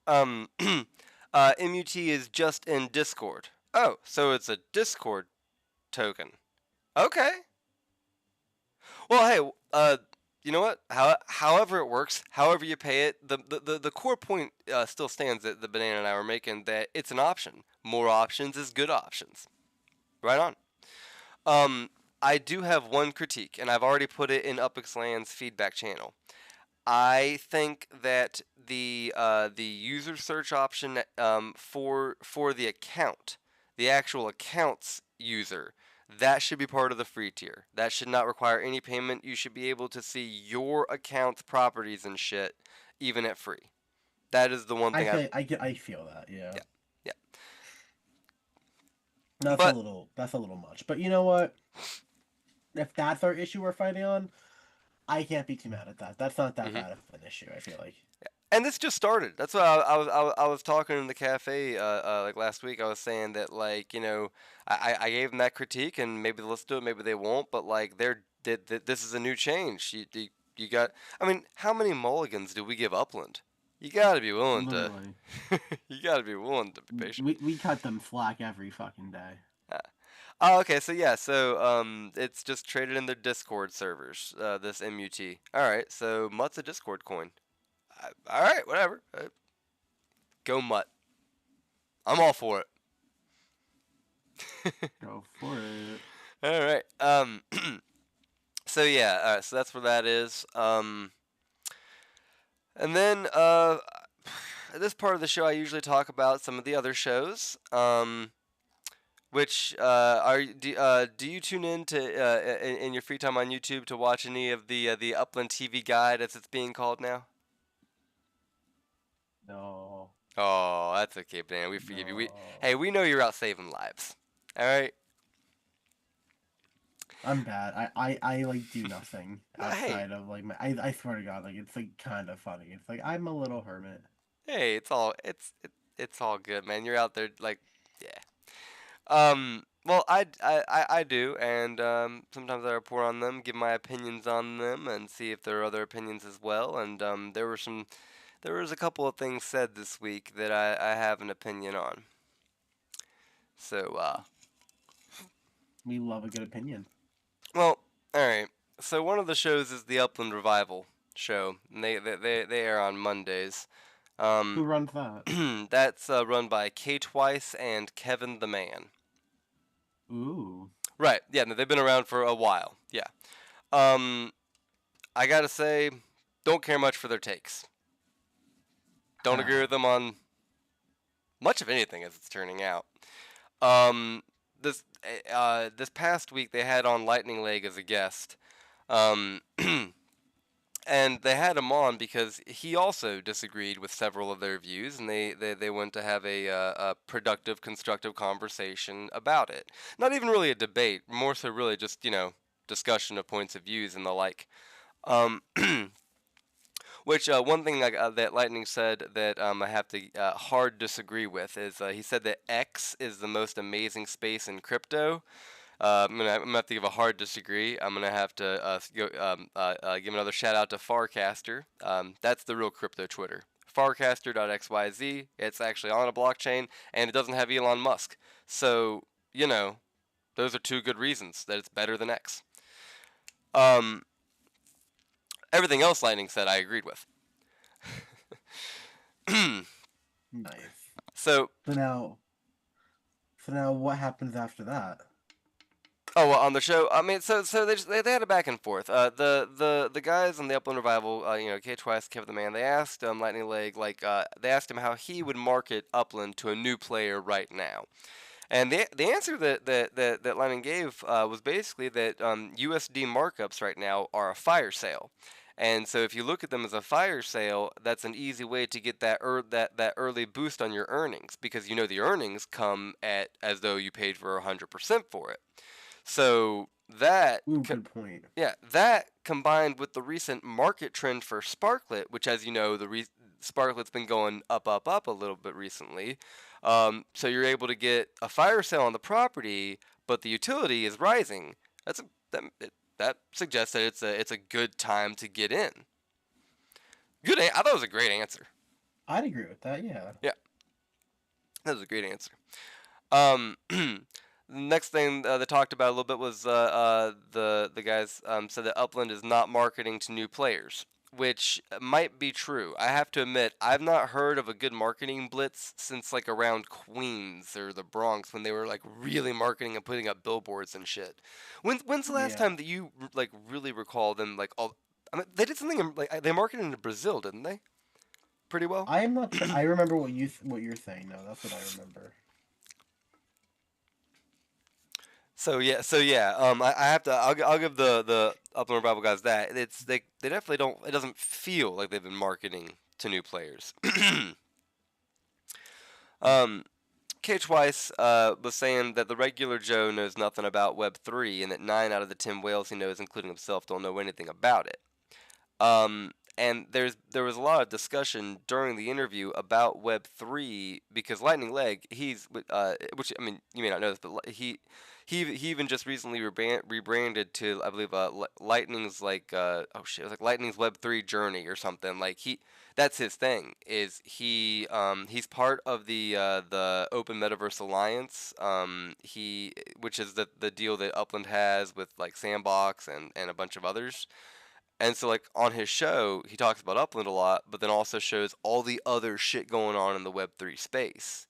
MUT is just in Discord. Oh, so it's a Discord token. Okay. Well, hey, you know what? However it works, however you pay it, the core point still stands that the Banana and I were making, that it's an option. More options is good options. Right on. I do have one critique, and I've already put it in UpXLand's feedback channel. I think that the user search option for the account, the actual accounts user, that should be part of the free tier. That should not require any payment. You should be able to see your account's properties and shit even at free. That is the one thing I feel that, yeah. Yeah, yeah. That's a little much. But you know what? If that's our issue we're fighting on, I can't be too mad at that. That's not that bad of an issue, I feel like. And this just started. That's why I was talking in the cafe like last week. I was saying that, like, you know, I gave them that critique, and maybe they'll listen to it, maybe they won't. But like, this is a new change. You got. I mean, how many mulligans do we give Upland? You got to be willing Literally. to. You got to be willing to be patient. We cut them slack every fucking day. Oh, okay. So yeah. So it's just traded in their Discord servers. This MUT. All right. So Mutt's a Discord coin. All right, whatever. Go Mutt. I'm all for it. Go for it. All right. So yeah. So that's where that is. And then this part of the show, I usually talk about some of the other shows. Which do you tune in to in your free time on YouTube to watch any of the Upland TV Guide, as it's being called now? No. Oh, that's okay, man. We forgive you. We know you're out saving lives. All right. I'm bad. I like do nothing outside of like my. I swear to God, like it's like kind of funny. It's like I'm a little hermit. Hey, it's all good, man. You're out there, like, yeah. Well, I do, and sometimes I report on them, give my opinions on them, and see if there are other opinions as well. And there was a couple of things said this week that I have an opinion on. So We love a good opinion. well, all right. So one of the shows is the Upland Revival show, and they air on Mondays. Who runs that? That's run by K Twice and Kevin the Man. Ooh. Right. Yeah. No, they've been around for a while. Yeah. I gotta say, don't care much for their takes. Don't agree with them on much of anything, as it's turning out. This past week they had on Lightning Leg as a guest. And they had him on because he also disagreed with several of their views, and they went to have a productive, constructive conversation about it. Not even really a debate, more so really just, you know, discussion of points of views and the like. Which one thing that Lightning said that I have to hard disagree with is he said that X is the most amazing space in crypto. I'm gonna have to give a hard disagree. I'm gonna have to give another shout out to Farcaster. That's the real crypto Twitter. Farcaster.xyz. It's actually on a blockchain, and it doesn't have Elon Musk. So, you know, those are two good reasons that it's better than X. Everything else Lightning said, I agreed with. Nice. So now, what happens after that? Oh, well, on the show, I mean, so they had a back and forth. The guys on the Upland Revival, you know, K Twice, Kevin the Man, they asked Lightning Leg, like, they asked him how he would market Upland to a new player right now. And the answer that Lightning gave was basically that USD markups right now are a fire sale. And so if you look at them as a fire sale, that's an easy way to get that early boost on your earnings, because you know the earnings come at as though you paid for 100% for it. So that good point. Yeah, that combined with the recent market trend for Sparklet, which, as you know, Sparklet's been going up a little bit recently. So you're able to get a fire sale on the property, but the utility is rising. That suggests that it's a good time to get in. I thought it was a great answer. I'd agree with that. Yeah. Yeah, that was a great answer. The next thing they talked about a little bit was the guys said that Upland is not marketing to new players, which might be true. I have to admit, I've not heard of a good marketing blitz since like around Queens or the Bronx when they were like really marketing and putting up billboards and shit. When's the last Yeah. time that you like really recall them like all? I mean, they did something like they marketed into Brazil, didn't they? Pretty well. I am not sure. I remember what you're saying. No, that's what I remember. So yeah. I have to. I'll give the Upland Revival guys that they definitely don't. It doesn't feel like they've been marketing to new players. um, Cage Weiss was saying that the regular Joe knows nothing about Web 3, and that 9 out of the 10 whales he knows, including himself, don't know anything about it. And there was a lot of discussion during the interview about Web 3 because Lightning Leg, which I mean you may not know this, but he even just recently rebranded to I believe Lightning's like oh shit, it was like Lightning's Web 3 journey or something. Like that's his thing. Is he's part of the Open Metaverse Alliance. Which is the deal that Upland has with like Sandbox and a bunch of others. And so, like, on his show, he talks about Upland a lot, but then also shows all the other shit going on in the Web3 space.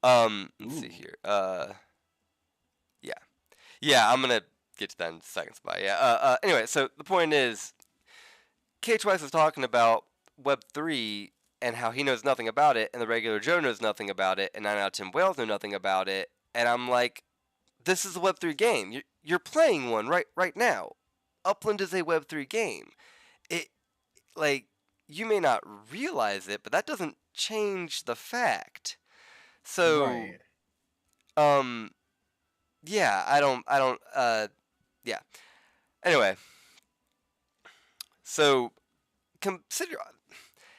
Let's see Ooh. here. Yeah. Yeah, I'm gonna get to that in seconds, but yeah. Anyway, so the point is, K. Twice is talking about Web3 and how he knows nothing about it, and the regular Joe knows nothing about it, and 9 out of 10 whales know nothing about it, and I'm like, this is a Web3 game. You're playing one right now. Upland is a Web3 game. It like you may not realize it, but that doesn't change the fact. So, Right. um, yeah, yeah. Anyway, so consider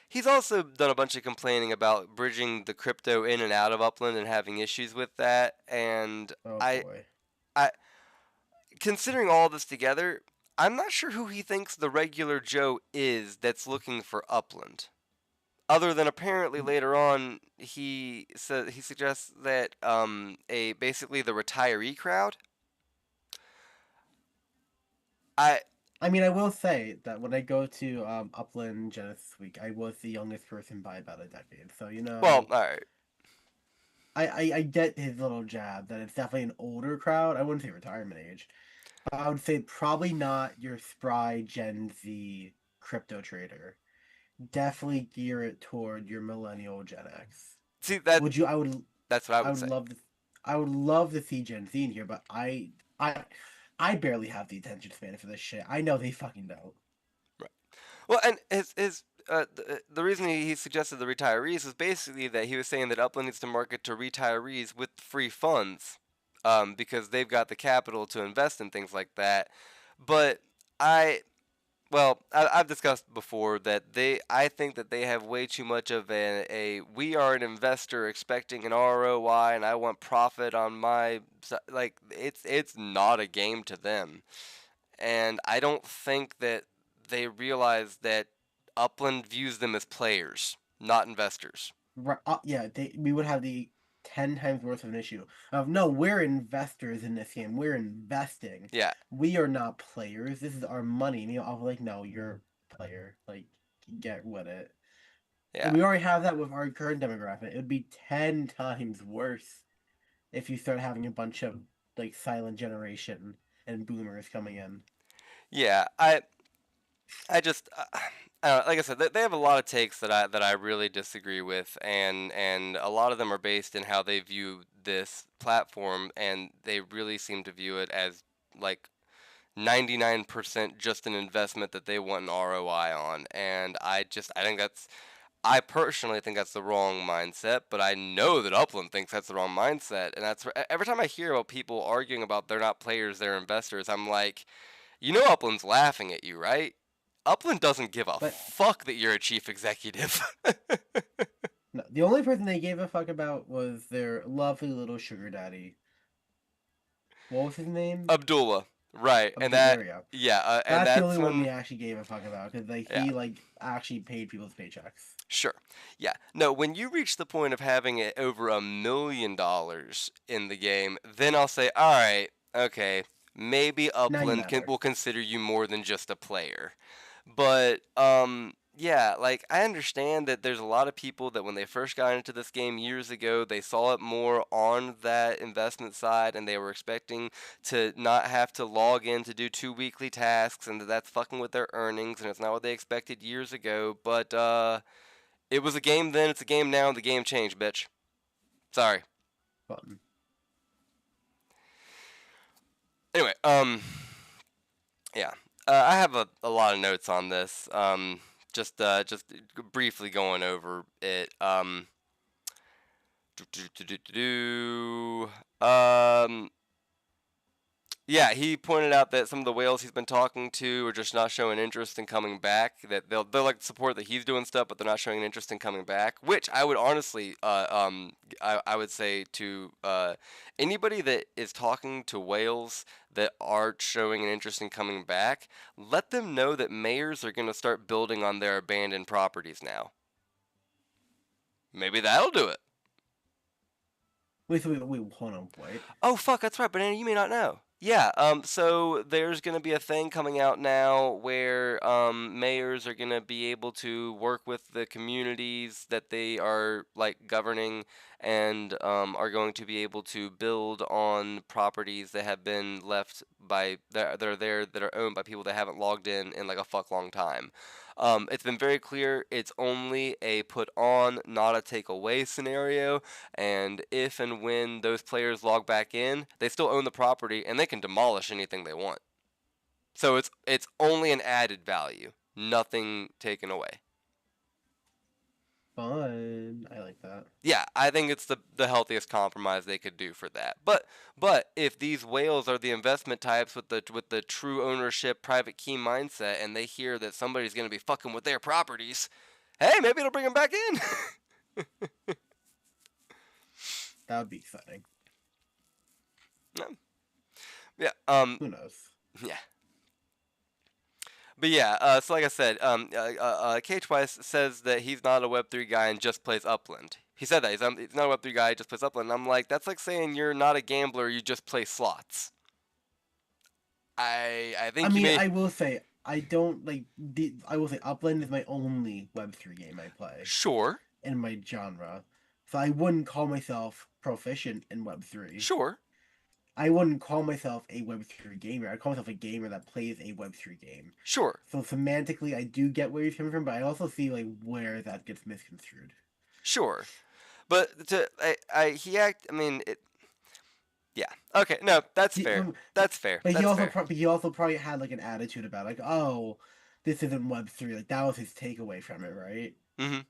he's also done a bunch of complaining about bridging the crypto in and out of Upland and having issues with that, and Oh I boy. I considering all this together, I'm not sure who he thinks the regular Joe is that's looking for Upland. Other than apparently later on, he suggests that a basically the retiree crowd. I I mean, I will say that when I go to Upland Genesis Week, I was the youngest person by about a decade. So well, all right, I get his little jab that it's definitely an older crowd. I wouldn't say retirement age, but I would say probably not your spry Gen Z crypto trader. Definitely gear it toward your millennial Gen X. see that Would you? I would. that's what I I would would say. love to. I would love to see Gen Z in here, but I barely have the attention span for this shit. I know they fucking don't. Right. Well, and the reason he suggested the retirees is basically that he was saying that Upland needs to market to retirees with free funds, because they've got the capital to invest in things like that. But I I've discussed before that I think that they have way too much of we are an investor expecting an ROI and I want profit on like it's not a game to them, and I don't think that they realize that Upland views them as players, not investors. Right, yeah, we would have the 10 times worse of an issue of no, we're investors in this game. We're investing. Yeah, We are not players. This is our money. And, I'm like, no, you're a player. Like, get with it. yeah. And we already have that with our current demographic. It would be 10 times worse if you start having a bunch of like silent generation and boomers coming in. Yeah, I just, like I said, they have a lot of takes that I really disagree with, and a lot of them are based in how they view this platform, and they really seem to view it as like 99% just an investment that they want an ROI on, and I personally think that's the wrong mindset, but I know that Upland thinks that's the wrong mindset, and every time I hear about people arguing about they're not players, they're investors, I'm like, you know Upland's laughing at you, right? Upland doesn't give a But fuck that you're a chief executive. no, the only person they gave a fuck about was their lovely little sugar daddy. What was his name? Abdullah. Right, of and the that, area. yeah, and That's the that's only one when, we actually gave a fuck about because like yeah, he like actually paid people's paychecks. sure, yeah. No, when you reach the point of having it over $1 million in the game, then I'll say, all right, okay, maybe Now you Upland matter. will consider you more than just a player. But yeah, like I understand that there's a lot of people that when they first got into this game years ago, they saw it more on that investment side and they were expecting to not have to log in to do 2 weekly tasks and that's fucking with their earnings and it's not what they expected years ago. But it was a game then, it's a game now, and the game changed, bitch. Sorry. Fun. Anyway, yeah. I have a lot of notes on this. Just briefly going over it. Um, yeah, he pointed out that some of the whales he's been talking to are just not showing interest in coming back. That they'll like support that he's doing stuff, but they're not showing an interest in coming back. Which I would honestly, I would say to anybody that is talking to whales that aren't showing an interest in coming back, let them know that mayors are going to start building on their abandoned properties now. Maybe that'll do it. Wait, hold on, wait. Oh fuck, that's right, Banana. You may not know. Yeah. So there's gonna be a thing coming out now where mayors are gonna be able to work with the communities that they are like governing, and are going to be able to build on properties that have been left by that are there that are owned by people that haven't logged in like a fuck long time. It's been very clear it's only a put on, not a take away scenario. And if and when those players log back in, they still own the property and they can demolish anything they want. So it's only an added value, nothing taken away. Fun. I like that. Yeah, I think it's the healthiest compromise they could do for that. But if these whales are the investment types with the true ownership private key mindset and they hear that somebody's going to be fucking with their properties, hey, maybe it'll bring them back in. That would be exciting. Yeah. Who knows? Yeah. But yeah, so like I said, K Twice says that he's not a Web3 guy and just plays Upland. He said that he's not a Web3 guy, he just plays Upland. And I'm like, that's like saying you're not a gambler, you just play slots. I think I will say I don't like I will say Upland is my only Web3 game I play. Sure. In my genre, so I wouldn't call myself proficient in Web3. Sure. I wouldn't call myself a Web3 gamer. I'd call myself a gamer that plays a Web3 game. Sure. So semantically, I do get where he's coming from, but I also see like where that gets misconstrued. Sure, but yeah. Okay, no, that's fair. That's fair. But that's he also probably had like an attitude about like, oh, this isn't Web3. Like that was his takeaway from it, right? Mm-hmm.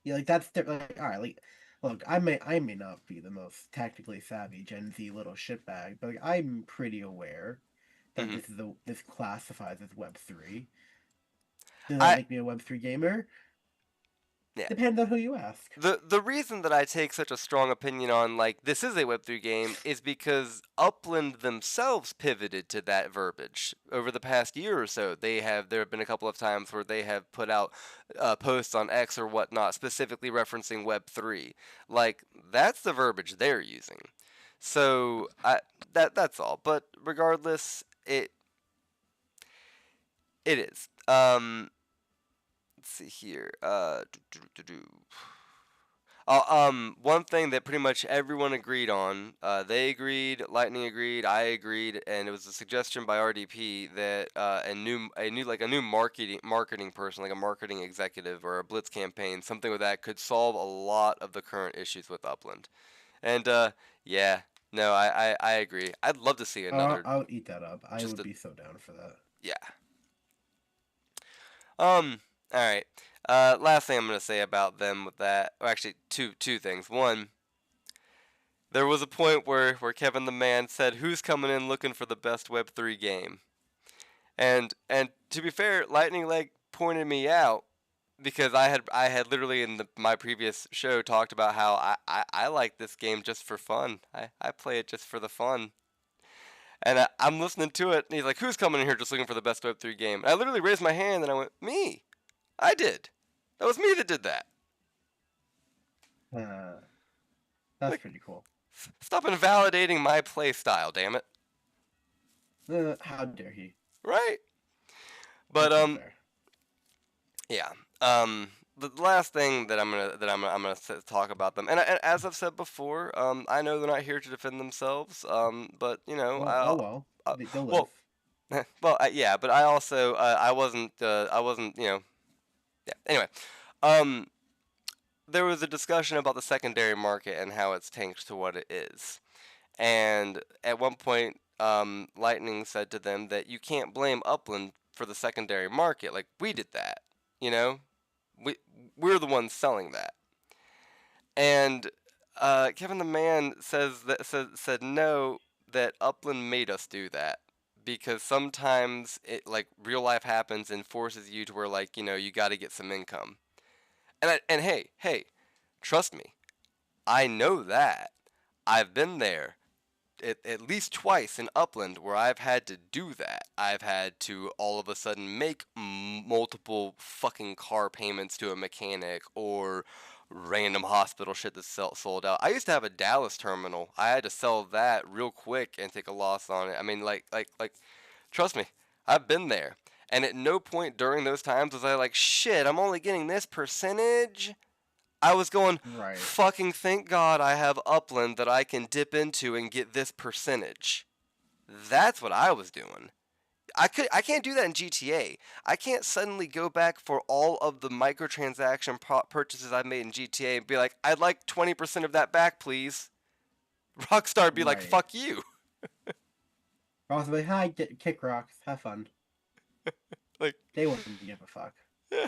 Yeah, like that's like all right. Like, look, I may not be the most technically savvy Gen Z little shitbag, but like, I'm pretty aware that this classifies as Web3. Does that make me a Web3 gamer? Yeah. Depends on who you ask. The reason that I take such a strong opinion on like this is a Web3 game is because Upland themselves pivoted to that verbiage over the past year or so. There have been a couple of times where they have put out posts on X or whatnot specifically referencing Web3. Like that's the verbiage they're using. So that's all. But regardless, it is. Let's see here. One thing that pretty much everyone agreed on, they agreed, Lightning agreed, I agreed, and it was a suggestion by RDP that a new marketing person, like a marketing executive or a blitz campaign, something with that, could solve a lot of the current issues with Upland. And yeah, no, I agree. I'd love to see another. I'll eat that up. I would be so down for that. Yeah. All right. Last thing I'm going to say about them with that, or actually two things. One, there was a point where Kevin the Man said, "Who's coming in looking for the best Web3 game?" And to be fair, Lightning Leg pointed me out because I had literally in my previous show talked about how I like this game just for fun. I play it just for the fun. And I'm listening to it, and he's like, "Who's coming in here just looking for the best Web3 game?" And I literally raised my hand, and I went, "Me. I did. That was me that did that." That's Like, pretty cool. stop invalidating my play style, damn it. How dare he? Right? But That's unfair. yeah. The last thing that I'm gonna talk about them, and as I've said before, I know they're not here to defend themselves. But you know, Well, uh, they'll live. well, well, yeah. But I also, I wasn't, you know, yeah. Anyway, um, there was a discussion about the secondary market and how it's tanked to what it is. And at one point, Lightning said to them that you can't blame Upland for the secondary market. Like, we did that, you know? We, we're the ones selling that. And Kevin the Man said no, that Upland made us do that. Because sometimes it, like, real life happens and forces you to where, like, you know, you got to get some income. And hey, trust me, I know that. I've been there at least twice in Upland where I've had to do that. I've had to all of a sudden make multiple fucking car payments to a mechanic or random hospital shit that's sold out. I used to have a Dallas terminal. I had to sell that real quick and take a loss on it. I mean, like, trust me, I've been there. And at no point during those times was I like, shit, I'm only getting this percentage. I was going, Right. fucking thank God I have Upland that I can dip into and get this percentage. That's what I was doing. I can't do that in GTA. I can't suddenly go back for all of the microtransaction purchases I've made in GTA and be like, I'd like 20% of that back, please. Rockstar would be like, Right. fuck you. Ross will be like, hi, kick rocks, have fun. Like, they wouldn't give a fuck. Yeah.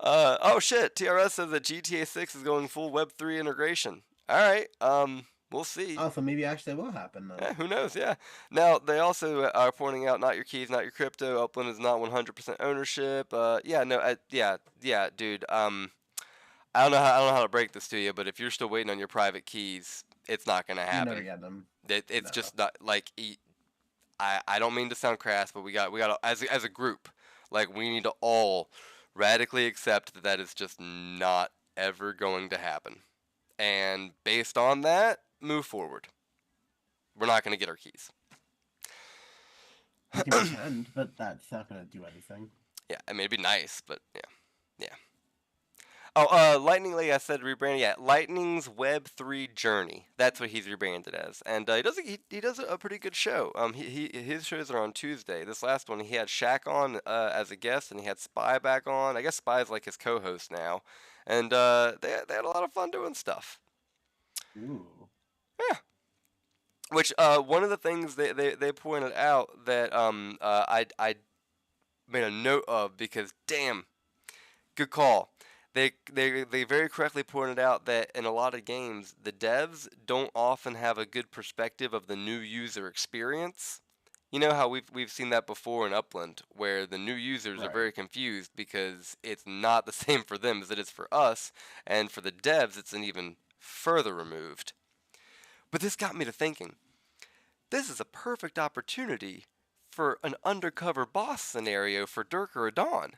Oh shit, TRS says that GTA 6 is going full Web3 integration. Alright, we'll see. Oh, so maybe actually will happen then. Yeah, who knows, yeah. Now, they also are pointing out, not your keys, not your crypto, Upland is not 100% ownership. Yeah, no, yeah, dude, I don't know how to break this to you, but if you're still waiting on your private keys, it's not gonna happen. You never get them. It's just not, like, I don't mean to sound crass, but we got as a group, like, we need to all radically accept that is just not ever going to happen. And based on that, move forward. We're not going to get our keys. You can pretend, but that's not going to do anything. Yeah, I mean, it'd be nice, but yeah. Oh, Lightning, like I said, rebranding. Yeah, Lightning's Web3 Journey. That's what he's rebranded as, and he does a pretty good show. His shows are on Tuesday. This last one, he had Shaq on as a guest, and he had Spy back on. I guess Spy's like his co-host now, and they had a lot of fun doing stuff. Ooh. Yeah. Which one of the things they pointed out that I made a note of, because damn, good call. They very correctly pointed out that in a lot of games, the devs don't often have a good perspective of the new user experience. You know how we've seen that before in Upland, where the new users are very confused because it's not the same for them as it is for us, and for the devs, it's an even further removed. But this got me to thinking, this is a perfect opportunity for an undercover boss scenario for Dirk or Dawn.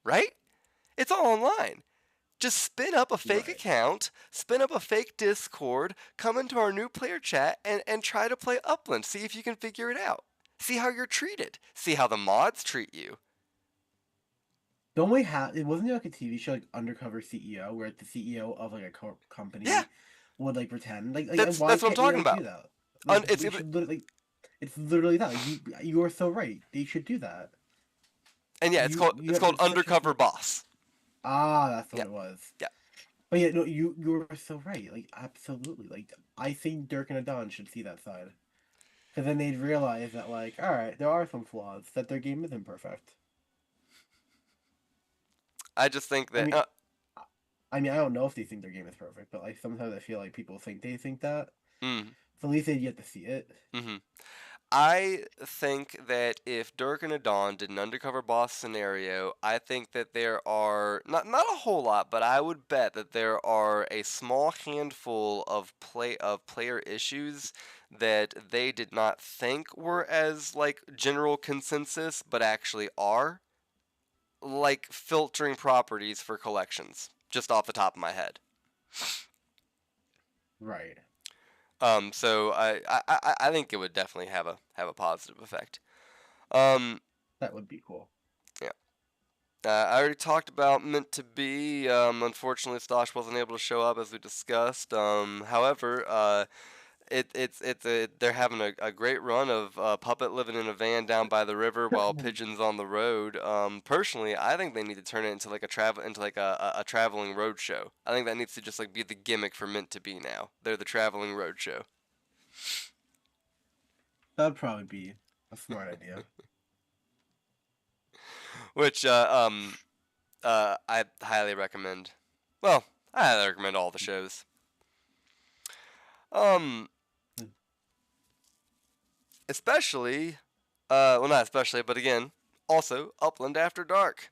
Right? It's all online. Just spin up a fake account, spin up a fake Discord, come into our new player chat, and try to play Upland. See if you can figure it out. See how you're treated. See how the mods treat you. Don't we have? It wasn't there like a TV show like Undercover CEO, where the CEO of like a company would like pretend like that's what I'm talking about. Like, it's literally that. Like, you are so right. They should do that. And yeah, it's called Undercover Boss. Ah, that's what it was. Yeah. But yeah, no, you were so right. Like, absolutely. Like, I think Dirk and Adon should see that side, because then they'd realize that, like, all right, there are some flaws, that their game isn't perfect. I just think that. I mean, I don't know if they think their game is perfect, but like sometimes I feel like people think they think that. Mm. So at least they get to see it. Mm-hmm. I think that if Dirk and Adon did an undercover boss scenario, I think that there are not a whole lot, but I would bet that there are a small handful of player issues that they did not think were as like general consensus, but actually are, like filtering properties for collections, just off the top of my head. Right. So I think it would definitely have a positive effect. Um, That would be cool. yeah. I already talked about Meant to Be. Unfortunately, Stosh wasn't able to show up as we discussed. However, they're having a great run of Puppet living in a van down by the river while Pigeon's on the road. Personally, I think they need to turn it into like a traveling road show. I think that needs to just like be the gimmick for Meant to Be now. They're the traveling road show. That'd probably be a smart idea. Which I highly recommend. Well, I highly recommend all the shows. Especially, well, not especially, but again, also Upland After Dark.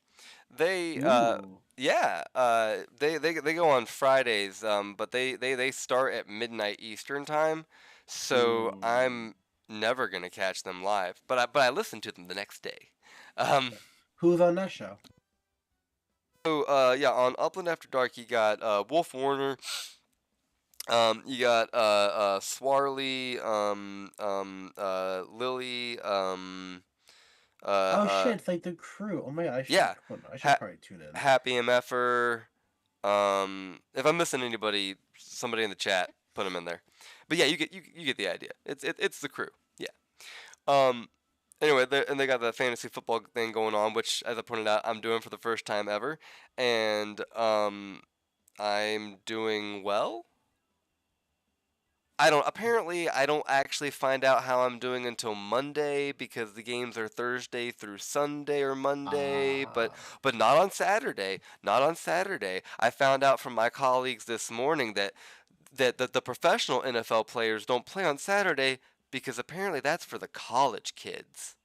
They, Ooh. yeah, they go on Fridays, but they start at midnight Eastern time, so Ooh. I'm never gonna catch them live. But I listen to them the next day. Um, Who's on that show? so yeah, on Upland After Dark, you got Wolf Warner. You got Swarley, Lily, Oh uh, shit, it's like the crew. Oh my god, yeah, I should ha- probably tune in. Happy MFer. If I'm missing anybody, somebody in the chat, put them in there. But yeah, you get the idea. It's the crew. Yeah. Um. Anyway, they got the fantasy football thing going on, which, as I pointed out, I'm doing for the first time ever, and I'm doing well. Apparently I don't actually find out how I'm doing until Monday because the games are Thursday through Sunday or Monday, but Ah. not on Saturday. Not on Saturday. I found out from my colleagues this morning that the professional NFL players don't play on Saturday because apparently that's for the college kids.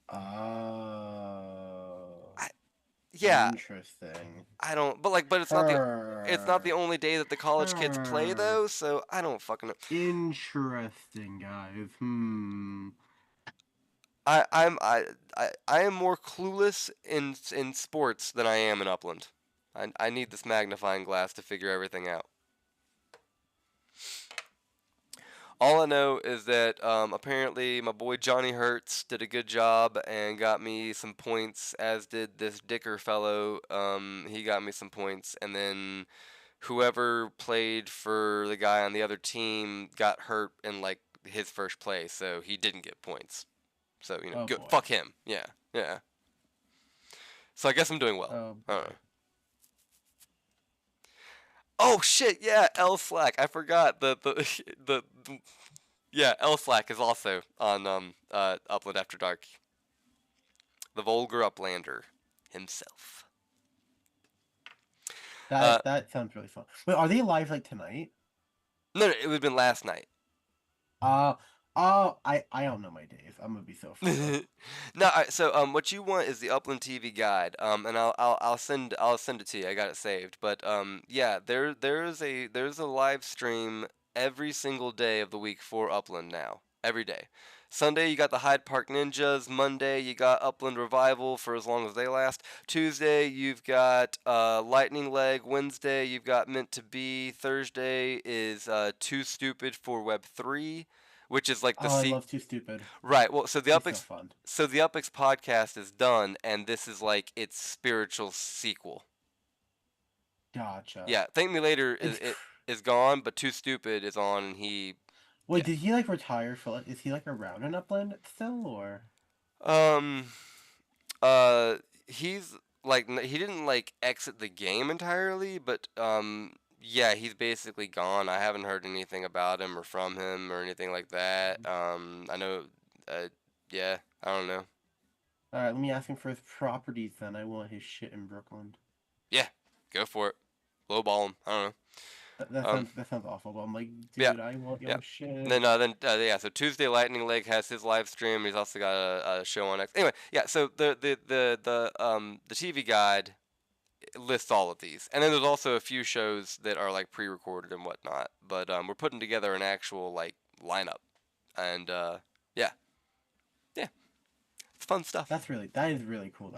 Oh. Yeah, Interesting. I don't, but it's not the only day that the college kids play though, so I don't fucking know. Interesting, guys. I am more clueless in sports than I am in Upland. I need this magnifying glass to figure everything out. All I know is that apparently my boy Johnny Hertz did a good job and got me some points, as did this Dicker fellow. He got me some points, and then whoever played for the guy on the other team got hurt in like his first play, so he didn't get points. So Oh good. boy. Fuck him. Yeah, yeah. So I guess I'm doing well. Oh I don't boy. know. Oh shit! Yeah, L Slack. I forgot the yeah, L Slack is also on Upland After Dark. The vulgar Uplander himself. That sounds really fun. Wait, are they live like tonight? No, it would have been last night. I don't know my days. I'm gonna be so afraid. No, so what you want is the Upland TV guide, and I'll send it to you. I got it saved, but yeah, there's a live stream every single day of the week for Upland now, every day. Sunday you got the Hyde Park Ninjas. Monday you got Upland Revival for as long as they last. Tuesday you've got Lightning Leg. Wednesday you've got Meant to Be. Thursday is Too Stupid for Web 3. Which is like the Oh, I love Too Stupid. right. Well, so the It's so Upix fun. podcast is done, and this is like its spiritual sequel. Gotcha. Yeah, Thank Me Later It's is gone, but Too Stupid is on, and Wait, yeah. did he like retire for like? Is he like around in Upland still, or? Um, he's like he didn't like exit the game entirely, but yeah, he's basically gone. I haven't heard anything about him or from him or anything like that. I know, yeah, I don't know. All right, let me ask him for his properties then. I want his shit in Brooklyn. Yeah, go for it. Lowball him. I don't know. That sounds awful. But I'm like, dude, Yeah, I want your yeah. shit. And then yeah. So Tuesday, Lightning Leg has his live stream. He's also got a show on X. Anyway, yeah. So the TV guide lists all of these, and then there's also a few shows that are like pre-recorded and whatnot. But we're putting together an actual like lineup. And yeah, yeah, it's fun stuff. That is really cool.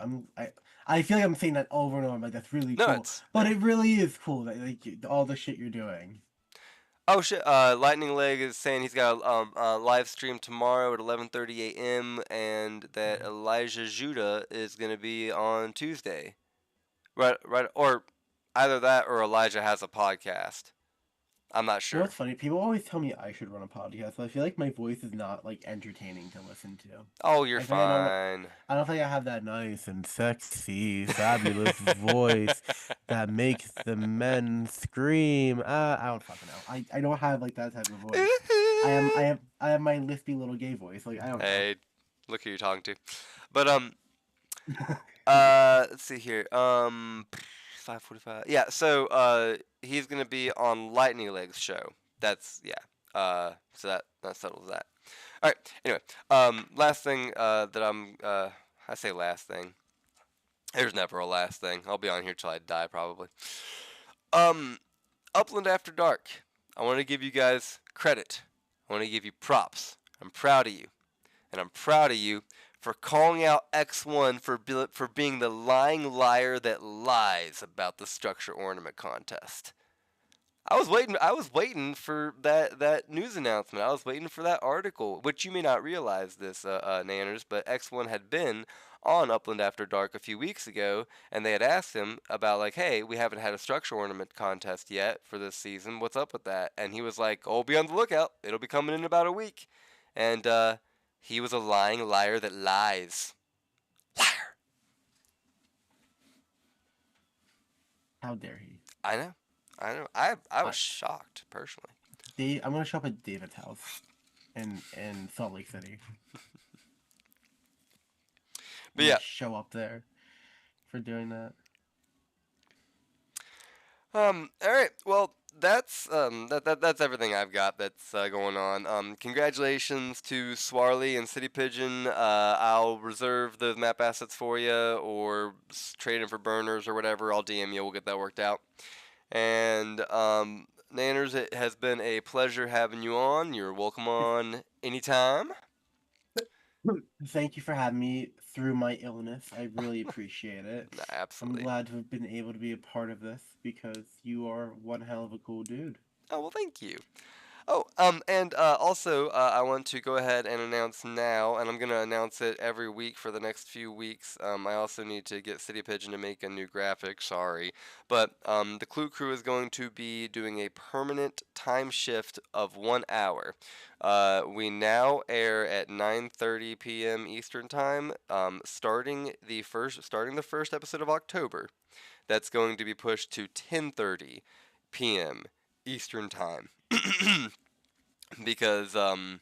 I feel like I'm saying that over and over. Like that's really No, cool, but it really is cool that like all the shit you're doing. Oh shit! Lightning Leg is saying he's got a live stream tomorrow at 11:30 a.m. and that Elijah Judah is gonna be on Tuesday. Right, or either that or Elijah has a podcast. I'm not You know sure. what's funny? People always tell me I should run a podcast, but I feel like my voice is not like entertaining to listen to. Oh, you're I think fine. I don't think I have that nice and sexy, fabulous voice that makes the men scream. I don't fucking know. I don't have like that type of voice. I have my lispy little gay voice. Like I don't know. Hey, look who you're talking to. But let's see here. 5:45. Yeah, so he's gonna be on Lightning Leg's show. That's yeah. So that settles that. All right. Anyway, last thing that I say last thing. There's never a last thing. I'll be on here till I die probably. Upland After Dark. I want to give you guys credit. I want to give you props. I'm proud of you, and I'm proud of you for calling out X1 for being the lying liar that lies about the structure ornament contest. I was waiting for that news announcement. I was waiting for that article, which you may not realize this, Nanners, but X1 had been on Upland After Dark a few weeks ago, and they had asked him about like, hey, we haven't had a structure ornament contest yet for this season. What's up with that? And he was like, oh, be on the lookout. It'll be coming in about a week. And he was a lying liar that lies. Liar. How dare he? I know. I was shocked personally. I'm gonna show up at David's house in Salt Lake City. But yeah, show up there for doing that. All right. Well, that's that's everything I've got that's going on. Congratulations to Swarley and City Pigeon. I'll reserve those map assets for you, or trade them for burners or whatever. I'll DM you. We'll get that worked out. And Nanners, it has been a pleasure having you on. You're welcome on anytime. Thank you for having me through my illness. I really appreciate it. Absolutely. I'm glad to have been able to be a part of this because you are one hell of a cool dude. Oh, well, thank you. Oh, and also, I want to go ahead and announce now, and I'm going to announce it every week for the next few weeks. I also need to get City Pigeon to make a new graphic, sorry. But the Clue Crew is going to be doing a permanent time shift of 1 hour. We now air at 9:30 p.m. Eastern Time, starting the first episode of October. That's going to be pushed to 10:30 p.m. Eastern Time. Because, well,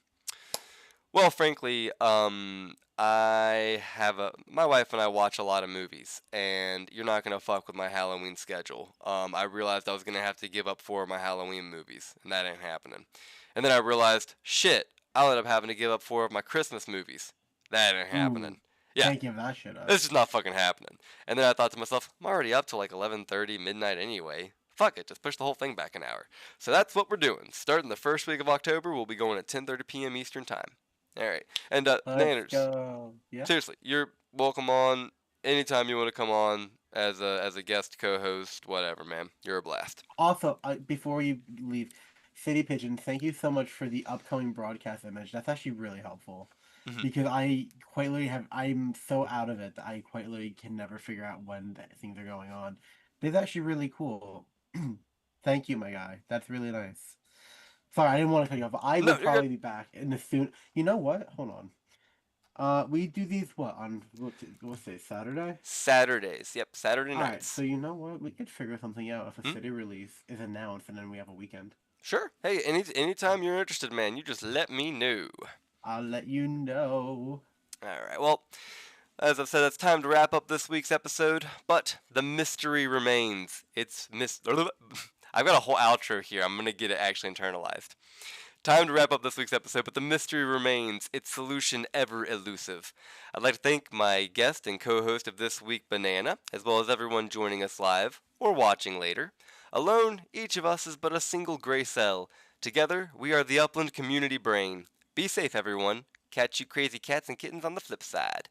frankly, my wife and I watch a lot of movies, and you're not going to fuck with my Halloween schedule. I realized I was going to have to give up 4 of my Halloween movies, and that ain't happening. And then I realized, shit, I'll end up having to give up 4 of my Christmas movies. That ain't happening. Yeah. Can't give that shit up. It's just not fucking happening. And then I thought to myself, I'm already up till like 11:30 midnight anyway. Fuck it, just push the whole thing back an hour. So that's what we're doing. Starting the first week of October, we'll be going at 10:30 p.m. Eastern Time. All right. And Nanners, yeah. seriously, you're welcome on anytime you want to come on as a guest co-host, whatever, man. You're a blast. Also, before you leave, City Pigeon, thank you so much for the upcoming broadcast image. That's actually really helpful. Mhm. Because I'm so out of it that I quite literally can never figure out when things are going on. It's actually really cool. Thank you, my guy. That's really nice. Sorry, I didn't want to cut you off. I will probably be back in the soon. You know what? Hold on. We do these on what's it, Saturday? Saturdays. Yep, Saturday nights. Alright, so you know what? We could figure something out if a city release is announced and then we have a weekend. Sure. Hey, anytime you're interested, man, you just let me know. I'll let you know. All right. Well, as I've said, it's time to wrap up this week's episode, but the mystery remains. I've got a whole outro here. I'm going to get it actually internalized. Time to wrap up this week's episode, but the mystery remains. Its solution ever elusive. I'd like to thank my guest and co-host of this week, Banana, as well as everyone joining us live or watching later. Alone, each of us is but a single gray cell. Together, we are the Upland Community Brain. Be safe, everyone. Catch you crazy cats and kittens on the flip side.